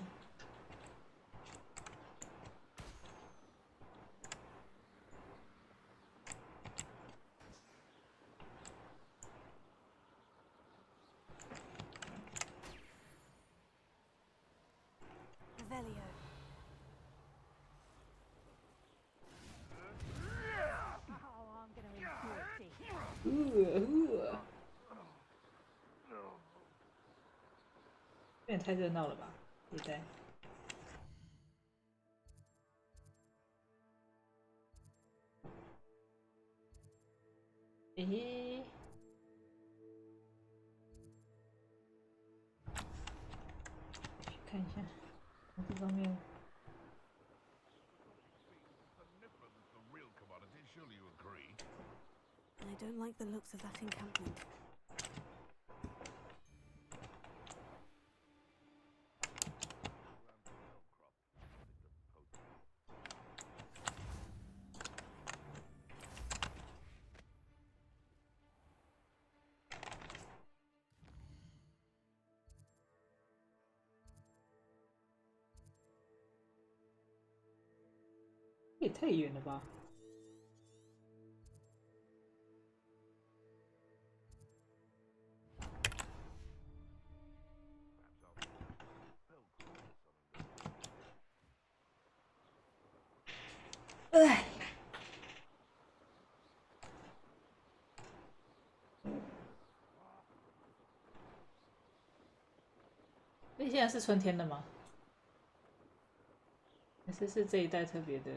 有点太热闹了吧，对不对？诶，去看一下这方面。 I don't like the looks of that encampment. 也太远了吧！ 哎，那现在是春天了吗？还是这一代特别的？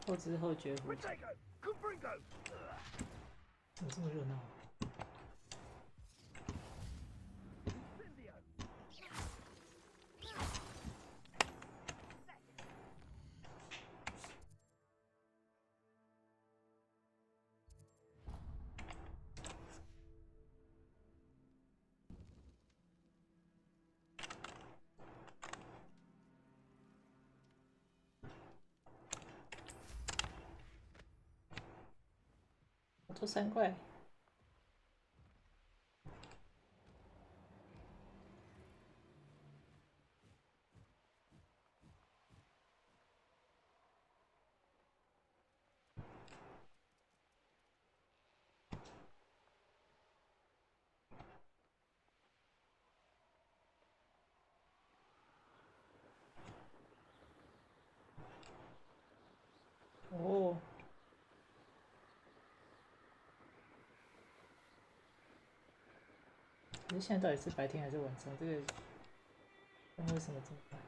后知后觉不？怎么这么热闹？ 多3块。可是现在到底是白天还是晚上？这个为什么这么办？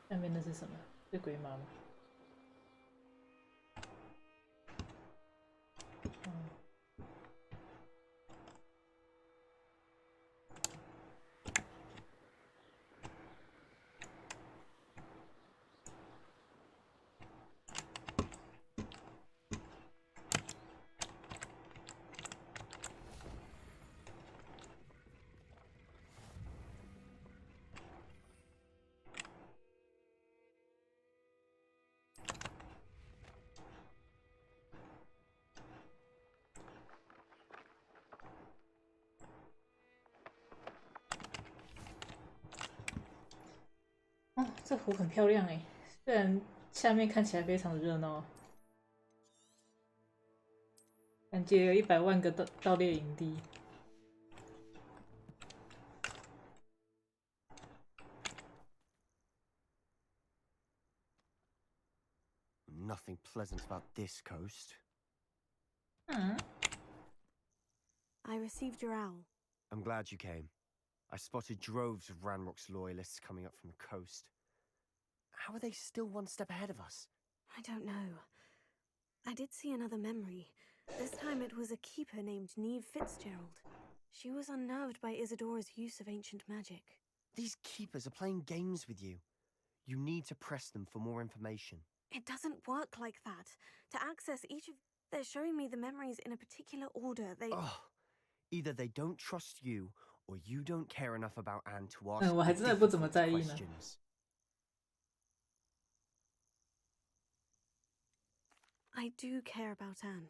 下面那是什么？是鬼马吗？哦，这湖很漂亮哎，虽然下面看起来非常热闹，感觉有100万个盗猎营地。Nothing pleasant about this coast. I received your owl. I'm glad you came. I spotted droves of Ranrock's loyalists coming up from the coast. How are they still one step ahead of us? I don't know. I did see another memory. This time it was a keeper named Neve Fitzgerald. She was unnerved by Isadora's use of ancient magic. These keepers are playing games with you. You need to press them for more information. It doesn't work like that. To access each of... They're showing me the memories in a particular order. Either they don't trust you, or you don't care enough about Anne to ask我还真的不怎么在意呢。 I do care about Anne,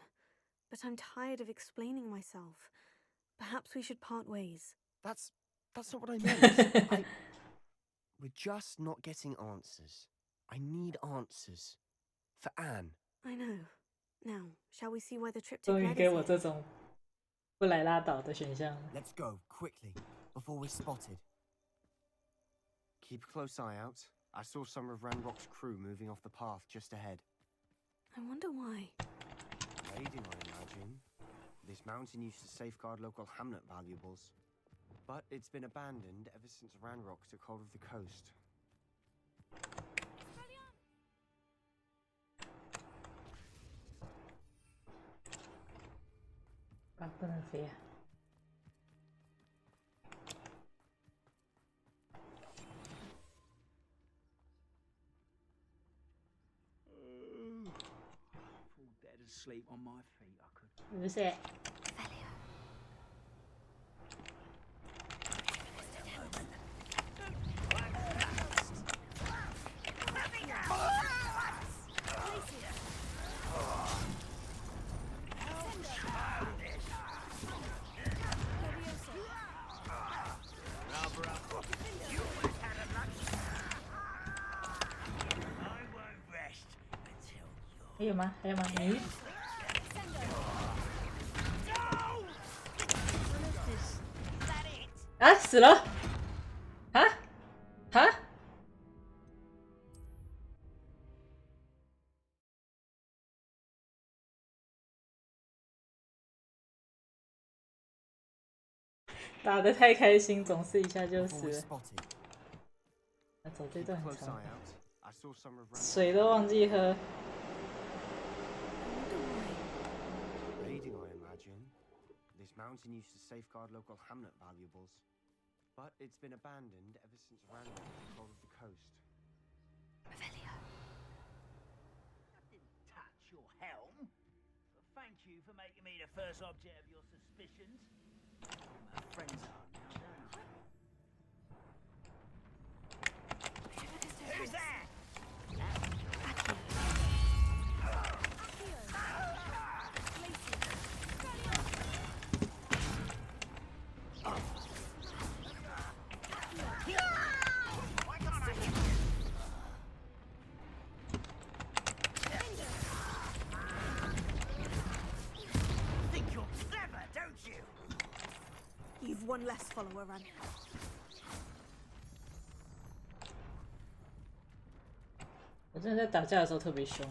but I'm tired of explaining myself. Perhaps we should part ways. That's not what I meant. We're just not getting answers. I need answers. For Anne. I know. Now, shall we see where the trip to 终于 Gred 给 is 我 headed? 这种不来拉倒的选项。 Let's go, quickly, before we're spotted. Keep a close eye out. I saw some of Ranrock's crew moving off the path just ahead. I wonder why. Raiding, I imagine. This mountain used to safeguard local hamlet valuables. But it's been abandoned ever since Ranrock took hold of the coast.不能飞啊！ Dead asleep on my feet, I could. Who's it?还有吗？还有吗？鱼？啊，死了！啊啊！打得太开心，总是一下就死了。那走这段很长，水都忘记喝。 Raiding, I imagine. This mountain used to safeguard local hamlet valuables. But it's been abandoned ever since Ranrock took hold of the coast. I didn't touch your helm. But thank you for making me the first object of your suspicions. You've one less follower, Ran. 我真的在打架的时候特别凶。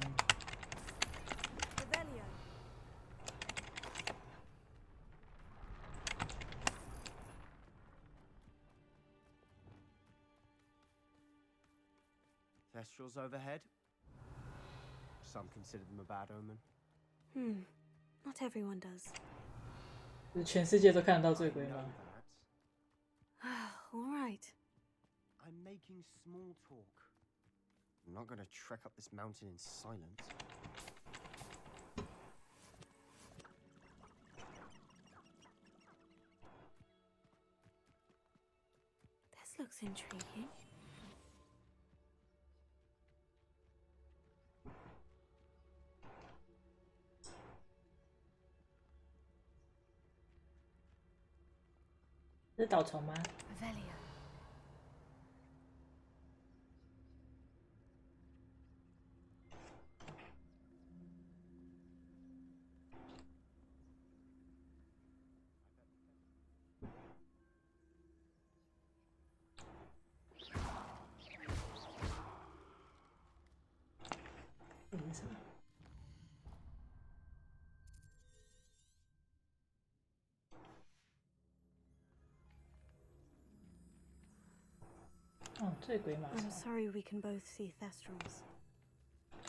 Thestrals overhead. Some consider them a bad omen. Not everyone does. 全世界都看得到醉鬼吗？ All right. I'm making small talk. I'm not going to trek up this mountain in silence. This looks intriguing. Is 导虫吗？ Velia. 醉鬼马槽。 I'm sorry we can both see Thestrals.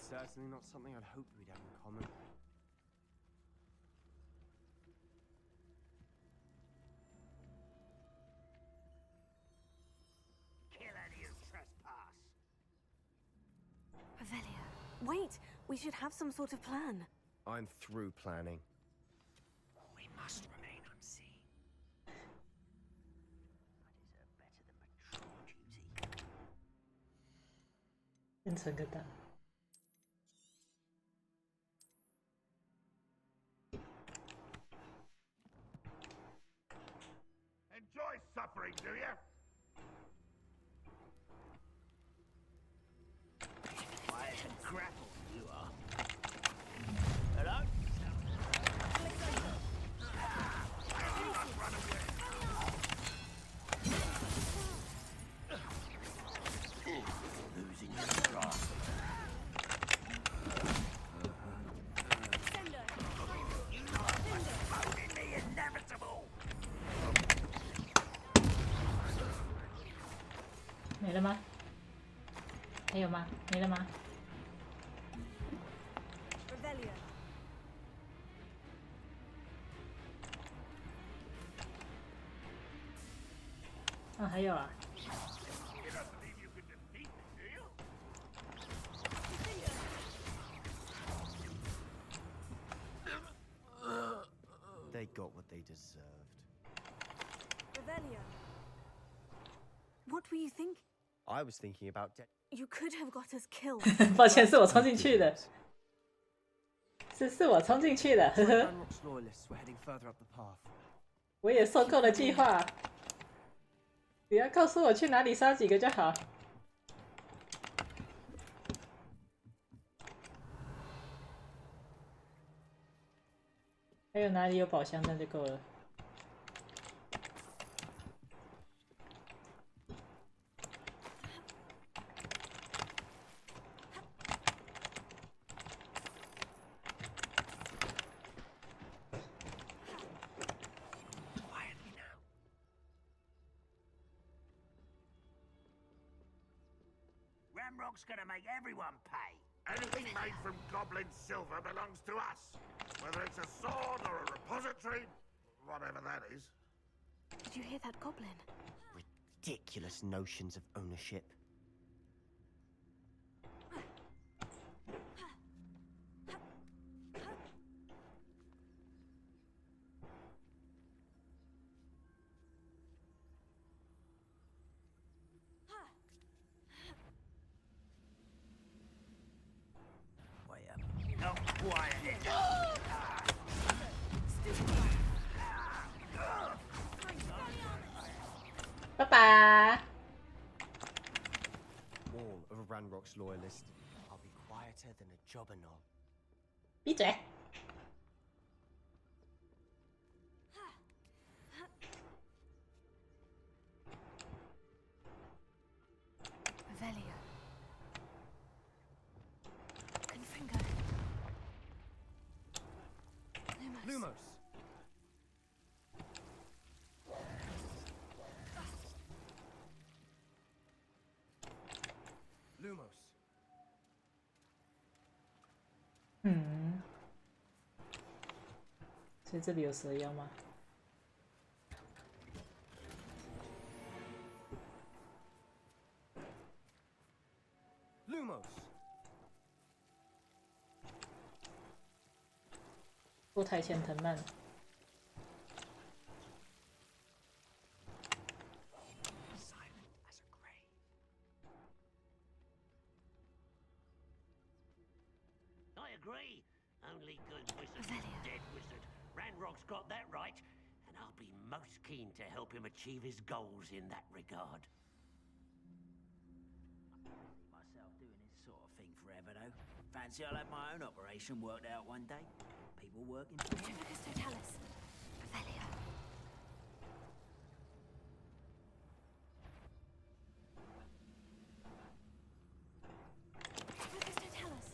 Certainly not something I'd hoped we'd have in common. Kill any who trespass. Velia, wait! We should have some sort of plan. I'm through planning. We must remain unseen. I deserve better than patrol duty. 变成个蛋。 Enjoy suffering, do you? Quiet and grapple, you are. Hello? Run away. Losing your grasp. The inevitable. 没了吗？还有吗？没了吗？ Revelio. 啊，还有啊。 They got what they deserved. Revelio. What were you thinking? I was thinking about You could have got us killed. 抱歉，是我冲进去的。是我冲进去的，呵呵。 Ranrock's loyalists were heading further up the path. 我也受够了计划，只要告诉我去哪里杀几个就好。还有哪里有宝箱那就够了。 Ramrock's gonna make everyone pay. Anything made from goblin silver belongs to us. Whether it's a sword or a repository, whatever that is. Did you hear that goblin? Ridiculous notions of ownership. 拜拜。All of Ranrock's loyalists, I'll be quieter than a jobberknoll. 闭嘴。Revelio. Confringo. Lumos. Lumos. 所以这里有蛇妖吗？ Lumos. 过台前藤蔓。 I agree. Only good wizard, dead wizard. Ranrock's got that right, and I'll be most keen to help him achieve his goals in that regard. Myself doing this sort of thing forever, though. Fancy I'll have my own operation worked out one day. People working for me. Totalis. Revelio. Totalis.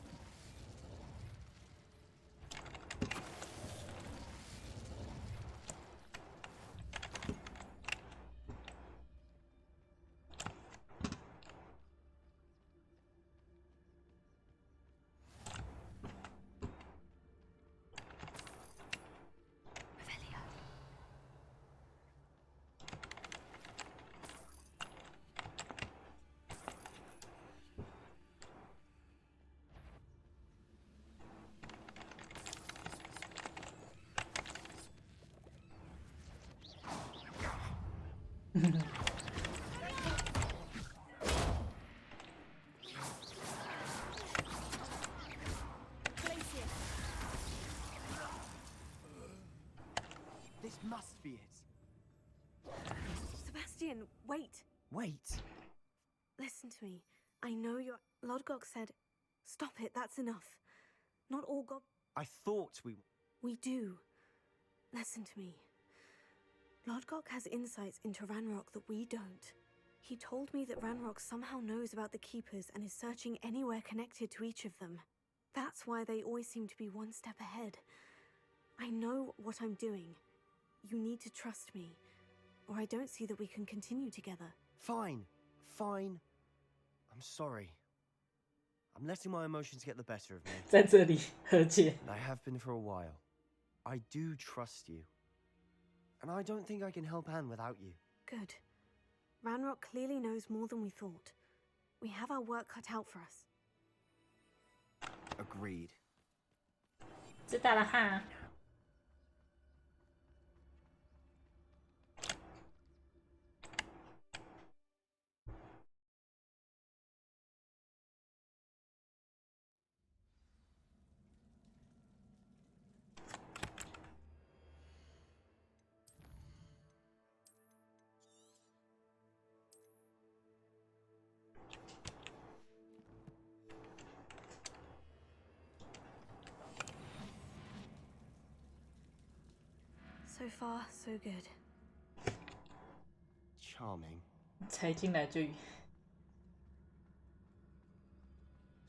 Revelio. ，This must be it. Sebastian, wait. Wait. Listen to me. I know you're. Lodgok said, "Stop it. That's enough." Not all I thought we. We do. Listen to me. Lodgok has insights into Ranrock that we don't. He told me that Ranrock somehow knows about the Keepers and is searching anywhere connected to each of them. That's why they always seem to be one step ahead. I know what I'm doing. You need to trust me, or I don't see that we can continue together. Fine. Fine. I'm sorry. I'm letting my emotions get the better of me. 在这里和解。 And I have been for a while. I do trust you. And I don't think I can help Anne without you. Good. Ranrock clearly knows more than we thought. We have our work cut out for us. Agreed. 知道了哈。So far, so good. Charming. 才进来就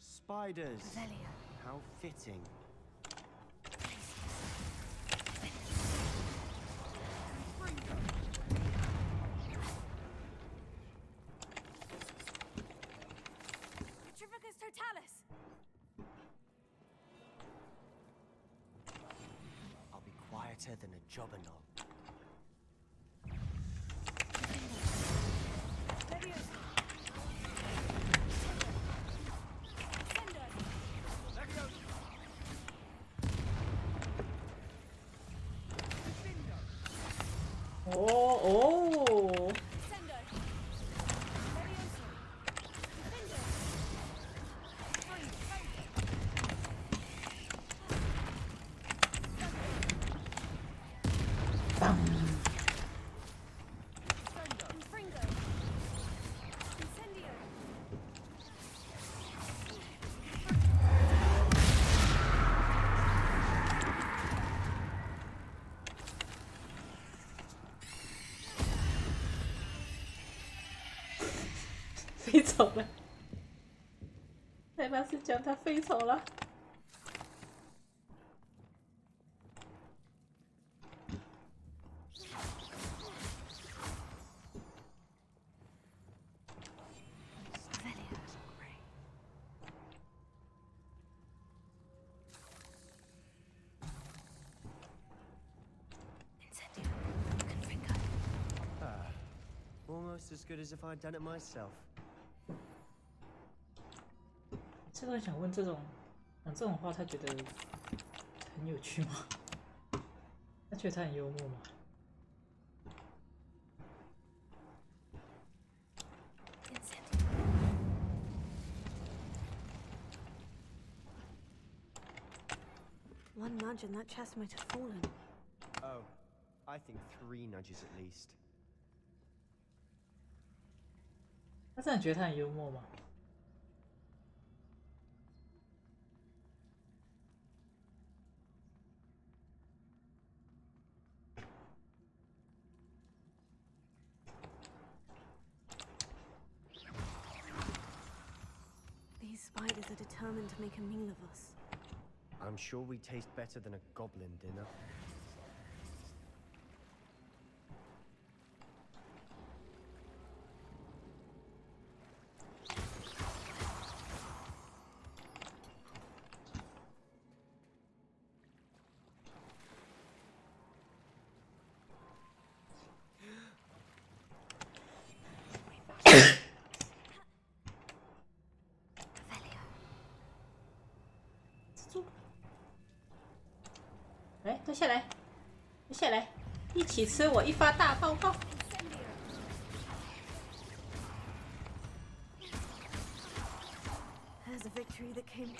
Spiders. Revelio. How fitting. Trivicus Totalis! I'll be quieter than a jobberknoll. Oh. 飞走了。代码是讲它飞走了。Almost as good as if I'd done it myself. 这个想问这种讲这种话，他觉得很有趣吗？他觉得他很幽默吗？ One nudge and that chest might have fallen. Oh, I think 3 nudges at least. 他真的觉得他很幽默吗？ These spiders are determined to make a meal of us. I'm sure we taste better than a goblin dinner.蜘蛛，来，蹲下来，蹲下来，一起吃我一发大爆爆。 There's a victory that came.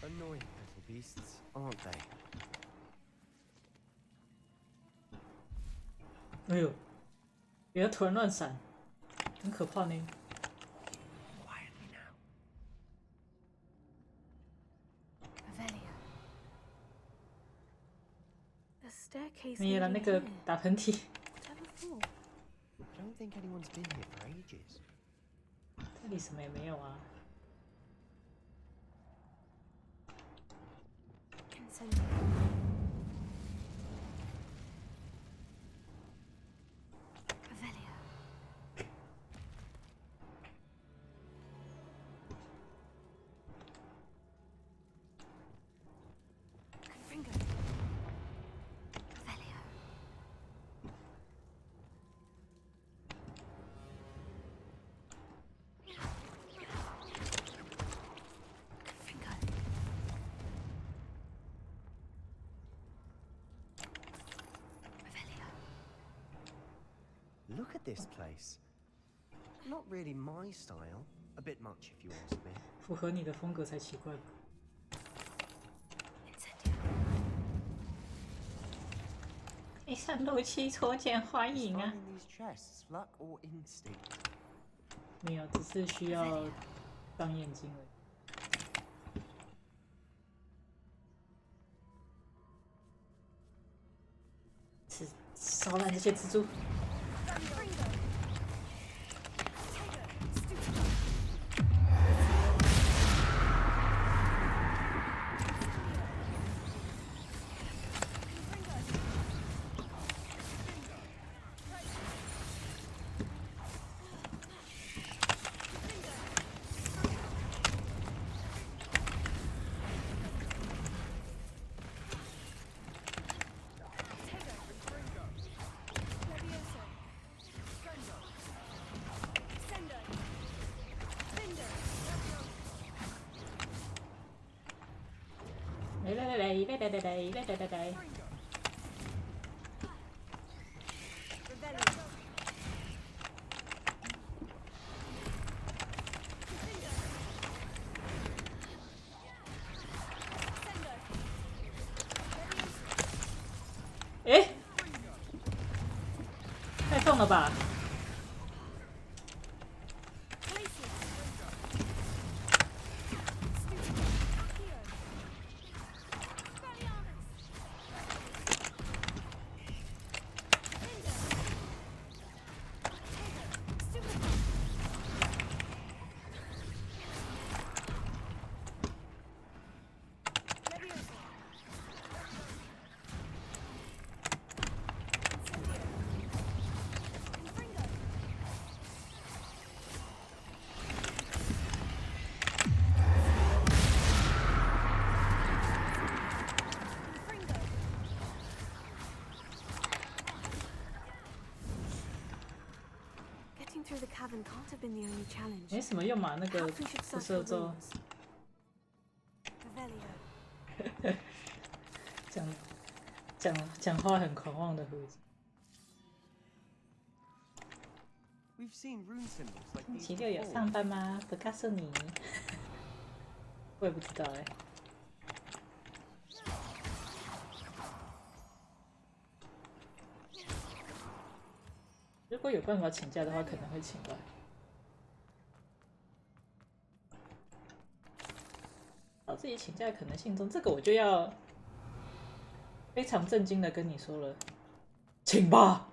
Annoying little beasts, aren't they? 哎呦，不要突然乱闪，很可怕呢。 Quietly now. The staircase. 没有了，那个打喷嚏。 Don't think anyone's been here for ages. 这里什么也没有啊。 Look at this place. Not really my style. A bit much, if you ask me. 符合你的风格才奇怪吧？一身怒气，初见花影啊！ Finding these chests, luck or instinct? 没有，只是需要当眼睛而已。烧烂这些蜘蛛。 来。 Send 动了吧？Through the cavern can't have been the only challenge. 没什么用嘛，那个不射咒。讲话很狂妄的胡子。星期六有上班吗？不告诉你。我也不知道哎。如果有办法请假的话，可能会请吧。找自己请假的可能性中，这个我就要非常震惊的跟你说了，请吧。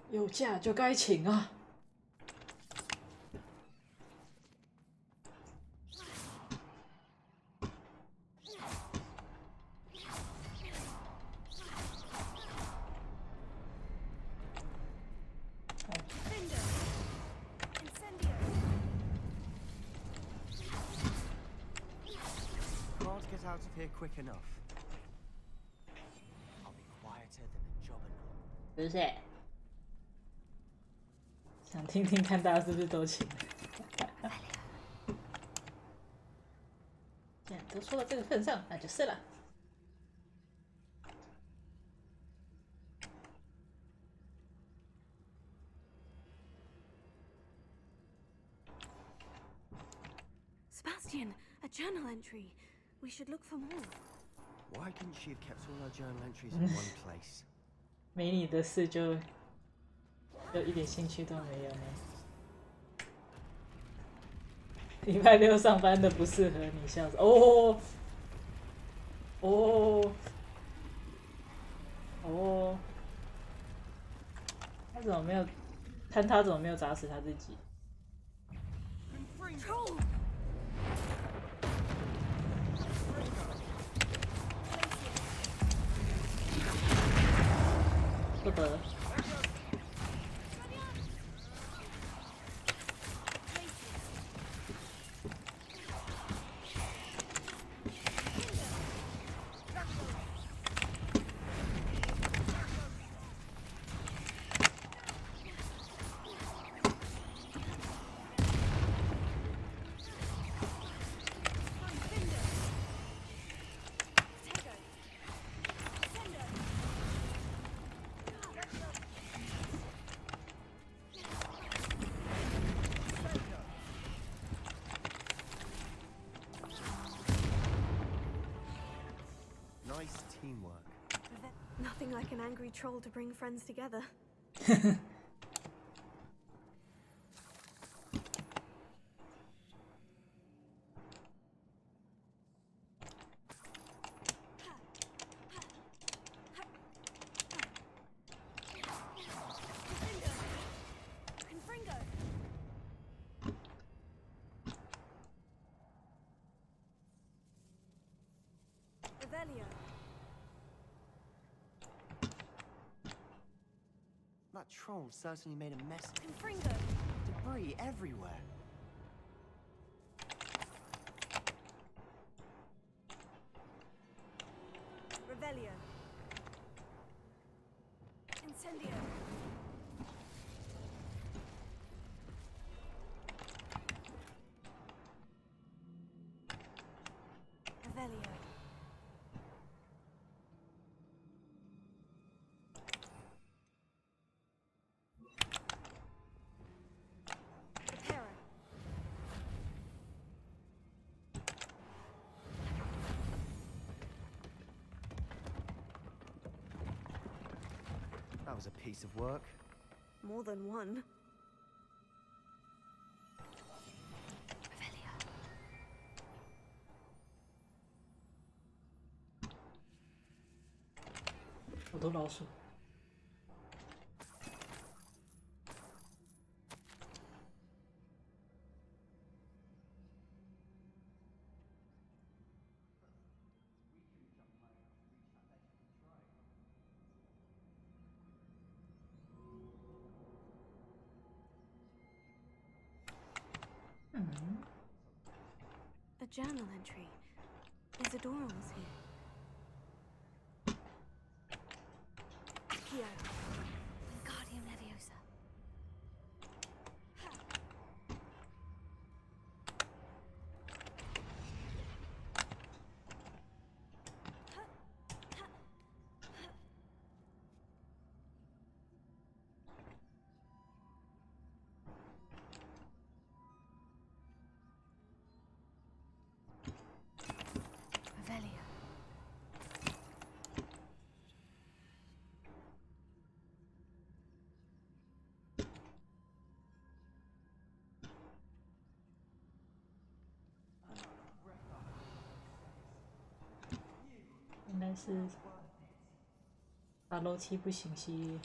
有假就该请啊。Out of here quick enough. I'll be quieter than a jobberknoll. 不是，想听听看大家是不是都请了。既然都说到这个份上，那就是了。Sebastian, a journal entry. We should look for more. Why couldn't she have kept all her journal entries in one place? 没你的事就一点兴趣都没有呢。礼拜六上班的不适合你，笑死！哦哦哦，他怎么没有？看他怎么没有砸死他自己？不得。Nothing like an angry troll to bring friends together. That troll certainly made a mess. Debris everywhere. Revelio. Incendio. Revelio. was a piece of work. More than one. Revelia. 好多老鼠。A journal entry. Isadora was here. Accio. Wingardium Leviosa. Revelia.应该是打楼梯不行系列。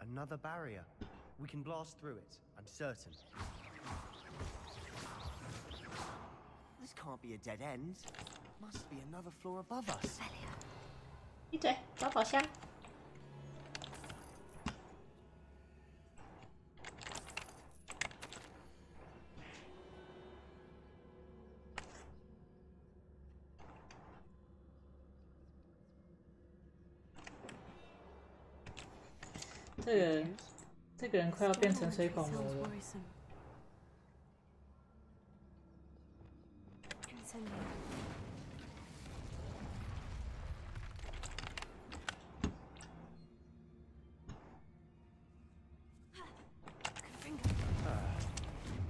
Another barrier. We can blast through it, I'm certain. This can't be a dead end. Must be another floor above us. 闭嘴，找宝箱。这个人快要变成水管魔了。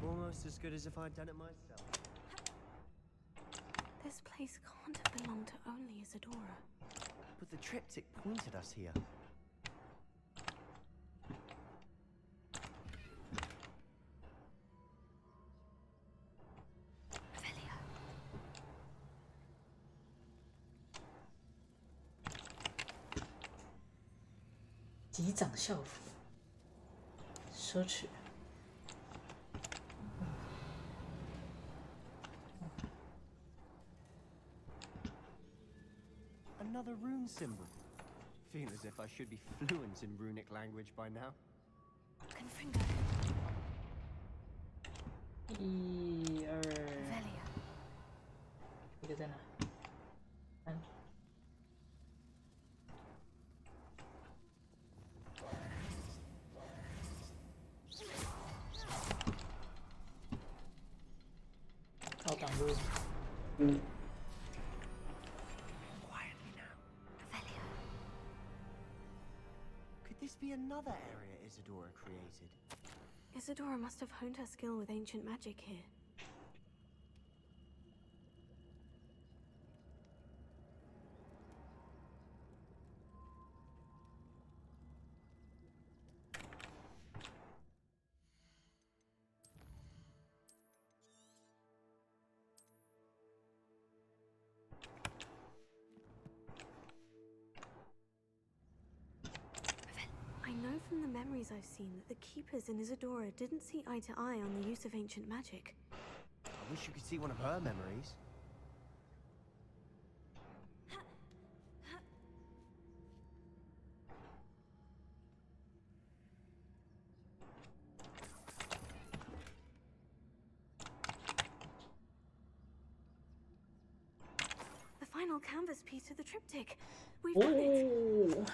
Almost as good as if I'd done it myself. This place can't have belonged to only Isadora. But the triptych pointed us here. Revelia. 级长校服，奢侈。Another rune symbol. Feel as if I should be fluent in runic language by now. Confringo. 1、2。Revelia. 一个在哪？3。靠挡路。Could this be another area Isadora created? Isadora must have honed her skill with ancient magic here. I know from the memories I've seen that the keepers in Isadora didn't see eye to eye on the use of ancient magic. I wish you could see one of her memories. The final canvas piece of the triptych. We've done it.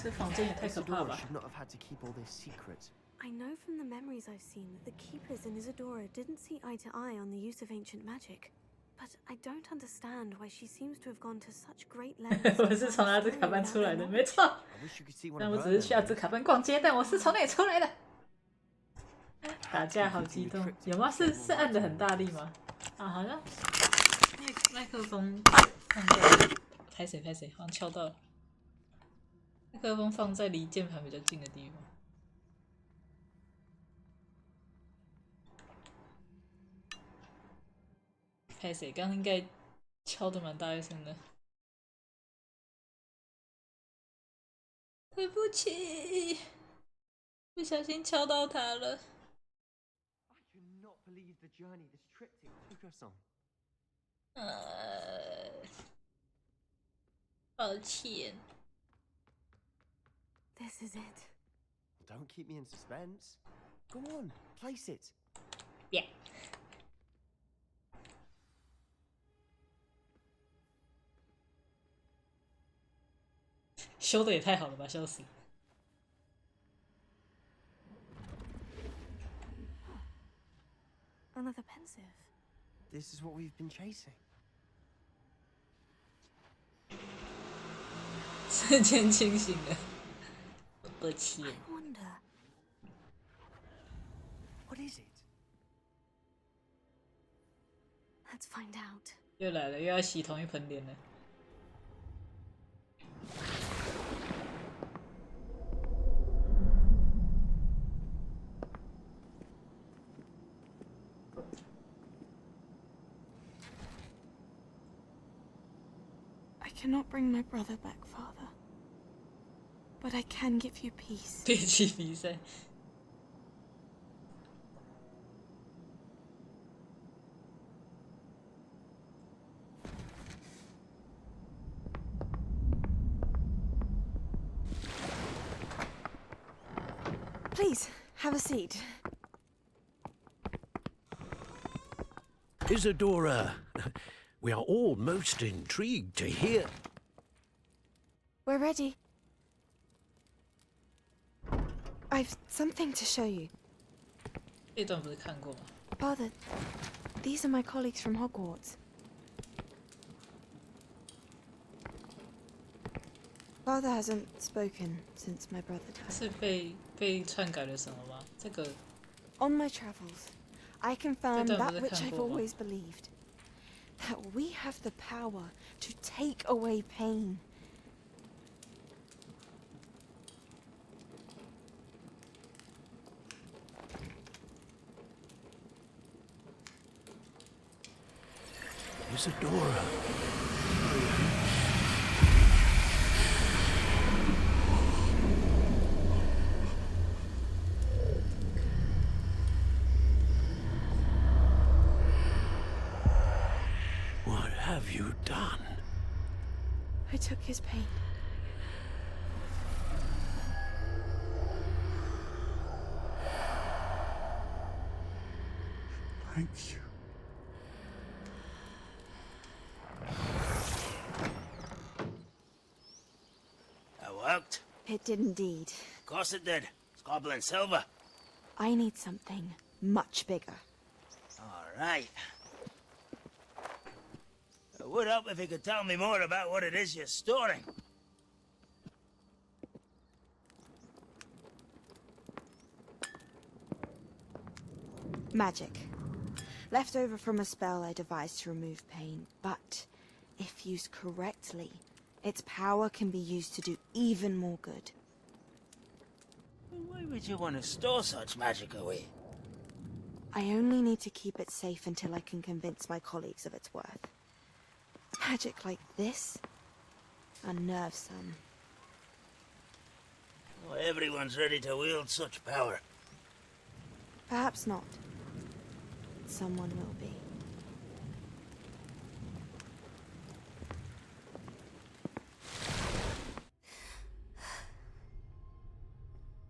这房间也太可怕了吧 Isadora should not have had to keep all this secret. I know from the memories I've seen that the keepers in Isadora didn't see eye to eye on the use of ancient magic. But I don't understand why she seems to have gone to such great lengths. 我是从阿兹卡班出来的，没错。但我只是去阿兹卡班逛街，但我是从那里出来的。打架好激动，有吗？是按的很大力吗？啊，好像麦克风放在，拍谁，好像敲到了。麦克风放在离键盘比较近的地方。拍谁？刚刚应该敲的蛮大一声的。对不起，不小心敲到他了。I cannot believe the journey this triptych took us on. 抱歉。This is it. Don't keep me in suspense. Go on, place it. Yeah. 修的也太好了吧，笑死！ Another pensive. This is what we've been chasing. 瞬间清醒了，抱歉。I wonder. What is it? Let's find out. 又来了，又要洗同一盆脸了。 I cannot bring my brother back, Father. But I can give you peace. 憋气比赛。Please, have a seat. Isadora, we are all most intrigued to hear. We're ready. I've something to show you. 这段不是看过吗？ Father, these are my colleagues from Hogwarts. Father hasn't spoken since my brother died. 是被篡改了什么吗？这个 On my travels, I confirmed that which I've always believed. That we have the power to take away pain. Isadora. What have you done? I took his pain. Thank you. That worked. It did indeed. Of course it did. It's goblin silver. I need something much bigger. All right. It would help if you could tell me more about what it is you're storing. Magic. Left over from a spell I devised to remove pain, but if used correctly, its power can be used to do even more good. Why would you want to store such magic away? I only need to keep it safe until I can convince my colleagues of its worth. Magic like this unnerves some. Well, everyone's ready to wield such power. Perhaps not. Someone will be.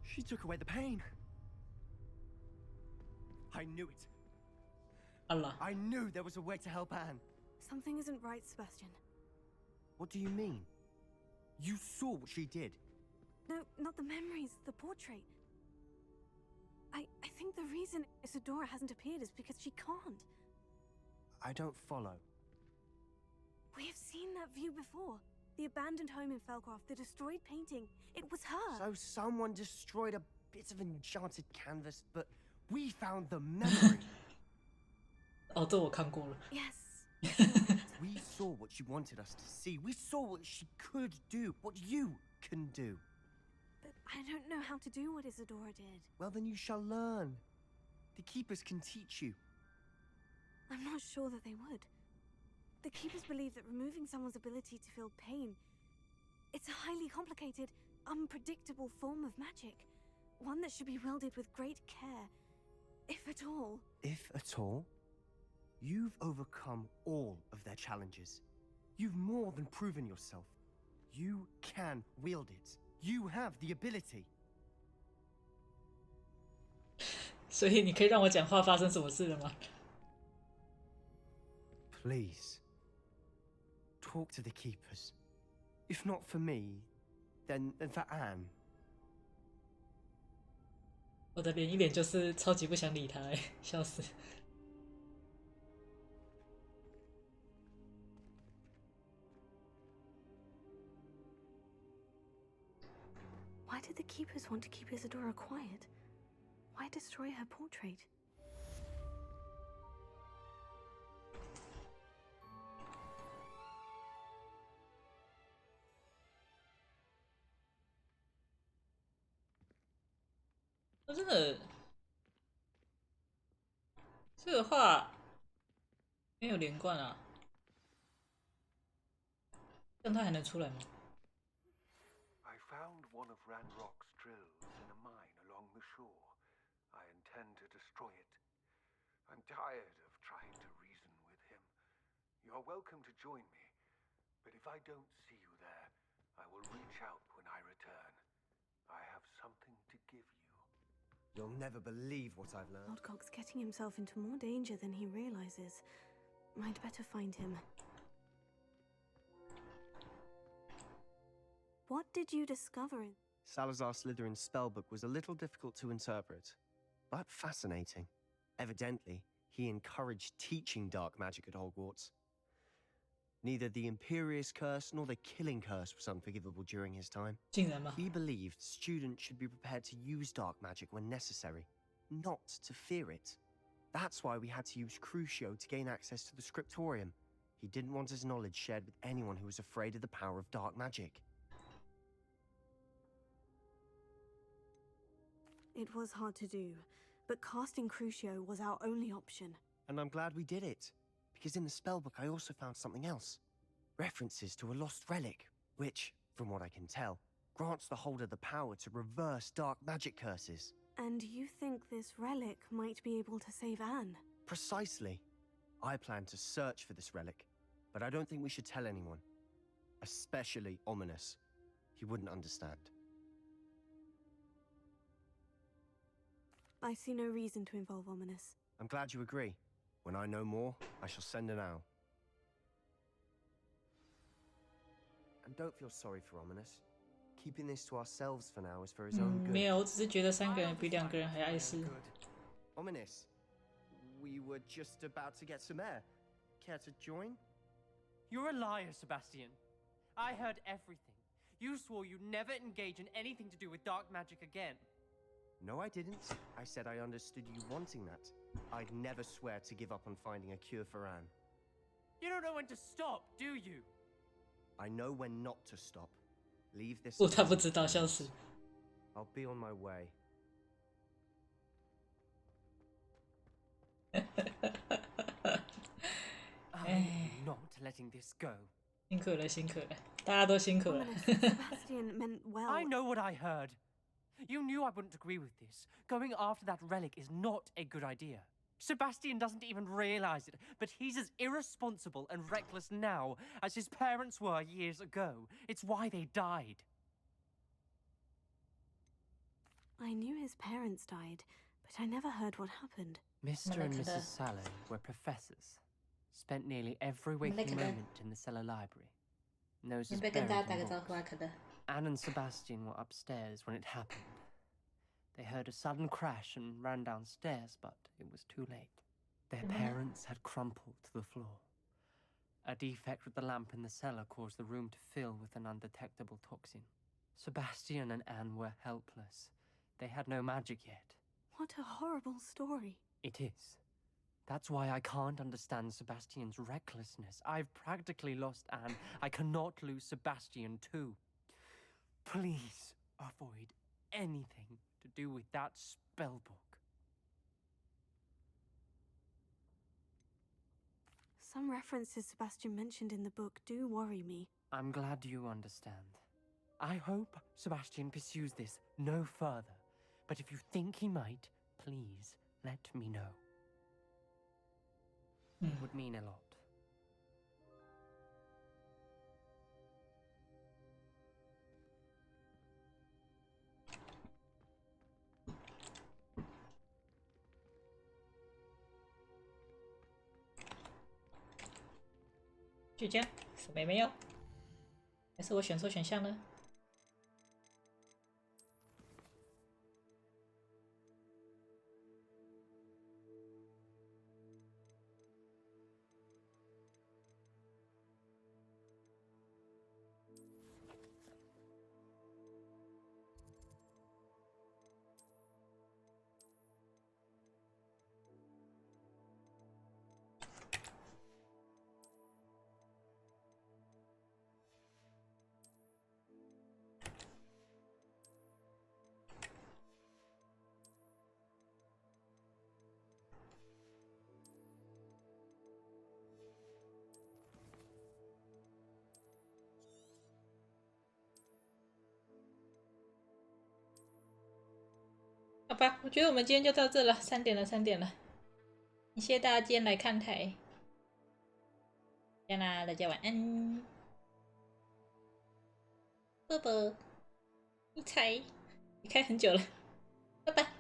She took away the pain. I knew it. Allah. I knew there was a way to help Anne. Something isn't right, Sebastian. What do you mean? You saw what she did. No, not the memories, the portrait. I think the reason Isadora hasn't appeared is because she can't. I don't follow. We have seen that view before. The abandoned home in Felcroft, the destroyed painting. It was her. So someone destroyed a bit of enchanted canvas, but we found the memory. 哦，这我看过了。 Yes. We saw what she wanted us to see. We saw what she could do, what you can do. But I don't know how to do what Isadora did. Well, then you shall learn. The Keepers can teach you. I'm not sure that they would. The Keepers believe that removing someone's ability to feel pain, it's a highly complicated, unpredictable form of magic. One that should be wielded with great care, if at all. If at all? You've overcome all of their challenges. You've more than proven yourself. You can wield it. You have the ability. 所以你可以让我讲话发生什么事了吗？ Please. Talk to the Keepers. If not for me, then for Anne. 我的脸一脸就是超级不想理他，笑死。 Why did the Keepers want to keep Isadora quiet? Why destroy her portrait?我真的，这个话没有连贯啊，这样他还能出来吗？ I found one of Ranrock's drills in a mine along the shore. I intend to destroy it. I'm tired of trying to reason with him. You're welcome to join me, but if I don't see you there, I will reach out when I return. I have something to give you. You'll never believe what I've learned. Lordcock's getting himself into more danger than he realizes. I'd better find him. What did you discover in... Salazar Slytherin's spellbook was a little difficult to interpret, but fascinating. Evidently, he encouraged teaching dark magic at Hogwarts. Neither the Imperious Curse nor the Killing Curse was unforgivable during his time. He believed students should be prepared to use dark magic when necessary, not to fear it. That's why we had to use Crucio to gain access to the Scriptorium. He didn't want his knowledge shared with anyone who was afraid of the power of dark magic. It was hard to do, but casting Crucio was our only option. And I'm glad we did it, because in the spellbook I also found something else. References to a lost relic, which, from what I can tell, grants the holder the power to reverse dark magic curses. And you think this relic might be able to save Anne? Precisely. I plan to search for this relic, but I don't think we should tell anyone. Especially Ominous. He wouldn't understand. I see no reason to involve Ominous. I'm glad you agree. When I know more, I shall send an owl. And don't feel sorry for Ominous. Keeping this to ourselves for now is for his own good. 没有，我只是觉得3个人比2个人还碍事。 Ominous, we were just about to get some air. Care to join? You're a liar, Sebastian. I heard everything. You swore you'd never engage in anything to do with dark magic again. No, I didn't. I said I understood you wanting that. I'd never swear to give up on finding a cure for Anne. You don't know when to stop, do you? I know when not to stop. Leave this. 他不知道，笑死。 I'll be on my way. I'm not letting this go. 辛苦了，辛苦了，大家都辛苦了。 Sebastian meant well. I know what I heard. You knew I wouldn't agree with this. Going after that relic is not a good idea. Sebastian doesn't even realize it, but he's as irresponsible and reckless now as his parents were years ago. It's why they died. I knew his parents died, but I never heard what happened. Mr. and Mrs. Sallow were professors. Spent nearly every waking moment in the cellar library. Noses buried in books. Anne and Sebastian were upstairs when it happened. They heard a sudden crash and ran downstairs, but it was too late. Their parents had crumpled to the floor. A defect with the lamp in the cellar caused the room to fill with an undetectable toxin. Sebastian and Anne were helpless. They had no magic yet. What a horrible story. It is. That's why I can't understand Sebastian's recklessness. I've practically lost Anne. I cannot lose Sebastian too. Please avoid anything to do with that spell book. Some references Sebastian mentioned in the book do worry me. I'm glad you understand. I hope Sebastian pursues this no further. But if you think he might, please let me know. It would mean a lot.就这样，什么也没有，还是我选错选项了？好吧，我觉得我们今天就到这了，3点了，3点了。谢谢大家今天来看台，这样啦，大家晚安，啵啵，你猜，你开很久了，拜拜。